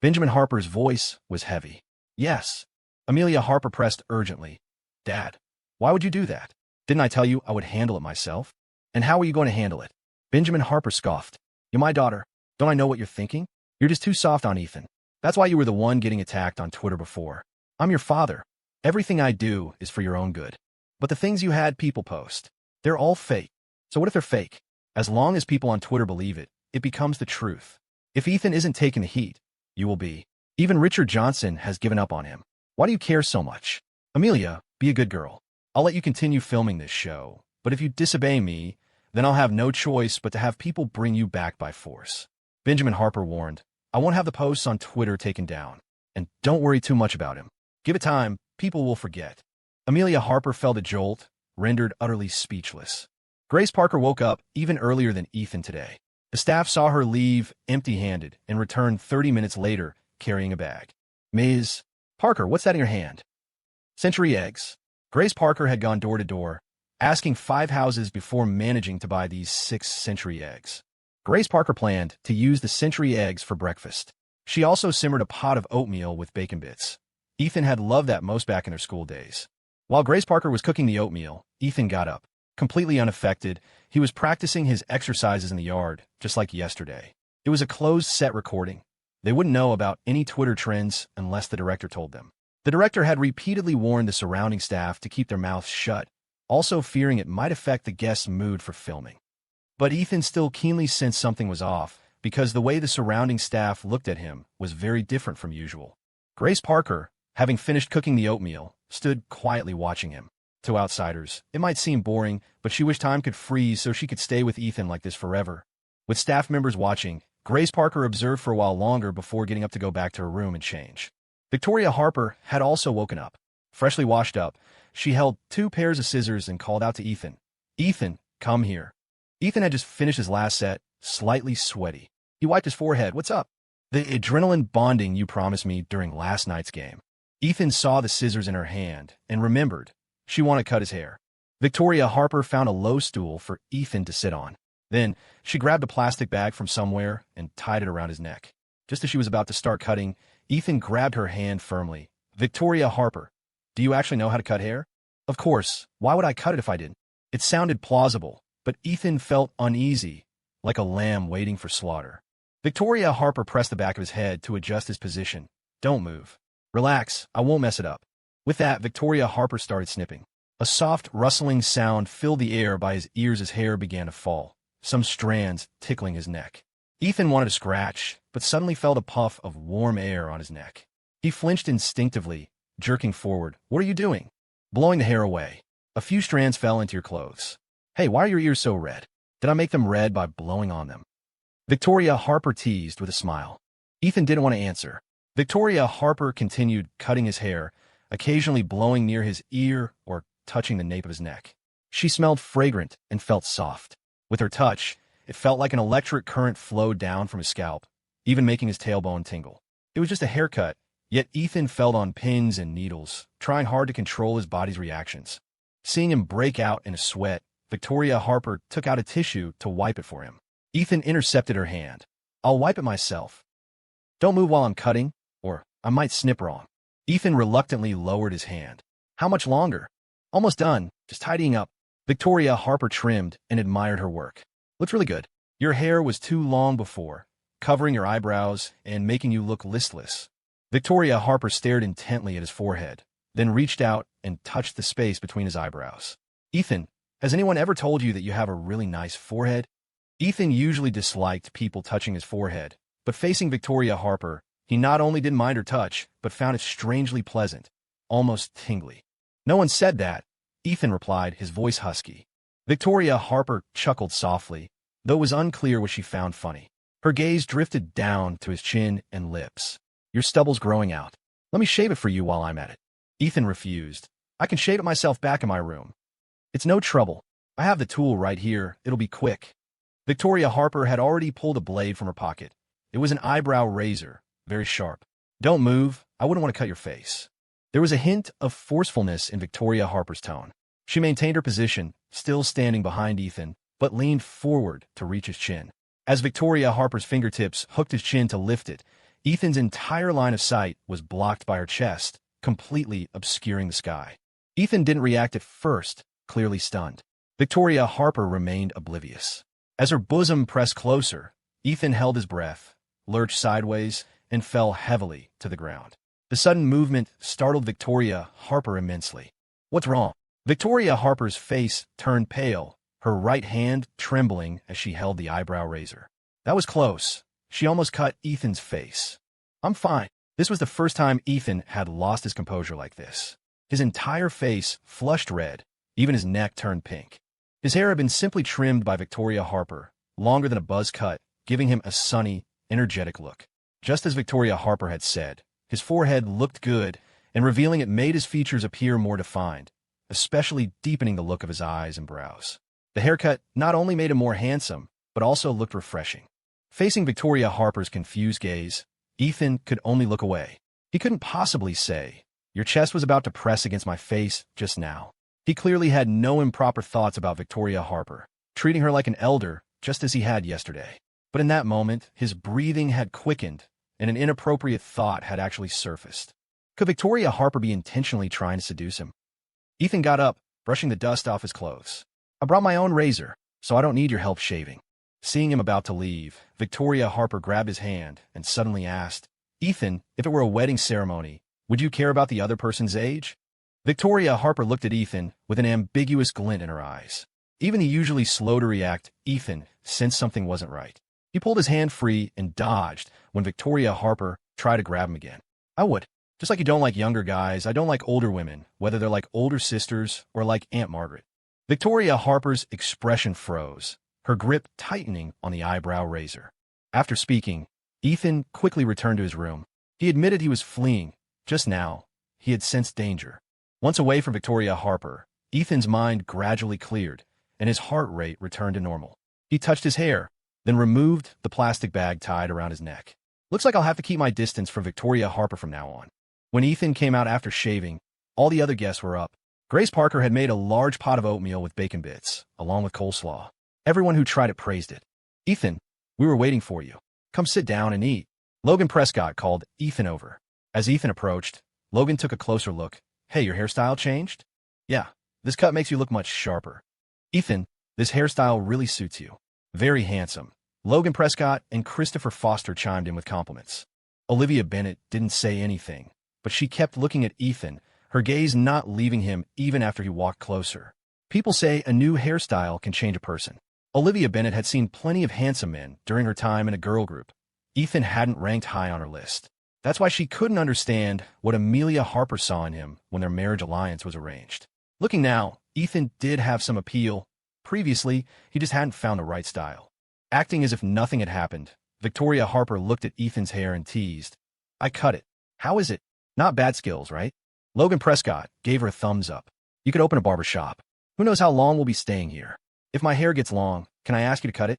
Benjamin Harper's voice was heavy. "Yes." Amelia Harper pressed urgently. "Dad, why would you do that? Didn't I tell you I would handle it myself? And how are you going to handle it?" Benjamin Harper scoffed. "You're my daughter. Don't I know what you're thinking? You're just too soft on Ethan. That's why you were the one getting attacked on Twitter before. I'm your father. Everything I do is for your own good. But the things you had people post, they're all fake. So what if they're fake? As long as people on Twitter believe it, it becomes the truth. If Ethan isn't taking the heat, you will be. Even Richard Johnson has given up on him. Why do you care so much? Amelia, be a good girl. I'll let you continue filming this show, but if you disobey me, then I'll have no choice but to have people bring you back by force." Benjamin Harper warned, "I won't have the posts on Twitter taken down. And don't worry too much about him. Give it time, people will forget." Amelia Harper felt a jolt, rendered utterly speechless. Grace Parker woke up even earlier than Ethan today. The staff saw her leave empty-handed and return 30 minutes later carrying a bag. "Ms. Parker, what's that in your hand?" "Century eggs." Grace Parker had gone door to door, asking 5 houses before managing to buy these 6 century eggs. Grace Parker planned to use the century eggs for breakfast. She also simmered a pot of oatmeal with bacon bits. Ethan had loved that most back in their school days. While Grace Parker was cooking the oatmeal, Ethan got up. Completely unaffected, he was practicing his exercises in the yard, just like yesterday. It was a closed-set recording. They wouldn't know about any Twitter trends unless the director told them. The director had repeatedly warned the surrounding staff to keep their mouths shut, also fearing it might affect the guests' mood for filming. But Ethan still keenly sensed something was off, because the way the surrounding staff looked at him was very different from usual. Grace Parker, having finished cooking the oatmeal, stood quietly watching him. To outsiders, it might seem boring, but she wished time could freeze so she could stay with Ethan like this forever. With staff members watching, Grace Parker observed for a while longer before getting up to go back to her room and change. Victoria Harper had also woken up. Freshly washed up, she held 2 pairs of scissors and called out to Ethan. "Ethan, come here." Ethan had just finished his last set, slightly sweaty. He wiped his forehead. "What's up?" "The adrenaline bonding you promised me during last night's game." Ethan saw the scissors in her hand and remembered. She wanted to cut his hair. Victoria Harper found a low stool for Ethan to sit on. Then, she grabbed a plastic bag from somewhere and tied it around his neck. Just as she was about to start cutting, Ethan grabbed her hand firmly. "Victoria Harper, do you actually know how to cut hair?" "Of course. Why would I cut it if I didn't?" It sounded plausible, but Ethan felt uneasy, like a lamb waiting for slaughter. Victoria Harper pressed the back of his head to adjust his position. "Don't move. Relax, I won't mess it up." With that, Victoria Harper started snipping. A soft, rustling sound filled the air by his ears as hair began to fall, some strands tickling his neck. Ethan wanted to scratch, but suddenly felt a puff of warm air on his neck. He flinched instinctively, jerking forward. "What are you doing?" "Blowing the hair away. A few strands fell into your clothes." "Hey, why are your ears so red?" "Did I make them red by blowing on them?" Victoria Harper teased with a smile. Ethan didn't want to answer. Victoria Harper continued cutting his hair, occasionally blowing near his ear or touching the nape of his neck. She smelled fragrant and felt soft. With her touch, it felt like an electric current flowed down from his scalp, even making his tailbone tingle. It was just a haircut, yet Ethan felt on pins and needles, trying hard to control his body's reactions. Seeing him break out in a sweat, Victoria Harper took out a tissue to wipe it for him. Ethan intercepted her hand. "I'll wipe it myself. Don't move while I'm cutting, or I might snip wrong." Ethan reluctantly lowered his hand. "How much longer?" "Almost done, just tidying up." Victoria Harper trimmed and admired her work. "Looks really good. Your hair was too long before, covering your eyebrows and making you look listless." Victoria Harper stared intently at his forehead, then reached out and touched the space between his eyebrows. "Ethan, has anyone ever told you that you have a really nice forehead?" Ethan usually disliked people touching his forehead, but facing Victoria Harper, he not only didn't mind her touch, but found it strangely pleasant, almost tingly. "No one said that," Ethan replied, his voice husky. Victoria Harper chuckled softly, though it was unclear what she found funny. Her gaze drifted down to his chin and lips. "Your stubble's growing out. Let me shave it for you while I'm at it." Ethan refused. "I can shave it myself back in my room. It's no trouble. I have the tool right here. It'll be quick." Victoria Harper had already pulled a blade from her pocket. It was an eyebrow razor, very sharp. "Don't move. I wouldn't want to cut your face." There was a hint of forcefulness in Victoria Harper's tone. She maintained her position, still standing behind Ethan, but leaned forward to reach his chin. As Victoria Harper's fingertips hooked his chin to lift it, Ethan's entire line of sight was blocked by her chest, completely obscuring the sky. Ethan didn't react at first, clearly stunned. Victoria Harper remained oblivious. As her bosom pressed closer, Ethan held his breath, lurched sideways, and fell heavily to the ground. The sudden movement startled Victoria Harper immensely. "What's wrong?" Victoria Harper's face turned pale, her right hand trembling as she held the eyebrow razor. "That was close. She almost cut Ethan's face." "I'm fine." This was the first time Ethan had lost his composure like this. His entire face flushed red, even his neck turned pink. His hair had been simply trimmed by Victoria Harper, longer than a buzz cut, giving him a sunny, energetic look. Just as Victoria Harper had said, his forehead looked good, and revealing it made his features appear more defined, especially deepening the look of his eyes and brows. The haircut not only made him more handsome, but also looked refreshing. Facing Victoria Harper's confused gaze, Ethan could only look away. He couldn't possibly say, "Your chest was about to press against my face just now." He clearly had no improper thoughts about Victoria Harper, treating her like an elder just as he had yesterday. But in that moment, his breathing had quickened, and an inappropriate thought had actually surfaced. Could Victoria Harper be intentionally trying to seduce him? Ethan got up, brushing the dust off his clothes. "I brought my own razor, so I don't need your help shaving." Seeing him about to leave, Victoria Harper grabbed his hand and suddenly asked, "Ethan, if it were a wedding ceremony, would you care about the other person's age?" Victoria Harper looked at Ethan with an ambiguous glint in her eyes. Even the usually slow to react Ethan sensed something wasn't right. He pulled his hand free and dodged when Victoria Harper tried to grab him again. "I would. Just like you don't like younger guys, I don't like older women, whether they're like older sisters or like Aunt Margaret." Victoria Harper's expression froze, her grip tightening on the eyebrow razor. After speaking, Ethan quickly returned to his room. He admitted he was fleeing. Just now, he had sensed danger. Once away from Victoria Harper, Ethan's mind gradually cleared, and his heart rate returned to normal. He touched his hair, then removed the plastic bag tied around his neck. "Looks like I'll have to keep my distance from Victoria Harper from now on." When Ethan came out after shaving, all the other guests were up. Grace Parker had made a large pot of oatmeal with bacon bits, along with coleslaw. Everyone who tried it praised it. "Ethan, we were waiting for you. Come sit down and eat." Logan Prescott called Ethan over. As Ethan approached, Logan took a closer look. "Hey, your hairstyle changed?" "Yeah, this cut makes you look much sharper." "Ethan, this hairstyle really suits you." "Very handsome." Logan Prescott and Christopher Foster chimed in with compliments. Olivia Bennett didn't say anything, but she kept looking at Ethan, her gaze not leaving him even after he walked closer. People say a new hairstyle can change a person. Olivia Bennett had seen plenty of handsome men during her time in a girl group. Ethan hadn't ranked high on her list. That's why she couldn't understand what Amelia Harper saw in him when their marriage alliance was arranged. Looking now, Ethan did have some appeal. Previously, he just hadn't found the right style. Acting as if nothing had happened, Victoria Harper looked at Ethan's hair and teased, "I cut it. How is it? Not bad skills, right?" Logan Prescott gave her a thumbs up. "You could open a barber shop. Who knows how long we'll be staying here?" If my hair gets long, can I ask you to cut it?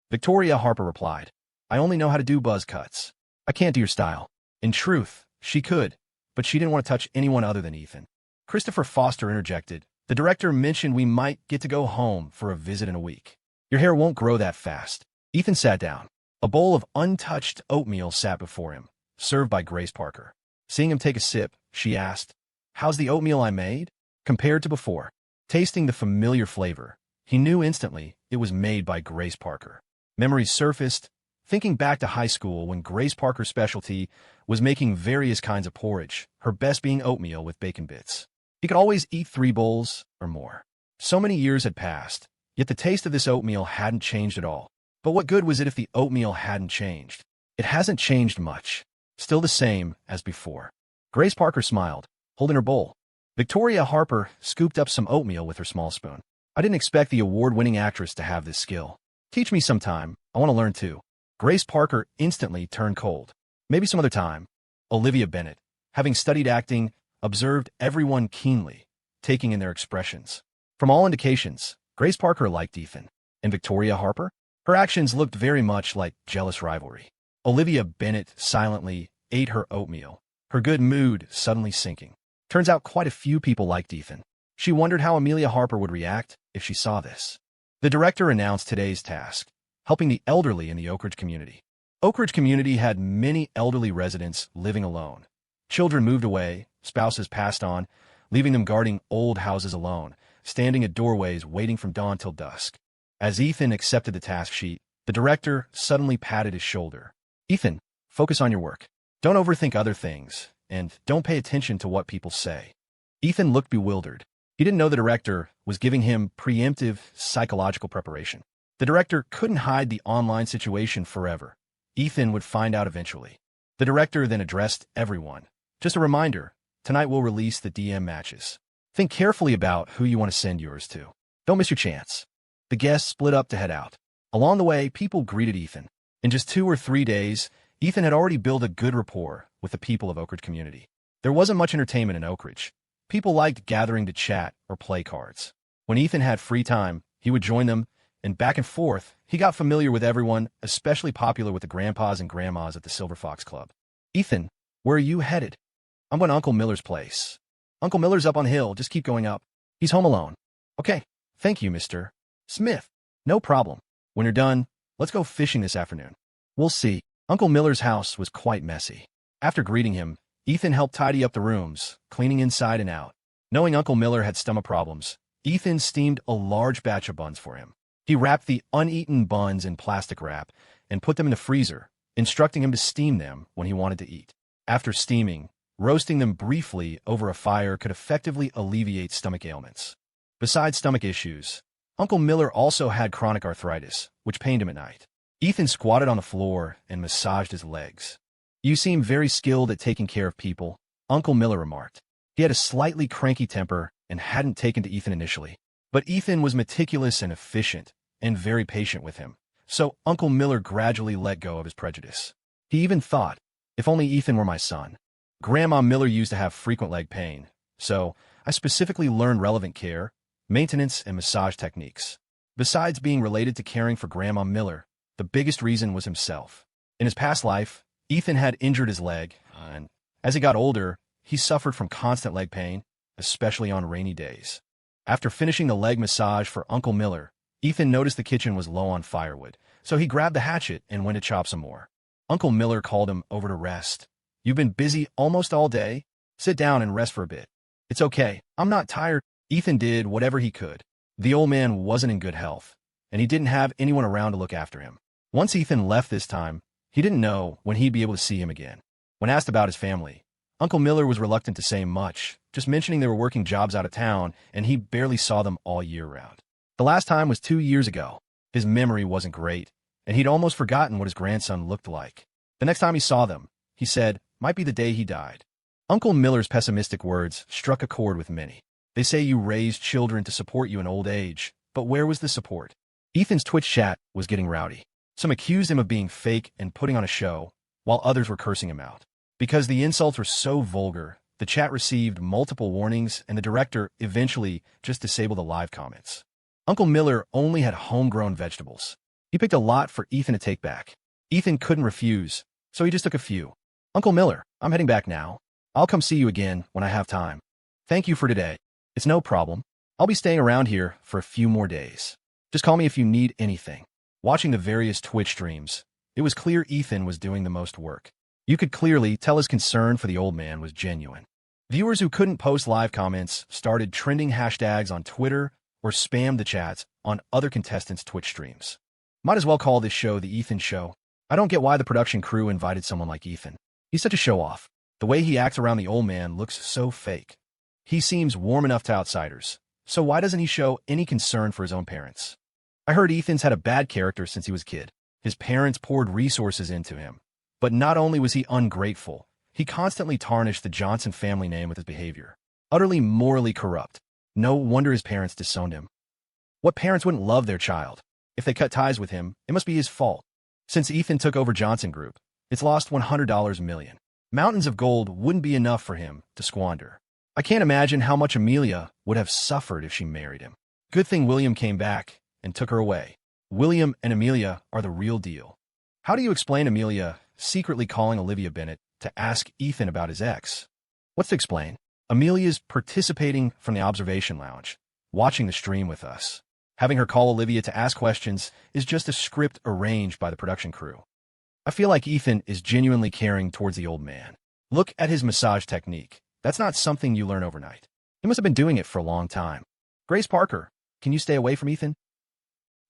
Victoria Harper replied, I only know how to do buzz cuts. I can't do your style. In truth, she could, but she didn't want to touch anyone other than Ethan. Christopher Foster interjected, the director mentioned we might get to go home for a visit in a week. Your hair won't grow that fast. Ethan sat down. A bowl of untouched oatmeal sat before him, served by Grace Parker. Seeing him take a sip, she asked, how's the oatmeal I made? Compared to before. Tasting the familiar flavor, he knew instantly it was made by Grace Parker. Memories surfaced, thinking back to high school when Grace Parker's specialty was making various kinds of porridge, her best being oatmeal with bacon bits. He could always eat 3 bowls or more. So many years had passed, yet the taste of this oatmeal hadn't changed at all. But what good was it if the oatmeal hadn't changed? It hasn't changed much. Still the same as before. Grace Parker smiled, holding her bowl. Victoria Harper scooped up some oatmeal with her small spoon. I didn't expect the award-winning actress to have this skill. Teach me sometime. I want to learn too. Grace Parker instantly turned cold. Maybe some other time. Olivia Bennet, having studied acting, observed everyone keenly, taking in their expressions. From all indications, Grace Parker liked Ethan. And Victoria Harper? Her actions looked very much like jealous rivalry. Olivia Bennet silently ate her oatmeal, her good mood suddenly sinking. Turns out quite a few people liked Ethan. She wondered how Amelia Harper would react if she saw this. The director announced today's task, helping the elderly in the Oak Ridge community. Oak Ridge community had many elderly residents living alone. Children moved away, spouses passed on, leaving them guarding old houses alone, standing at doorways waiting from dawn till dusk. As Ethan accepted the task sheet, the director suddenly patted his shoulder. Ethan, focus on your work. Don't overthink other things, and don't pay attention to what people say. Ethan looked bewildered. He didn't know the director was giving him preemptive psychological preparation. The director couldn't hide the online situation forever. Ethan would find out eventually. The director then addressed everyone. Just a reminder, tonight we'll release the DM matches. Think carefully about who you want to send yours to. Don't miss your chance. The guests split up to head out. Along the way, people greeted Ethan. In just 2 or 3 days, Ethan had already built a good rapport with the people of Oak Ridge community. There wasn't much entertainment in Oak Ridge. People liked gathering to chat or play cards. When Ethan had free time, he would join them, and back and forth, he got familiar with everyone, especially popular with the grandpas and grandmas at the Silver Fox Club. Ethan, where are you headed? I'm going to Uncle Miller's place. Uncle Miller's up on hill, just keep going up. He's home alone. Okay, thank you, Mr. Smith. No problem. When you're done, let's go fishing this afternoon. We'll see. Uncle Miller's house was quite messy. After greeting him, Ethan helped tidy up the rooms, cleaning inside and out. Knowing Uncle Miller had stomach problems, Ethan steamed a large batch of buns for him. He wrapped the uneaten buns in plastic wrap and put them in the freezer, instructing him to steam them when he wanted to eat. After steaming, roasting them briefly over a fire could effectively alleviate stomach ailments. Besides stomach issues, Uncle Miller also had chronic arthritis, which pained him at night. Ethan squatted on the floor and massaged his legs. You seem very skilled at taking care of people, Uncle Miller remarked. He had a slightly cranky temper and hadn't taken to Ethan initially. But Ethan was meticulous and efficient, and very patient with him. So Uncle Miller gradually let go of his prejudice. He even thought, if only Ethan were my son. Grandma Miller used to have frequent leg pain, so I specifically learned relevant care, maintenance, and massage techniques. Besides being related to caring for Grandma Miller, the biggest reason was himself. In his past life, Ethan had injured his leg, and as he got older, he suffered from constant leg pain, especially on rainy days. After finishing the leg massage for Uncle Miller, Ethan noticed the kitchen was low on firewood, so he grabbed the hatchet and went to chop some more. Uncle Miller called him over to rest. You've been busy almost all day? Sit down and rest for a bit. It's okay, I'm not tired. Ethan did whatever he could. The old man wasn't in good health, and he didn't have anyone around to look after him. Once Ethan left this time, he didn't know when he'd be able to see him again. When asked about his family, Uncle Miller was reluctant to say much, just mentioning they were working jobs out of town, and he barely saw them all year round. The last time was 2 years ago. His memory wasn't great, and he'd almost forgotten what his grandson looked like. The next time he saw them, he said, might be the day he died. Uncle Miller's pessimistic words struck a chord with many. They say you raised children to support you in old age, but where was the support? Ethan's Twitch chat was getting rowdy. Some accused him of being fake and putting on a show, while others were cursing him out. Because the insults were so vulgar, the chat received multiple warnings, and the director eventually just disabled the live comments. Uncle Miller only had homegrown vegetables. He picked a lot for Ethan to take back. Ethan couldn't refuse, so he just took a few. Uncle Miller, I'm heading back now. I'll come see you again when I have time. Thank you for today. It's no problem. I'll be staying around here for a few more days. Just call me if you need anything. Watching the various Twitch streams, it was clear Ethan was doing the most work. You could clearly tell his concern for the old man was genuine. Viewers who couldn't post live comments started trending hashtags on Twitter or spammed the chats on other contestants' Twitch streams. Might as well call this show the Ethan Show. I don't get why the production crew invited someone like Ethan. He's such a show-off. The way he acts around the old man looks so fake. He seems warm enough to outsiders, so why doesn't he show any concern for his own parents? I heard Ethan's had a bad character since he was a kid. His parents poured resources into him. But not only was he ungrateful, he constantly tarnished the Johnson family name with his behavior. Utterly morally corrupt. No wonder his parents disowned him. What parents wouldn't love their child? If they cut ties with him, it must be his fault. Since Ethan took over Johnson Group, it's lost $100 million. Mountains of gold wouldn't be enough for him to squander. I can't imagine how much Amelia would have suffered if she married him. Good thing William came back and took her away. William and Amelia are the real deal. How do you explain Amelia secretly calling Olivia Bennet to ask Ethan about his ex? What's to explain? Amelia's participating from the observation lounge, watching the stream with us. Having her call Olivia to ask questions is just a script arranged by the production crew. I feel like Ethan is genuinely caring towards the old man. Look at his massage technique. That's not something you learn overnight. He must have been doing it for a long time. Grace Parker, can you stay away from Ethan?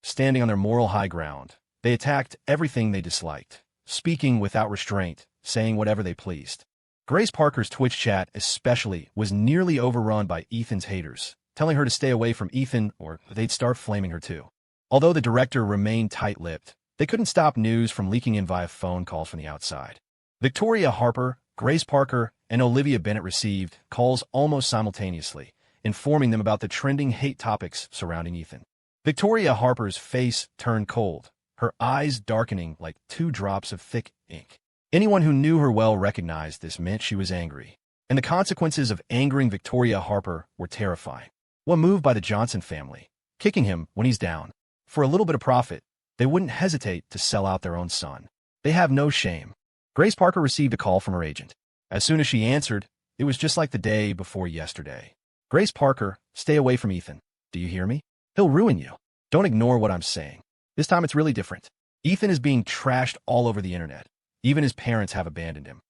Standing on their moral high ground, they attacked everything they disliked, speaking without restraint, saying whatever they pleased. Grace Parker's Twitch chat especially was nearly overrun by Ethan's haters, telling her to stay away from Ethan or they'd start flaming her too. Although the director remained tight-lipped, they couldn't stop news from leaking in via phone calls from the outside. Victoria Harper, Grace Parker, and Olivia Bennet received calls almost simultaneously, informing them about the trending hate topics surrounding Ethan. Victoria Harper's face turned cold, her eyes darkening like 2 drops of thick ink. Anyone who knew her well recognized this meant she was angry, and the consequences of angering Victoria Harper were terrifying. What move by the Johnson family? Kicking him when he's down. For a little bit of profit, they wouldn't hesitate to sell out their own son. They have no shame. Grace Parker received a call from her agent. As soon as she answered, it was just like the day before yesterday. Grace Parker, stay away from Ethan. Do you hear me? He'll ruin you. Don't ignore what I'm saying. This time it's really different. Ethan is being trashed all over the internet. Even his parents have abandoned him.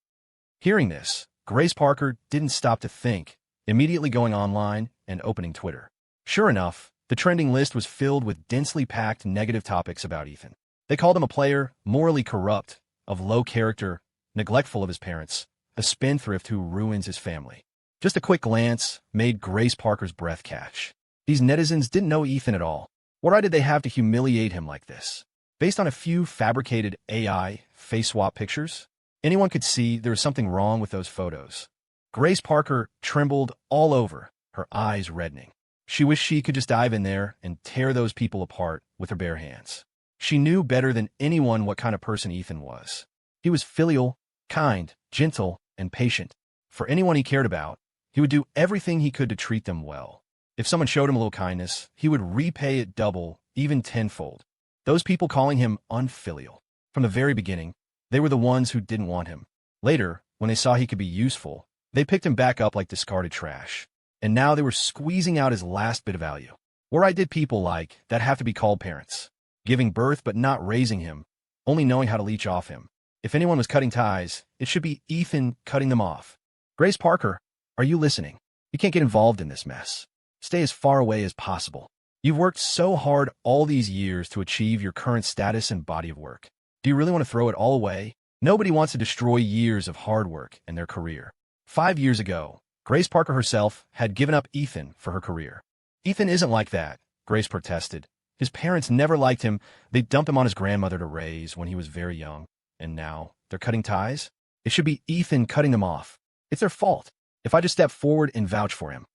Hearing this, Grace Parker didn't stop to think, immediately going online and opening Twitter. Sure enough, the trending list was filled with densely packed negative topics about Ethan. They called him a player, morally corrupt, of low character, neglectful of his parents, a spendthrift who ruins his family. Just a quick glance made Grace Parker's breath catch. These netizens didn't know Ethan at all. What right did they have to humiliate him like this? Based on a few fabricated AI face swap pictures, anyone could see there was something wrong with those photos. Grace Parker trembled all over, her eyes reddening. She wished she could just dive in there and tear those people apart with her bare hands. She knew better than anyone what kind of person Ethan was. He was filial, kind, gentle, and patient. For anyone he cared about, he would do everything he could to treat them well. If someone showed him a little kindness, he would repay it double, even tenfold. Those people calling him unfilial. From the very beginning, they were the ones who didn't want him. Later, when they saw he could be useful, they picked him back up like discarded trash. And now they were squeezing out his last bit of value. What right did people like that have to be called parents? Giving birth but not raising him, only knowing how to leech off him. If anyone was cutting ties, it should be Ethan cutting them off. Grace Parker, are you listening? You can't get involved in this mess. Stay as far away as possible. You've worked so hard all these years to achieve your current status and body of work. Do you really want to throw it all away? Nobody wants to destroy years of hard work and their career. 5 years ago, Grace Parker herself had given up Ethan for her career. Ethan isn't like that, Grace protested. His parents never liked him. They dumped him on his grandmother to raise when he was very young. And now, they're cutting ties? It should be Ethan cutting them off. It's their fault. If I just step forward and vouch for him.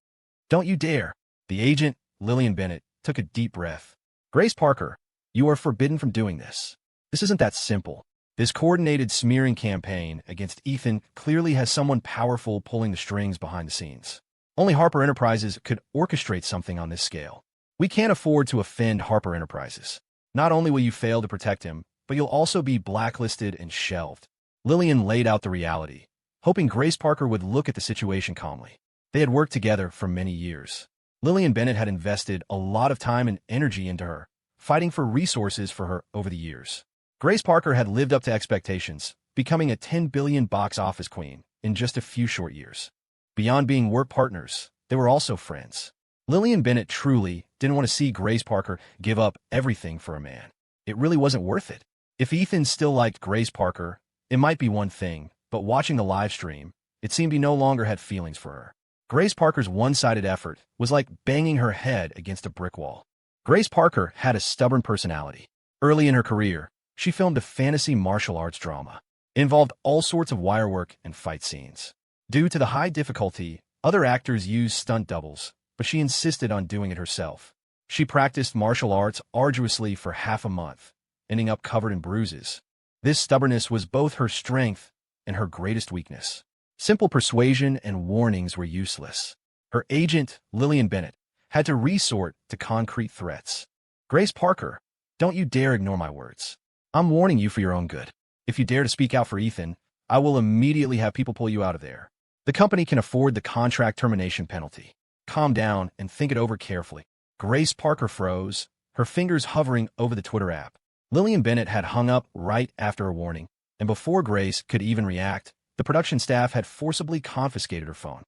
Don't you dare. The agent, Lillian Bennet, took a deep breath. Grace Parker, you are forbidden from doing this. This isn't that simple. This coordinated smearing campaign against Ethan clearly has someone powerful pulling the strings behind the scenes. Only Harper Enterprises could orchestrate something on this scale. We can't afford to offend Harper Enterprises. Not only will you fail to protect him, but you'll also be blacklisted and shelved. Lillian laid out the reality, hoping Grace Parker would look at the situation calmly. They had worked together for many years. Lillian Bennett had invested a lot of time and energy into her, fighting for resources for her over the years. Grace Parker had lived up to expectations, becoming a $10 billion box office queen in just a few short years. Beyond being work partners, they were also friends. Lillian Bennett truly didn't want to see Grace Parker give up everything for a man. It really wasn't worth it. If Ethan still liked Grace Parker, it might be one thing, but watching the live stream, it seemed he no longer had feelings for her. Grace Parker's one-sided effort was like banging her head against a brick wall. Grace Parker had a stubborn personality. Early in her career, she filmed a fantasy martial arts drama. It involved all sorts of wire work and fight scenes. Due to the high difficulty, other actors used stunt doubles, but she insisted on doing it herself. She practiced martial arts arduously for half a month, ending up covered in bruises. This stubbornness was both her strength and her greatest weakness. Simple persuasion and warnings were useless. Her agent, Lillian Bennett, had to resort to concrete threats. Grace Parker, don't you dare ignore my words. I'm warning you for your own good. If you dare to speak out for Ethan, I will immediately have people pull you out of there. The company can afford the contract termination penalty. Calm down and think it over carefully. Grace Parker froze, her fingers hovering over the Twitter app. Lillian Bennett had hung up right after her warning, and before Grace could even react, the production staff had forcibly confiscated her phone.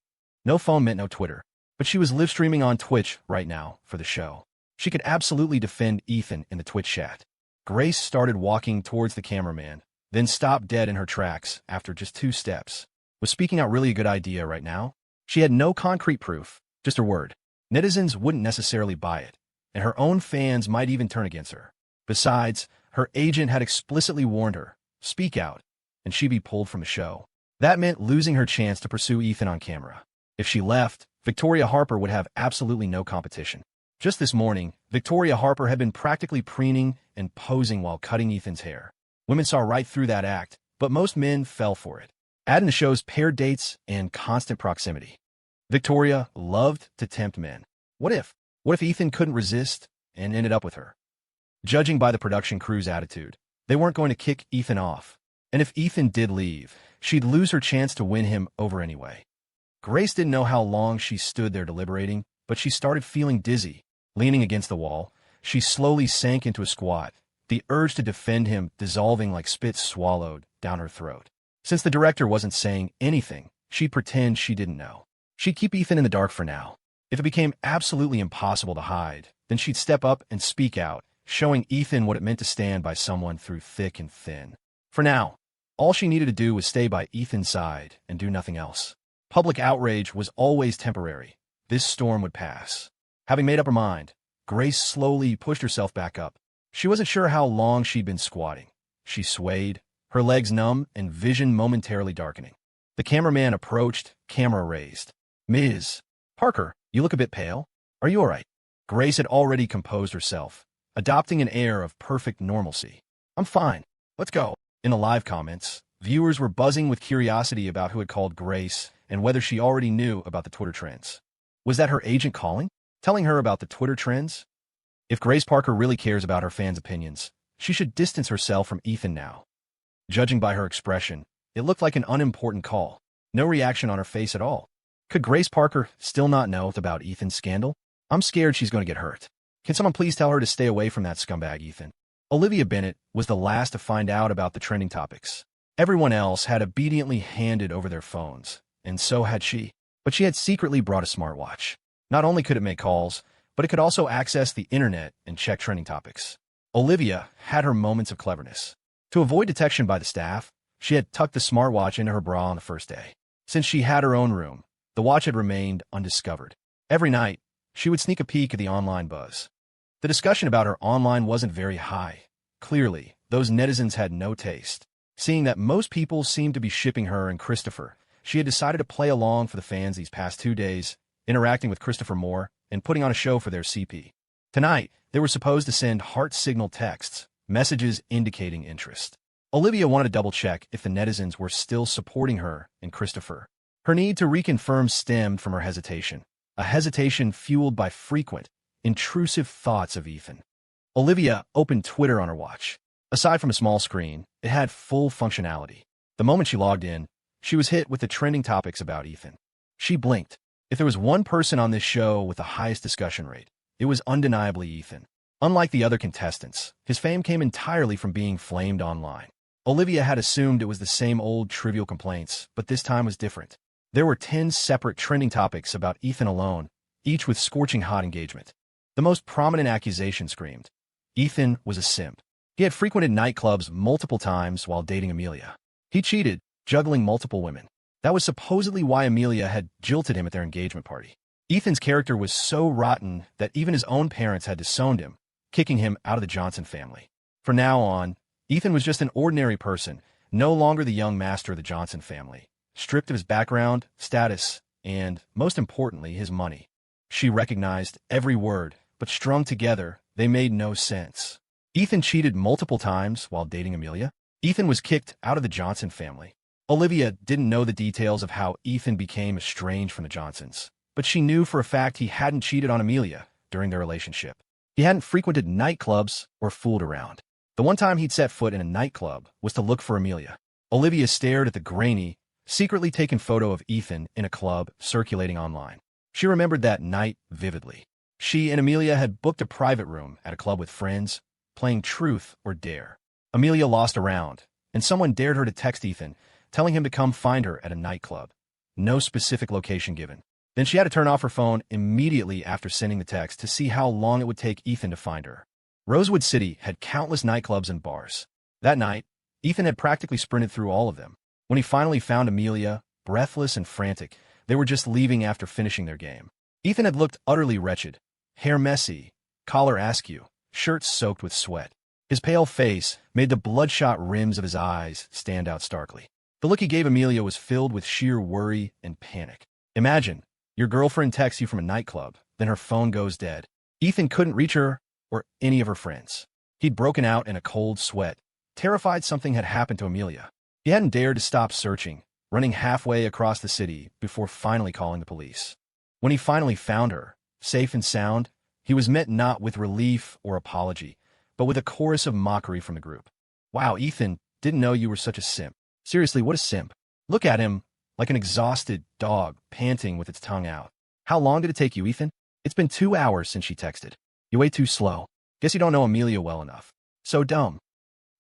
No phone meant no Twitter, but she was live streaming on Twitch right now for the show. She could absolutely defend Ethan in the Twitch chat. Grace started walking towards the cameraman, then stopped dead in her tracks after just 2 steps. Was speaking out really a good idea right now? She had no concrete proof, just her word. Netizens wouldn't necessarily buy it, and her own fans might even turn against her. Besides, her agent had explicitly warned her, speak out, and she'd be pulled from the show. That meant losing her chance to pursue Ethan on camera. If she left, Victoria Harper would have absolutely no competition. Just this morning, Victoria Harper had been practically preening and posing while cutting Ethan's hair. Women saw right through that act, but most men fell for it. Add in the show's paired dates and constant proximity. Victoria loved to tempt men. What if Ethan couldn't resist and ended up with her? Judging by the production crew's attitude, they weren't going to kick Ethan off. And if Ethan did leave, she'd lose her chance to win him over anyway. Grace didn't know how long she stood there deliberating, but she started feeling dizzy. Leaning against the wall, she slowly sank into a squat, the urge to defend him dissolving like spit swallowed down her throat. Since the director wasn't saying anything, she'd pretend she didn't know. She'd keep Ethan in the dark for now. If it became absolutely impossible to hide, then she'd step up and speak out, showing Ethan what it meant to stand by someone through thick and thin. For now, all she needed to do was stay by Ethan's side and do nothing else. Public outrage was always temporary. This storm would pass. Having made up her mind, Grace slowly pushed herself back up. She wasn't sure how long she'd been squatting. She swayed, her legs numb and vision momentarily darkening. The cameraman approached, camera raised. Ms. Parker, you look a bit pale. Are you all right? Grace had already composed herself, adopting an air of perfect normalcy. I'm fine. Let's go. In the live comments, viewers were buzzing with curiosity about who had called Grace and whether she already knew about the Twitter trends. Was that her agent calling? Telling her about the Twitter trends? If Grace Parker really cares about her fans' opinions, she should distance herself from Ethan now. Judging by her expression, it looked like an unimportant call. No reaction on her face at all. Could Grace Parker still not know about Ethan's scandal? I'm scared she's going to get hurt. Can someone please tell her to stay away from that scumbag Ethan? Olivia Bennett was the last to find out about the trending topics. Everyone else had obediently handed over their phones, and so had she. But she had secretly brought a smartwatch. Not only could it make calls, but it could also access the internet and check trending topics. Olivia had her moments of cleverness. To avoid detection by the staff, she had tucked the smartwatch into her bra on the first day. Since she had her own room, the watch had remained undiscovered. Every night, she would sneak a peek at the online buzz. The discussion about her online wasn't very high. Clearly, those netizens had no taste. Seeing that most people seemed to be shipping her and Christopher, she had decided to play along for the fans these past 2 days, interacting with Christopher more and putting on a show for their CP. Tonight, they were supposed to send heart signal texts, messages indicating interest. Olivia wanted to double-check if the netizens were still supporting her and Christopher. Her need to reconfirm stemmed from her hesitation, a hesitation fueled by frequent, intrusive thoughts of Ethan. Olivia opened Twitter on her watch. Aside from a small screen, it had full functionality. The moment she logged in, she was hit with the trending topics about Ethan. She blinked. If there was one person on this show with the highest discussion rate, it was undeniably Ethan. Unlike the other contestants, his fame came entirely from being flamed online. Olivia had assumed it was the same old trivial complaints, but this time was different. There were 10 separate trending topics about Ethan alone, each with scorching hot engagement. The most prominent accusation screamed, Ethan was a simp. He had frequented nightclubs multiple times while dating Amelia. He cheated, juggling multiple women. That was supposedly why Amelia had jilted him at their engagement party. Ethan's character was so rotten that even his own parents had disowned him, kicking him out of the Johnson family. From now on, Ethan was just an ordinary person, no longer the young master of the Johnson family, stripped of his background, status, and, most importantly, his money. She recognized every word, but strung together, they made no sense. Ethan cheated multiple times while dating Amelia. Ethan was kicked out of the Johnson family. Olivia didn't know the details of how Ethan became estranged from the Johnsons, but she knew for a fact he hadn't cheated on Amelia during their relationship. He hadn't frequented nightclubs or fooled around. The one time he'd set foot in a nightclub was to look for Amelia. Olivia stared at the grainy, secretly taken photo of Ethan in a club circulating online. She remembered that night vividly. She and Amelia had booked a private room at a club with friends, playing truth or dare. Amelia lost a round, and someone dared her to text Ethan, telling him to come find her at a nightclub. No specific location given. Then she had to turn off her phone immediately after sending the text to see how long it would take Ethan to find her. Rosewood City had countless nightclubs and bars. That night, Ethan had practically sprinted through all of them. When he finally found Amelia, breathless and frantic, they were just leaving after finishing their game. Ethan had looked utterly wretched. Hair messy, collar askew, shirt soaked with sweat. His pale face made the bloodshot rims of his eyes stand out starkly. The look he gave Amelia was filled with sheer worry and panic. Imagine, your girlfriend texts you from a nightclub, then her phone goes dead. Ethan couldn't reach her or any of her friends. He'd broken out in a cold sweat, terrified something had happened to Amelia. He hadn't dared to stop searching, running halfway across the city before finally calling the police. When he finally found her, safe and sound, he was met not with relief or apology, but with a chorus of mockery from the group. Wow, Ethan, didn't know you were such a simp. Seriously, what a simp. Look at him, like an exhausted dog, panting with its tongue out. How long did it take you, Ethan? It's been 2 hours since she texted. You're way too slow. Guess you don't know Amelia well enough. So dumb.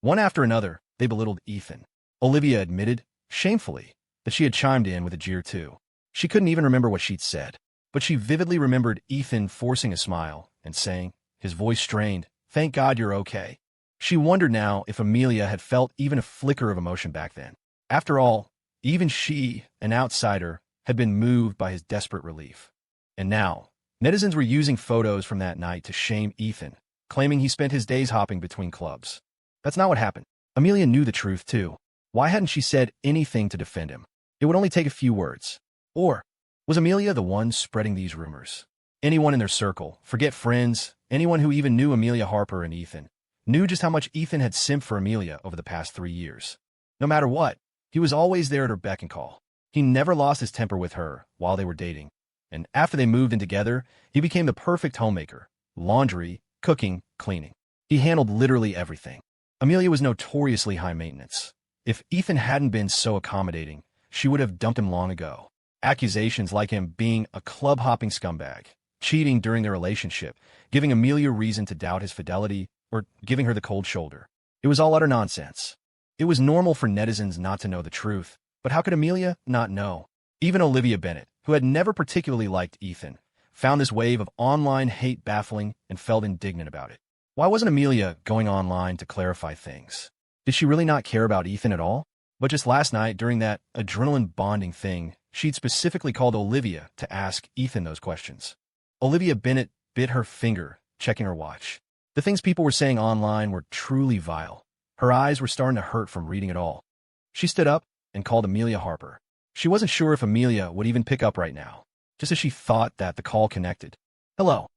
One after another, they belittled Ethan. Olivia admitted, shamefully, that she had chimed in with a jeer too. She couldn't even remember what she'd said, but she vividly remembered Ethan forcing a smile and saying, his voice strained, "Thank God you're okay." She wondered now if Amelia had felt even a flicker of emotion back then. After all, even she, an outsider, had been moved by his desperate relief. And now, netizens were using photos from that night to shame Ethan, claiming he spent his days hopping between clubs. That's not what happened. Amelia knew the truth, too. Why hadn't she said anything to defend him? It would only take a few words. Or was Amelia the one spreading these rumors? Anyone in their circle, forget friends, anyone who even knew Amelia Harper and Ethan, knew just how much Ethan had simped for Amelia over the past 3 years. No matter what, he was always there at her beck and call. He never lost his temper with her while they were dating, and after they moved in together, he became the perfect homemaker. Laundry, cooking, cleaning. He handled literally everything. Amelia was notoriously high maintenance. If Ethan hadn't been so accommodating, she would have dumped him long ago. Accusations like him being a club-hopping scumbag, cheating during their relationship, giving Amelia reason to doubt his fidelity, or giving her the cold shoulder. It was all utter nonsense. It was normal for netizens not to know the truth, but how could Amelia not know? Even Olivia Bennett, who had never particularly liked Ethan, found this wave of online hate baffling and felt indignant about it. Why wasn't Amelia going online to clarify things? Did she really not care about Ethan at all? But just last night, during that adrenaline bonding thing, she'd specifically called Olivia to ask Ethan those questions. Olivia Bennett bit her finger, checking her watch. The things people were saying online were truly vile. Her eyes were starting to hurt from reading it all. She stood up and called Amelia Harper. She wasn't sure if Amelia would even pick up right now, just as she thought that the call connected. "Hello.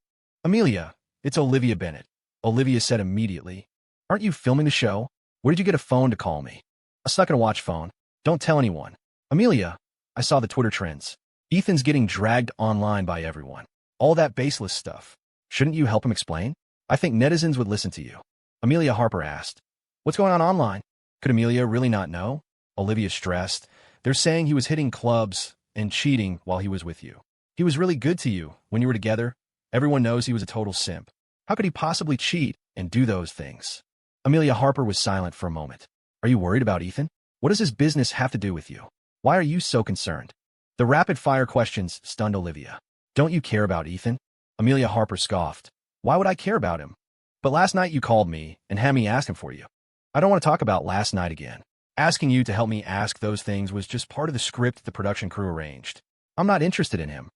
Amelia, it's Olivia Bennett." Olivia said immediately. "Aren't you filming the show? Where did you get a phone to call me?" "A stuck in a watch phone. Don't tell anyone." "Amelia, I saw the Twitter trends. Ethan's getting dragged online by everyone. All that baseless stuff. Shouldn't you help him explain? I think netizens would listen to you. Amelia Harper asked. What's going on online? Could Amelia really not know? Olivia stressed. They're saying he was hitting clubs and cheating while he was with you. He was really good to you when you were together. Everyone knows he was a total simp. How could he possibly cheat and do those things? Amelia Harper was silent for a moment. Are you worried about Ethan? What does his business have to do with you? Why are you so concerned? The rapid-fire questions stunned Olivia. Don't you care about Ethan? Amelia Harper scoffed. Why would I care about him? But last night you called me and had me ask him for you. I don't want to talk about last night again. Asking you to help me ask those things was just part of the script the production crew arranged. I'm not interested in him.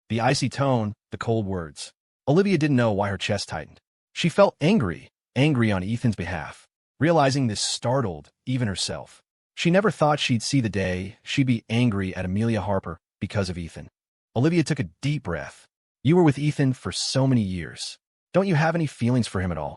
The icy tone, the cold words. Olivia didn't know why her chest tightened. She felt angry on Ethan's behalf. Realizing this startled even herself. She never thought she'd see the day she'd be angry at Amelia Harper because of Ethan. Olivia took a deep breath. You were with Ethan for so many years. Don't you have any feelings for him at all?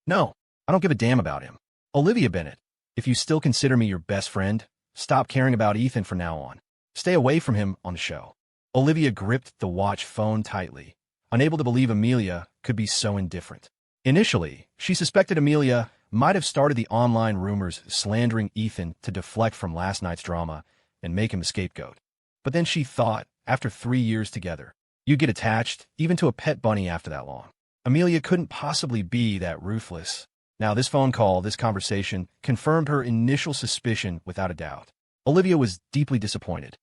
No, I don't give a damn about him. Olivia Bennett, if you still consider me your best friend, stop caring about Ethan from now on. Stay away from him on the show. Olivia gripped the watch phone tightly, unable to believe Amelia could be so indifferent. Initially, she suspected Amelia might have started the online rumors slandering Ethan to deflect from last night's drama and make him a scapegoat. But then she thought, after 3 years together, you'd get attached even to a pet bunny after that long. Amelia couldn't possibly be that ruthless. Now, this phone call, this conversation, confirmed her initial suspicion without a doubt. Olivia was deeply disappointed.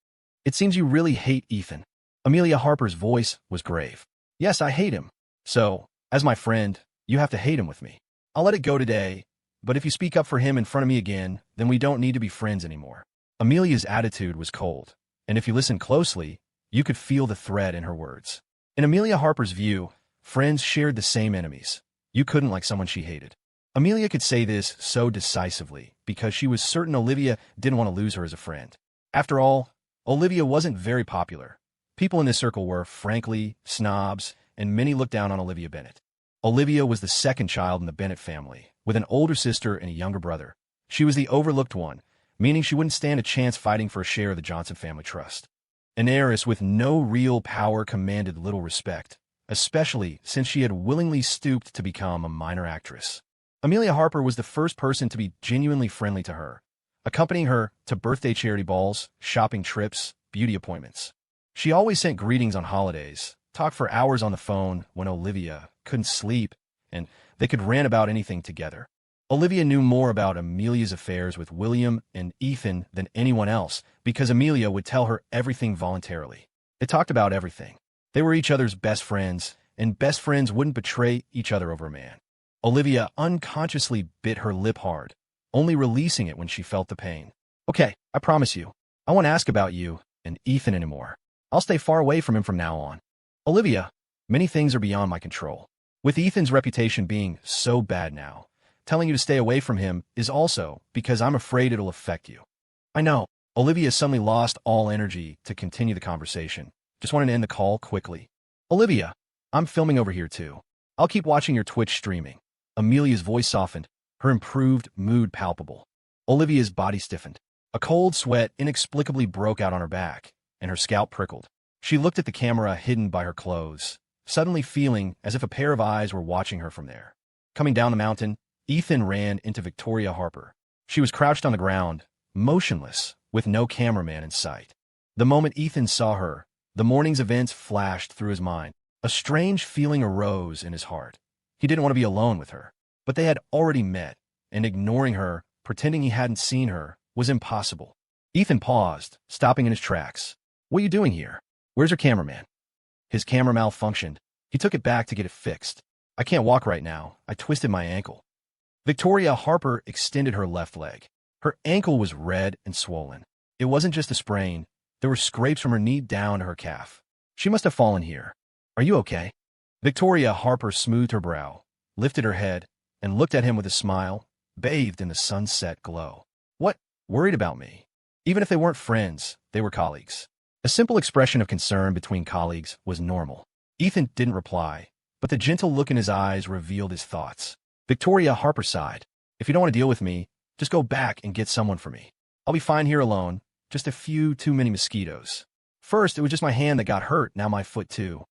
It seems you really hate Ethan. Amelia Harper's voice was grave. Yes, I hate him. So, as my friend, you have to hate him with me. I'll let it go today, but if you speak up for him in front of me again, then we don't need to be friends anymore. Amelia's attitude was cold, and if you listen closely, you could feel the threat in her words. In Amelia Harper's view, friends shared the same enemies. You couldn't like someone she hated. Amelia could say this so decisively because she was certain Olivia didn't want to lose her as a friend. After all, Olivia wasn't very popular. People in this circle were, frankly, snobs, and many looked down on Olivia Bennett. Olivia was the second child in the Bennett family, with an older sister and a younger brother. She was the overlooked one, meaning she wouldn't stand a chance fighting for a share of the Johnson family trust. An heiress with no real power commanded little respect, especially since she had willingly stooped to become a minor actress. Amelia Harper was the first person to be genuinely friendly to her, accompanying her to birthday charity balls, shopping trips, beauty appointments. She always sent greetings on holidays, talked for hours on the phone when Olivia couldn't sleep, and they could rant about anything together. Olivia knew more about Amelia's affairs with William and Ethan than anyone else because Amelia would tell her everything voluntarily. They talked about everything. They were each other's best friends, and best friends wouldn't betray each other over a man. Olivia unconsciously bit her lip hard, only releasing it when she felt the pain. Okay, I promise you, I won't ask about you and Ethan anymore. I'll stay far away from him from now on. Olivia, many things are beyond my control. With Ethan's reputation being so bad now, telling you to stay away from him is also because I'm afraid it'll affect you. I know. Olivia suddenly lost all energy to continue the conversation. Just wanted to end the call quickly. Olivia, I'm filming over here too. I'll keep watching your Twitch streaming. Amelia's voice softened, her improved mood palpable. Olivia's body stiffened. A cold sweat inexplicably broke out on her back, and her scalp prickled. She looked at the camera hidden by her clothes, suddenly feeling as if a pair of eyes were watching her from there. Coming down the mountain, Ethan ran into Victoria Harper. She was crouched on the ground, motionless, with no cameraman in sight. The moment Ethan saw her, the morning's events flashed through his mind. A strange feeling arose in his heart. He didn't want to be alone with her, but they had already met, and ignoring her, pretending he hadn't seen her, was impossible. Ethan paused, stopping in his tracks. What are you doing here? Where's your cameraman? His camera malfunctioned. He took it back to get it fixed. I can't walk right now. I twisted my ankle. Victoria Harper extended her left leg. Her ankle was red and swollen. It wasn't just a sprain. There were scrapes from her knee down to her calf. She must have fallen here. Are you okay? Victoria Harper smoothed her brow, lifted her head, and looked at him with a smile, bathed in the sunset glow. What? Worried about me? Even if they weren't friends, they were colleagues. A simple expression of concern between colleagues was normal. Ethan didn't reply, but the gentle look in his eyes revealed his thoughts. Victoria Harper sighed. If you don't want to deal with me, just go back and get someone for me. I'll be fine here alone, just a few too many mosquitoes. First, it was just my hand that got hurt, now my foot too.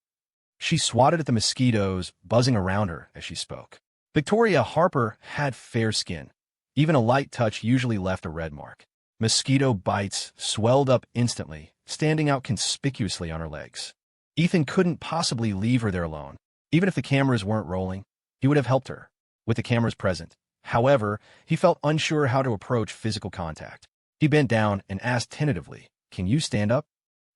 She swatted at the mosquitoes buzzing around her as she spoke. Victoria Harper had fair skin. Even a light touch usually left a red mark. Mosquito bites swelled up instantly, standing out conspicuously on her legs. Ethan couldn't possibly leave her there alone. Even if the cameras weren't rolling, he would have helped her, with the cameras present. However, he felt unsure how to approach physical contact. He bent down and asked tentatively, "Can you stand up?"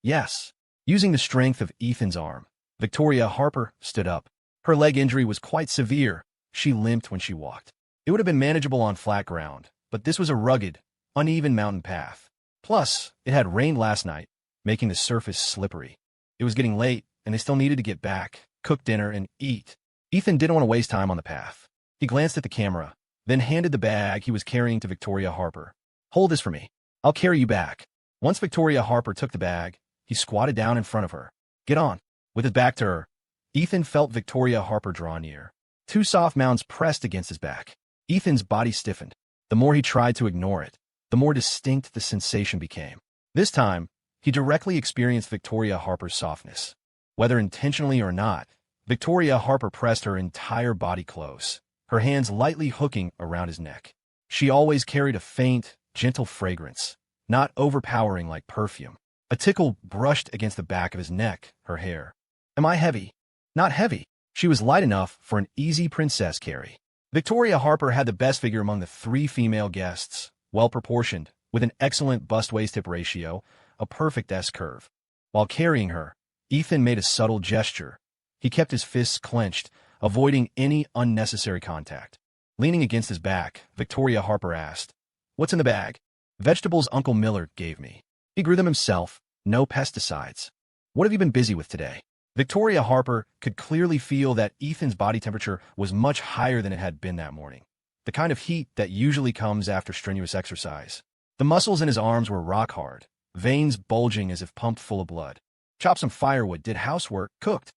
"Yes." Using the strength of Ethan's arm, Victoria Harper stood up. Her leg injury was quite severe. She limped when she walked. It would have been manageable on flat ground, but this was a rugged, uneven mountain path. Plus, it had rained last night, making the surface slippery. It was getting late, and they still needed to get back, cook dinner, and eat. Ethan didn't want to waste time on the path. He glanced at the camera, then handed the bag he was carrying to Victoria Harper. "Hold this for me. I'll carry you back." Once Victoria Harper took the bag, he squatted down in front of her. "Get on." With his back to her, Ethan felt Victoria Harper draw near. Two soft mounds pressed against his back. Ethan's body stiffened. The more he tried to ignore it, the more distinct the sensation became. This time, he directly experienced Victoria Harper's softness. Whether intentionally or not, Victoria Harper pressed her entire body close, her hands lightly hooking around his neck. She always carried a faint, gentle fragrance, not overpowering like perfume. A tickle brushed against the back of his neck, her hair. "Am I heavy?" "Not heavy." She was light enough for an easy princess carry. Victoria Harper had the best figure among the three female guests, well-proportioned, with an excellent bust-waist-hip ratio, a perfect S-curve. While carrying her, Ethan made a subtle gesture. He kept his fists clenched, avoiding any unnecessary contact. Leaning against his back, Victoria Harper asked, "What's in the bag?" "Vegetables Uncle Miller gave me. He grew them himself, no pesticides." "What have you been busy with today?" Victoria Harper could clearly feel that Ethan's body temperature was much higher than it had been that morning, the kind of heat that usually comes after strenuous exercise. The muscles in his arms were rock hard, veins bulging as if pumped full of blood. "Chopped some firewood, did housework, cooked."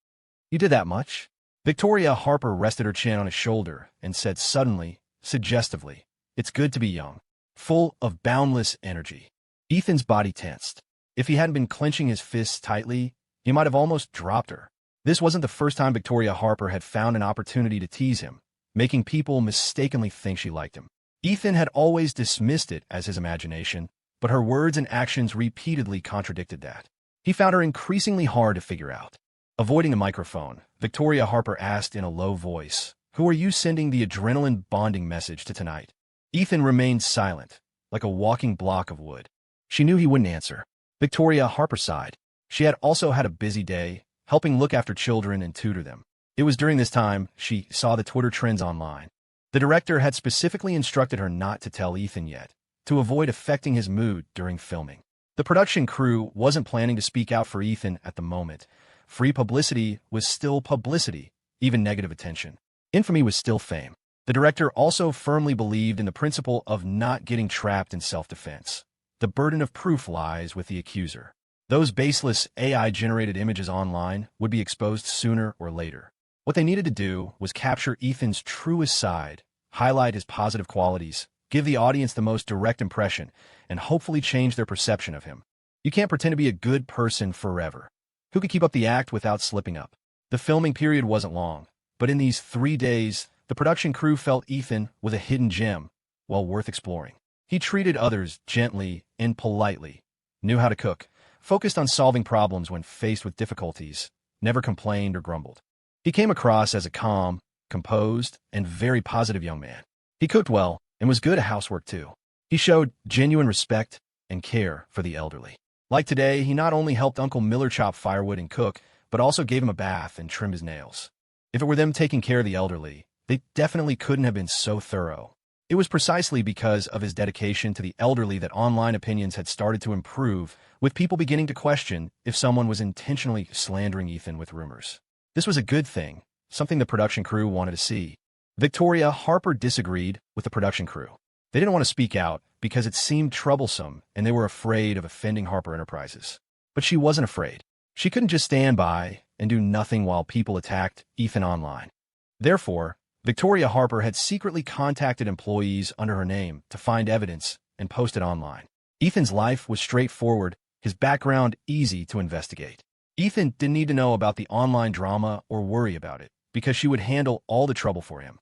"You did that much?" Victoria Harper rested her chin on his shoulder and said suddenly, suggestively, "It's good to be young, full of boundless energy." Ethan's body tensed. If he hadn't been clenching his fists tightly, he might have almost dropped her. This wasn't the first time Victoria Harper had found an opportunity to tease him, making people mistakenly think she liked him. Ethan had always dismissed it as his imagination, but her words and actions repeatedly contradicted that. He found her increasingly hard to figure out. Avoiding the microphone, Victoria Harper asked in a low voice, "Who are you sending the adrenaline bonding message to tonight?" Ethan remained silent, like a walking block of wood. She knew he wouldn't answer. Victoria Harper sighed. She had also had a busy day, helping look after children and tutor them. It was during this time she saw the Twitter trends online. The director had specifically instructed her not to tell Ethan yet, to avoid affecting his mood during filming. The production crew wasn't planning to speak out for Ethan at the moment. Free publicity was still publicity, even negative attention. Infamy was still fame. The director also firmly believed in the principle of not getting trapped in self-defense. The burden of proof lies with the accuser. Those baseless AI-generated images online would be exposed sooner or later. What they needed to do was capture Ethan's truest side, highlight his positive qualities, give the audience the most direct impression, and hopefully change their perception of him. You can't pretend to be a good person forever. Who could keep up the act without slipping up? The filming period wasn't long, but in these 3 days, the production crew felt Ethan was a hidden gem, well worth exploring. He treated others gently and politely, knew how to cook, focused on solving problems when faced with difficulties, never complained or grumbled. He came across as a calm, composed, and very positive young man. He cooked well and was good at housework too. He showed genuine respect and care for the elderly. Like today, he not only helped Uncle Miller chop firewood and cook, but also gave him a bath and trimmed his nails. If it were them taking care of the elderly, they definitely couldn't have been so thorough. It was precisely because of his dedication to the elderly that online opinions had started to improve, with people beginning to question if someone was intentionally slandering Ethan with rumors. This was a good thing, something the production crew wanted to see. Victoria Harper disagreed with the production crew. They didn't want to speak out because it seemed troublesome and they were afraid of offending Harper Enterprises. But she wasn't afraid. She couldn't just stand by and do nothing while people attacked Ethan online. Therefore, Victoria Harper had secretly contacted employees under her name to find evidence and post it online. Ethan's life was straightforward, his background easy to investigate. Ethan didn't need to know about the online drama or worry about it, because she would handle all the trouble for him.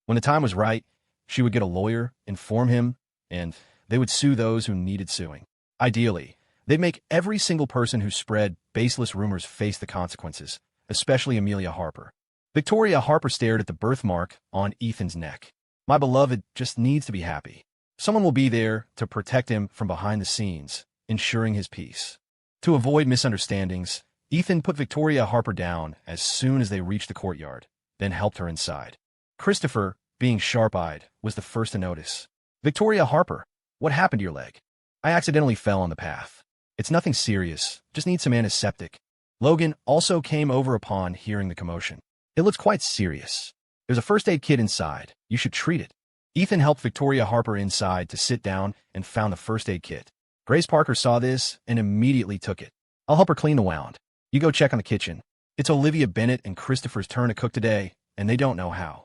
When the time was right, she would get a lawyer, inform him, and they would sue those who needed suing. Ideally, they'd make every single person who spread baseless rumors face the consequences, especially Amelia Harper. Victoria Harper stared at the birthmark on Ethan's neck. My beloved just needs to be happy. Someone will be there to protect him from behind the scenes, ensuring his peace. To avoid misunderstandings, Ethan put Victoria Harper down as soon as they reached the courtyard, then helped her inside. Christopher, being sharp-eyed, was the first to notice. Victoria Harper, what happened to your leg? I accidentally fell on the path. It's nothing serious, just need some antiseptic. Logan also came over upon hearing the commotion. It looks quite serious. There's a first aid kit inside. You should treat it. Ethan helped Victoria Harper inside to sit down and found the first aid kit. Grace Parker saw this and immediately took it. I'll help her clean the wound. You go check on the kitchen. It's Olivia Bennett and Christopher's turn to cook today, and they don't know how.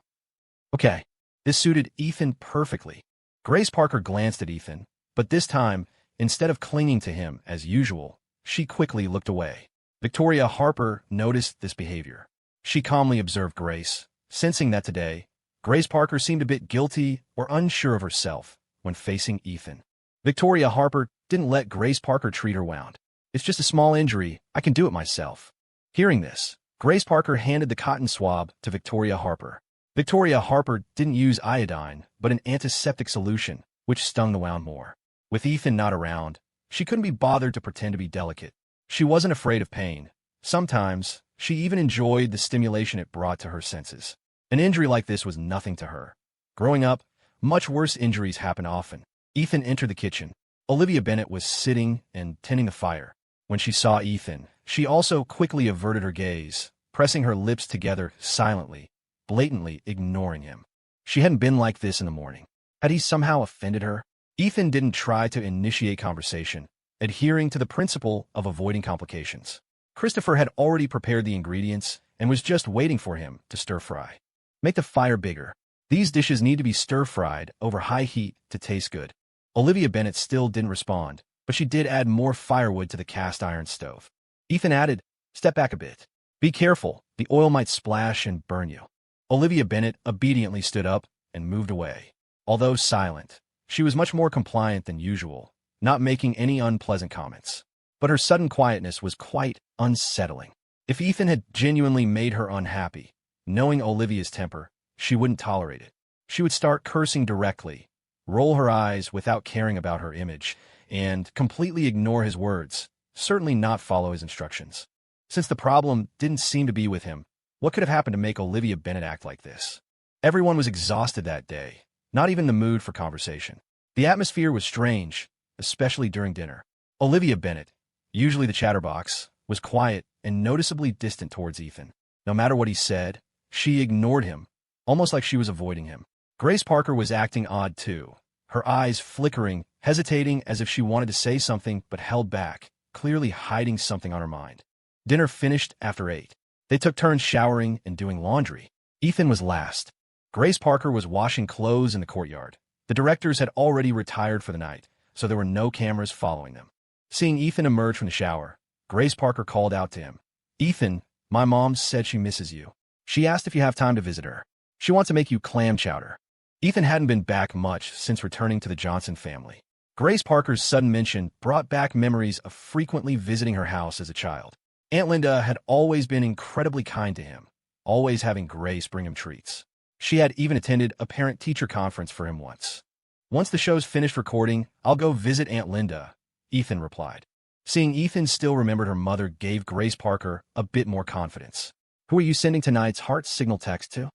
Okay, this suited Ethan perfectly. Grace Parker glanced at Ethan, but this time, instead of clinging to him as usual, she quickly looked away. Victoria Harper noticed this behavior. She calmly observed Grace, sensing that today, Grace Parker seemed a bit guilty or unsure of herself when facing Ethan. Victoria Harper didn't let Grace Parker treat her wound. It's just a small injury. I can do it myself. Hearing this, Grace Parker handed the cotton swab to Victoria Harper. Victoria Harper didn't use iodine, but an antiseptic solution, which stung the wound more. With Ethan not around, she couldn't be bothered to pretend to be delicate. She wasn't afraid of pain. Sometimes, she even enjoyed the stimulation it brought to her senses. An injury like this was nothing to her. Growing up, much worse injuries happened often. Ethan entered the kitchen. Olivia Bennett was sitting and tending the fire. When she saw Ethan, she also quickly averted her gaze, pressing her lips together silently, blatantly ignoring him. She hadn't been like this in the morning. Had he somehow offended her? Ethan didn't try to initiate conversation, adhering to the principle of avoiding complications. Christopher had already prepared the ingredients and was just waiting for him to stir-fry. Make the fire bigger. These dishes need to be stir-fried over high heat to taste good. Olivia Bennett still didn't respond, but she did add more firewood to the cast-iron stove. Ethan added, "Step back a bit. Be careful, the oil might splash and burn you." Olivia Bennett obediently stood up and moved away. Although silent, she was much more compliant than usual, not making any unpleasant comments. But her sudden quietness was quite unsettling. If Ethan had genuinely made her unhappy, knowing Olivia's temper, she wouldn't tolerate it. She would start cursing directly, roll her eyes without caring about her image, and completely ignore his words, certainly not follow his instructions. Since the problem didn't seem to be with him, what could have happened to make Olivia Bennett act like this? Everyone was exhausted that day, not even in the mood for conversation. The atmosphere was strange, especially during dinner. Olivia Bennett, usually the chatterbox, was quiet and noticeably distant towards Ethan. No matter what he said, she ignored him, almost like she was avoiding him. Grace Parker was acting odd too, her eyes flickering, hesitating as if she wanted to say something but held back, clearly hiding something on her mind. Dinner finished after 8. They took turns showering and doing laundry. Ethan was last. Grace Parker was washing clothes in the courtyard. The directors had already retired for the night, so there were no cameras following them. Seeing Ethan emerge from the shower, Grace Parker called out to him, "Ethan, my mom said she misses you. She asked if you have time to visit her. She wants to make you clam chowder." Ethan hadn't been back much since returning to the Johnson family. Grace Parker's sudden mention brought back memories of frequently visiting her house as a child. Aunt Linda had always been incredibly kind to him, always having Grace bring him treats. She had even attended a parent-teacher conference for him once. "Once the show's finished recording, I'll go visit Aunt Linda," Ethan replied. Seeing Ethan still remembered her mother gave Grace Parker a bit more confidence. "Who are you sending tonight's heart signal text to?"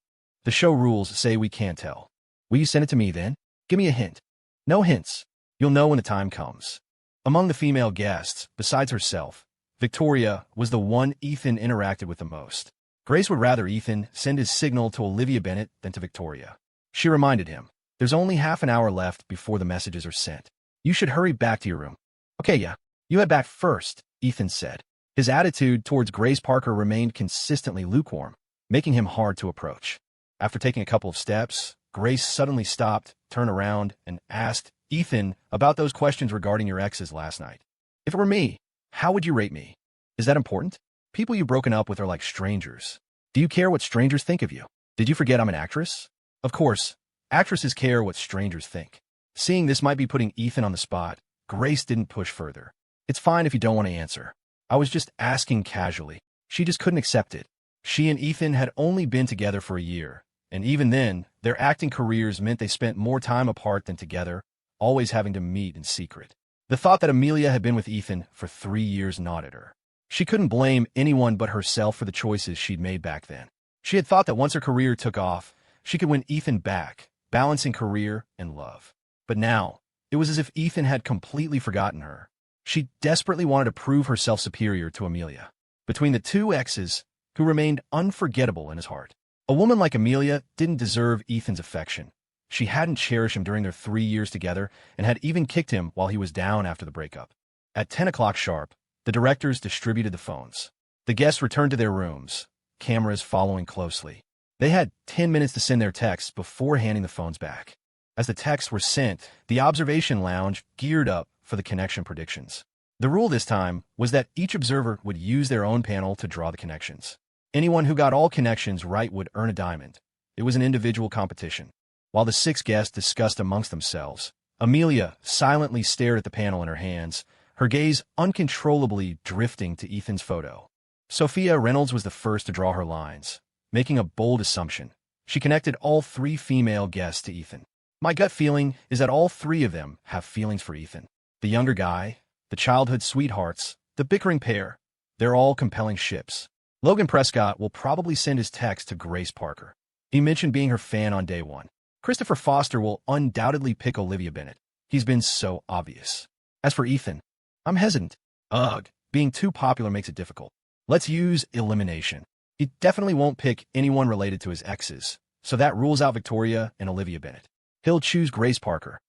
"The show rules say we can't tell." "Will you send it to me then? Give me a hint." "No hints. You'll know when the time comes." Among the female guests, besides herself, Victoria was the one Ethan interacted with the most. Grace would rather Ethan send his signal to Olivia Bennett than to Victoria. She reminded him, "There's only half an hour left before the messages are sent. You should hurry back to your room." "Okay, yeah. You head back first," Ethan said. His attitude towards Grace Parker remained consistently lukewarm, making him hard to approach. After taking a couple of steps, Grace suddenly stopped, turned around, and asked Ethan about those questions regarding your exes last night. "If it were me, how would you rate me? Is that important?" People you've broken up with are like strangers. Do you care what strangers think of you? Did you forget I'm an actress? Of course, actresses care what strangers think. Seeing this might be putting Ethan on the spot, Grace didn't push further. It's fine if you don't want to answer. I was just asking casually. She just couldn't accept it. She and Ethan had only been together for a year, and even then, their acting careers meant they spent more time apart than together, always having to meet in secret. The thought that Amelia had been with Ethan for 3 years gnawed at her. She couldn't blame anyone but herself for the choices she'd made back then. She had thought that once her career took off, she could win Ethan back, balancing career and love. But now, it was as if Ethan had completely forgotten her. She desperately wanted to prove herself superior to Amelia. Between the two exes, who remained unforgettable in his heart. A woman like Amelia didn't deserve Ethan's affection. She hadn't cherished him during their 3 years together and had even kicked him while he was down after the breakup. At 10 o'clock sharp, the directors distributed the phones. The guests returned to their rooms, cameras following closely. They had 10 minutes to send their texts before handing the phones back. As the texts were sent, the observation lounge geared up for the connection predictions. The rule this time was that each observer would use their own panel to draw the connections. Anyone who got all connections right would earn a diamond. It was an individual competition. While the 6 guests discussed amongst themselves, Amelia silently stared at the panel in her hands, her gaze uncontrollably drifting to Ethan's photo. Sophia Reynolds was the first to draw her lines, making a bold assumption. She connected all 3 female guests to Ethan. My gut feeling is that all 3 of them have feelings for Ethan. The younger guy, the childhood sweethearts, the bickering pair, they're all compelling ships. Logan Prescott will probably send his text to Grace Parker. He mentioned being her fan on day 1. Christopher Foster will undoubtedly pick Olivia Bennett. He's been so obvious. As for Ethan, I'm hesitant. Ugh, being too popular makes it difficult. Let's use elimination. He definitely won't pick anyone related to his exes, so that rules out Victoria and Olivia Bennett. He'll choose Grace Parker.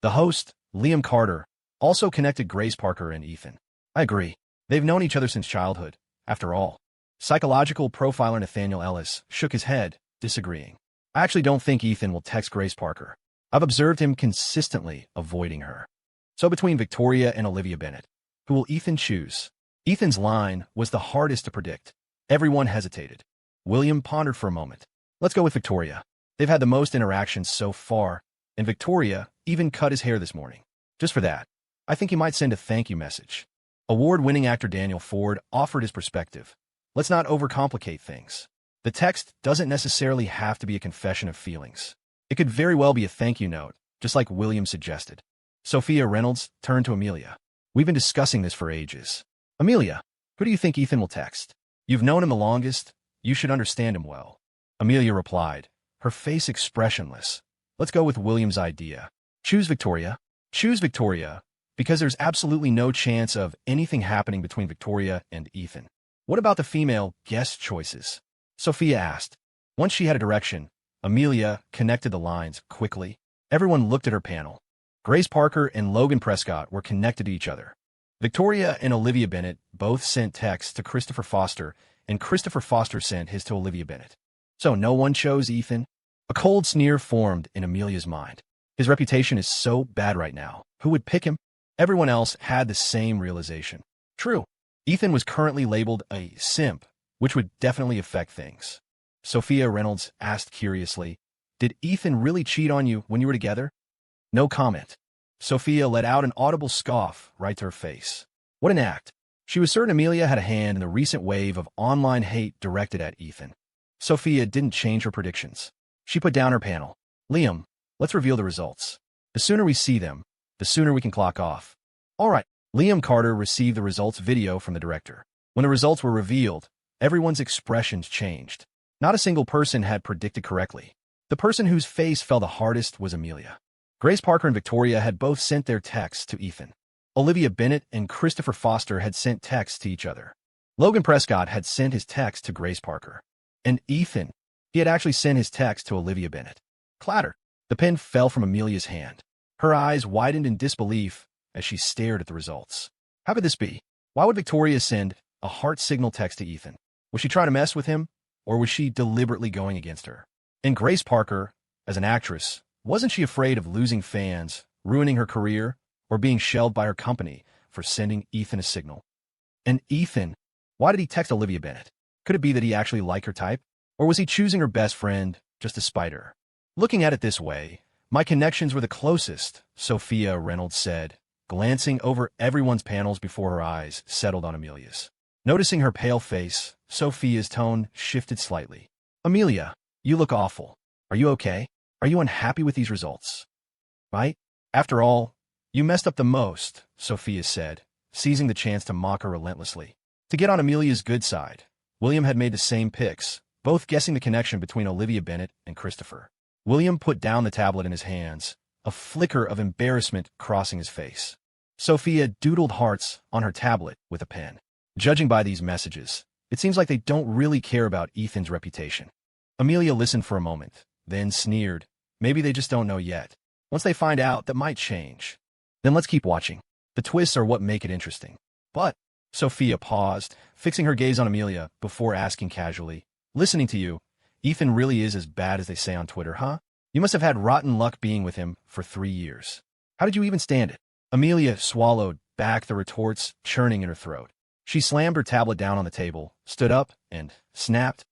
The host, Liam Carter, also connected Grace Parker and Ethan. I agree. They've known each other since childhood, after all. Psychological profiler Nathaniel Ellis shook his head, disagreeing. I actually don't think Ethan will text Grace Parker. I've observed him consistently avoiding her. So between Victoria and Olivia Bennett, who will Ethan choose? Ethan's line was the hardest to predict. Everyone hesitated. William pondered for a moment. Let's go with Victoria. They've had the most interactions so far, and Victoria even cut his hair this morning. Just for that, I think he might send a thank you message. Award-winning actor Daniel Ford offered his perspective. Let's not overcomplicate things. The text doesn't necessarily have to be a confession of feelings. It could very well be a thank you note, just like William suggested. Sophia Reynolds turned to Amelia. We've been discussing this for ages. Amelia, who do you think Ethan will text? You've known him the longest. You should understand him well. Amelia replied, her face expressionless. Let's go with William's idea. Choose Victoria. Choose Victoria, because there's absolutely no chance of anything happening between Victoria and Ethan. What about the female guest choices? Sophia asked. Once she had a direction, Amelia connected the lines quickly. Everyone looked at her panel. Grace Parker and Logan Prescott were connected to each other. Victoria and Olivia Bennett both sent texts to Christopher Foster, and Christopher Foster sent his to Olivia Bennett. So no one chose Ethan? A cold sneer formed in Amelia's mind. His reputation is so bad right now. Who would pick him? Everyone else had the same realization. True. Ethan was currently labeled a simp, which would definitely affect things. Sophia Reynolds asked curiously, did Ethan really cheat on you when you were together? No comment. Sophia let out an audible scoff right to her face. What an act. She was certain Amelia had a hand in the recent wave of online hate directed at Ethan. Sophia didn't change her predictions. She put down her panel. Liam, let's reveal the results. The sooner we see them, the sooner we can clock off. All right. Liam Carter received the results video from the director. When the results were revealed, everyone's expressions changed. Not a single person had predicted correctly. The person whose face fell the hardest was Amelia. Grace Parker and Victoria had both sent their texts to Ethan. Olivia Bennett and Christopher Foster had sent texts to each other. Logan Prescott had sent his text to Grace Parker. And Ethan, he had actually sent his text to Olivia Bennett. Clatter. The pen fell from Amelia's hand. Her eyes widened in disbelief as she stared at the results. How could this be? Why would Victoria send a heart signal text to Ethan? Was she trying to mess with him, or was she deliberately going against her? And Grace Parker, as an actress, wasn't she afraid of losing fans, ruining her career, or being shelved by her company for sending Ethan a signal? And Ethan, Why did he text Olivia Bennet? Could it be that he actually liked her type? Or was he choosing her best friend just to spite her? Looking at it this way, my connections were the closest, Sophia Reynolds said, glancing over everyone's panels before her eyes settled on Amelia's. Noticing her pale face, Sophia's tone shifted slightly. Amelia, you look awful. Are you okay? Are you unhappy with these results? Right? After all, you messed up the most, Sophia said, seizing the chance to mock her relentlessly. To get on Amelia's good side, William had made the same picks, both guessing the connection between Olivia Bennet and Christopher. William put down the tablet in his hands, a flicker of embarrassment crossing his face. Sophia doodled hearts on her tablet with a pen. Judging by these messages, it seems like they don't really care about Ethan's reputation. Amelia listened for a moment, then sneered. Maybe they just don't know yet. Once they find out, that might change. Then let's keep watching. The twists are what make it interesting. But, Sophia paused, fixing her gaze on Amelia before asking casually, listening to you, Ethan really is as bad as they say on Twitter, huh? You must have had rotten luck being with him for 3 years. How did you even stand it? Amelia swallowed back the retorts churning in her throat. She slammed her tablet down on the table, stood up, and snapped,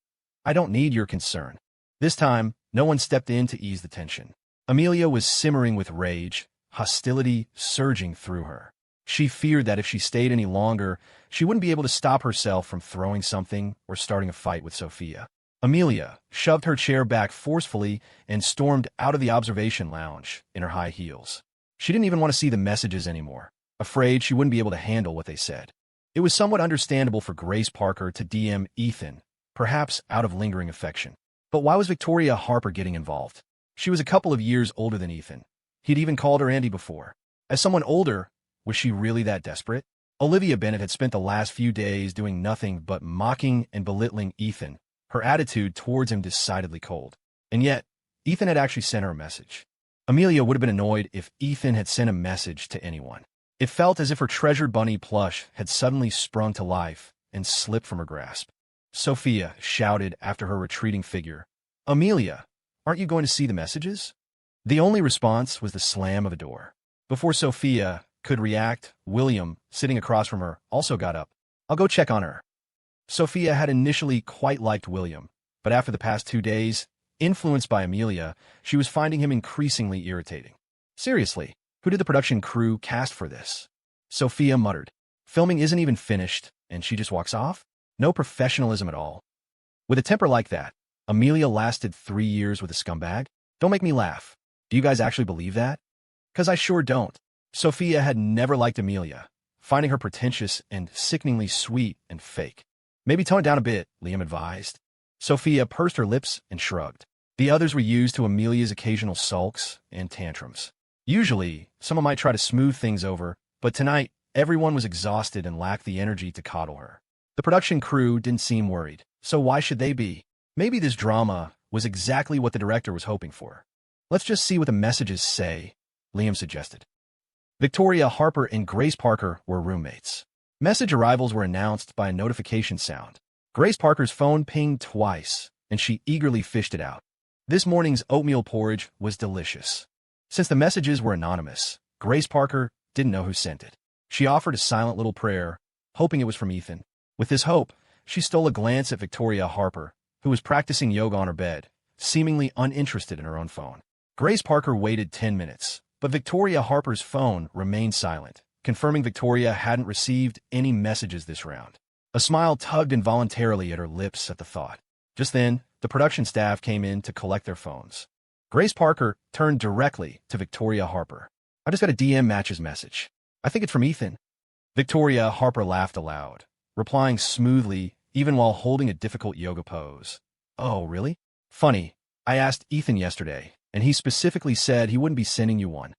I don't need your concern. This time, no one stepped in to ease the tension. Amelia was simmering with rage, hostility surging through her. She feared that if she stayed any longer, she wouldn't be able to stop herself from throwing something or starting a fight with Sophia. Amelia shoved her chair back forcefully and stormed out of the observation lounge in her high heels. She didn't even want to see the messages anymore, afraid she wouldn't be able to handle what they said. It was somewhat understandable for Grace Parker to DM Ethan, perhaps out of lingering affection. But why was Victoria Harper getting involved? She was a couple of years older than Ethan. He'd even called her Andy before. As someone older, was she really that desperate? Olivia Bennet had spent the last few days doing nothing but mocking and belittling Ethan, her attitude towards him decidedly cold. And yet, Ethan had actually sent her a message. Amelia would have been annoyed if Ethan had sent a message to anyone. It felt as if her treasured bunny plush had suddenly sprung to life and slipped from her grasp. Sophia shouted after her retreating figure, Amelia, aren't you going to see the messages? The only response was the slam of a door. Before Sophia could react, William, sitting across from her, also got up. I'll go check on her. Sophia had initially quite liked William, but after the past 2 days, influenced by Amelia, she was finding him increasingly irritating. Seriously, who did the production crew cast for this? Sophia muttered. Filming isn't even finished, and she just walks off? No professionalism at all. With a temper like that, Amelia lasted 3 years with a scumbag? Don't make me laugh. Do you guys actually believe that? 'Cause I sure don't. Sophia had never liked Amelia, finding her pretentious and sickeningly sweet and fake. Maybe tone it down a bit, Liam advised. Sophia pursed her lips and shrugged. The others were used to Amelia's occasional sulks and tantrums. Usually, someone might try to smooth things over, but tonight, everyone was exhausted and lacked the energy to coddle her. The production crew didn't seem worried, so why should they be? Maybe this drama was exactly what the director was hoping for. Let's just see what the messages say, Liam suggested. Victoria Harper and Grace Parker were roommates. Message arrivals were announced by a notification sound. Grace Parker's phone pinged twice, and she eagerly fished it out. This morning's oatmeal porridge was delicious. Since the messages were anonymous, Grace Parker didn't know who sent it. She offered a silent little prayer, hoping it was from Ethan. With this hope, she stole a glance at Victoria Harper, who was practicing yoga on her bed, seemingly uninterested in her own phone. Grace Parker waited 10 minutes, but Victoria Harper's phone remained silent, confirming Victoria hadn't received any messages this round. A smile tugged involuntarily at her lips at the thought. Just then, the production staff came in to collect their phones. Grace Parker turned directly to Victoria Harper. I just got a DM Match's message. I think it's from Ethan. Victoria Harper laughed aloud, replying smoothly even while holding a difficult yoga pose. Oh, really? Funny. I asked Ethan yesterday, and he specifically said he wouldn't be sending you one.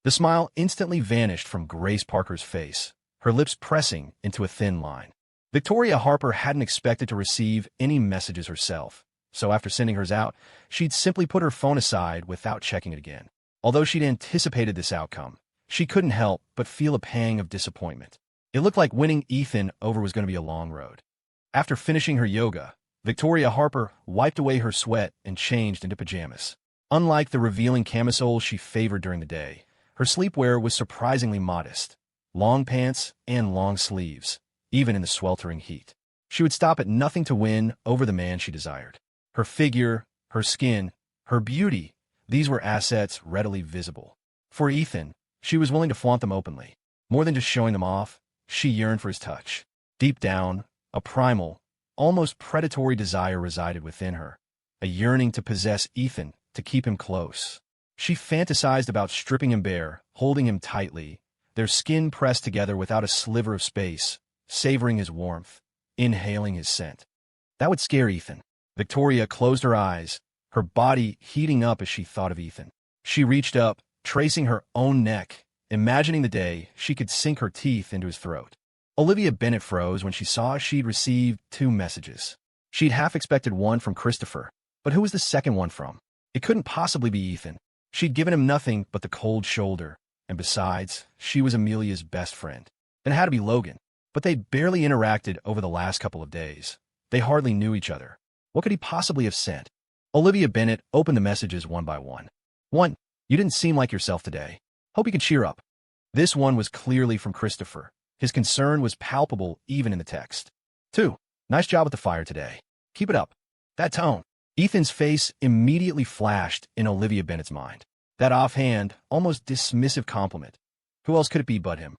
The smile instantly vanished from Grace Parker's face, her lips pressing into a thin line. Victoria Harper hadn't expected to receive any messages herself, so after sending hers out, she'd simply put her phone aside without checking it again. Although she'd anticipated this outcome, she couldn't help but feel a pang of disappointment. It looked like winning Ethan over was going to be a long road. After finishing her yoga, Victoria Harper wiped away her sweat and changed into pajamas. Unlike the revealing camisole she favored during the day, her sleepwear was surprisingly modest. Long pants and long sleeves, even in the sweltering heat. She would stop at nothing to win over the man she desired. Her figure, her skin, her beauty, these were assets readily visible. For Ethan, she was willing to flaunt them openly. More than just showing them off, she yearned for his touch. Deep down, a primal, almost predatory desire resided within her, a yearning to possess Ethan, to keep him close. She fantasized about stripping him bare, holding him tightly, their skin pressed together without a sliver of space, savoring his warmth, inhaling his scent. That would scare Ethan. Victoria closed her eyes, her body heating up as she thought of Ethan. She reached up, tracing her own neck, imagining the day she could sink her teeth into his throat. Olivia Bennet froze when she saw she'd received 2 messages. She'd half expected one from Christopher, but who was the second one from? It couldn't possibly be Ethan. She'd given him nothing but the cold shoulder, and besides, she was Amelia's best friend. Then it had to be Logan. But they'd barely interacted over the last couple of days. They hardly knew each other. What could he possibly have sent? Olivia Bennet opened the messages one by one. 1. You didn't seem like yourself today. Hope you can cheer up. This one was clearly from Christopher. His concern was palpable even in the text. 2. Nice job with the fire today. Keep it up. That tone. Ethan's face immediately flashed in Olivia Bennet's mind. That offhand, almost dismissive compliment. Who else could it be but him?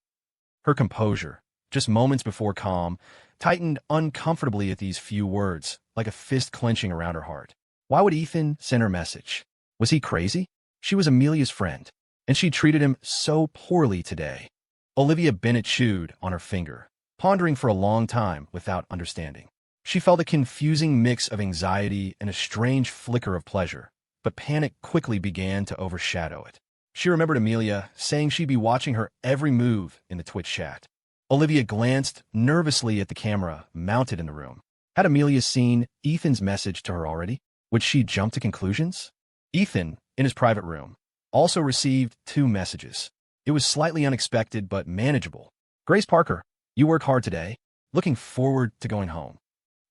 Her composure, just moments before calm, tightened uncomfortably at these few words, like a fist clenching around her heart. Why would Ethan send her a message? Was he crazy? She was Amelia's friend, and she treated him so poorly today. Olivia Bennet chewed on her finger, pondering for a long time without understanding. She felt a confusing mix of anxiety and a strange flicker of pleasure, but panic quickly began to overshadow it. She remembered Amelia saying she'd be watching her every move in the Twitch chat. Olivia glanced nervously at the camera mounted in the room. Had Amelia seen Ethan's message to her already? Would she jump to conclusions? Ethan, in his private room, also received 2 messages. It was slightly unexpected but manageable. Grace Parker, you worked hard today. Looking forward to going home.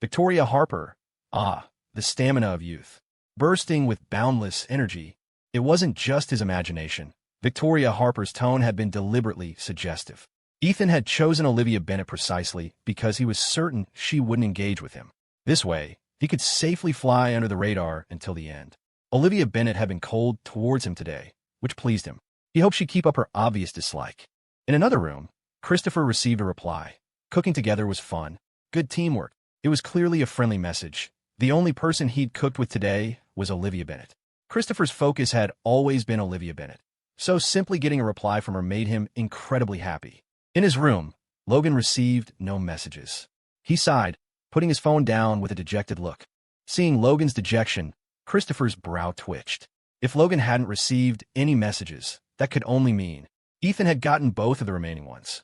Victoria Harper, the stamina of youth. Bursting with boundless energy, it wasn't just his imagination. Victoria Harper's tone had been deliberately suggestive. Ethan had chosen Olivia Bennet precisely because he was certain she wouldn't engage with him. This way, he could safely fly under the radar until the end. Olivia Bennet had been cold towards him today, which pleased him. He hoped she'd keep up her obvious dislike. In another room, Christopher received a reply. Cooking together was fun. Good teamwork. It was clearly a friendly message. The only person he'd cooked with today was Olivia Bennet. Christopher's focus had always been Olivia Bennet, so simply getting a reply from her made him incredibly happy. In his room, Logan received no messages. He sighed, putting his phone down with a dejected look. Seeing Logan's dejection, Christopher's brow twitched. If Logan hadn't received any messages, that could only mean Ethan had gotten both of the remaining ones.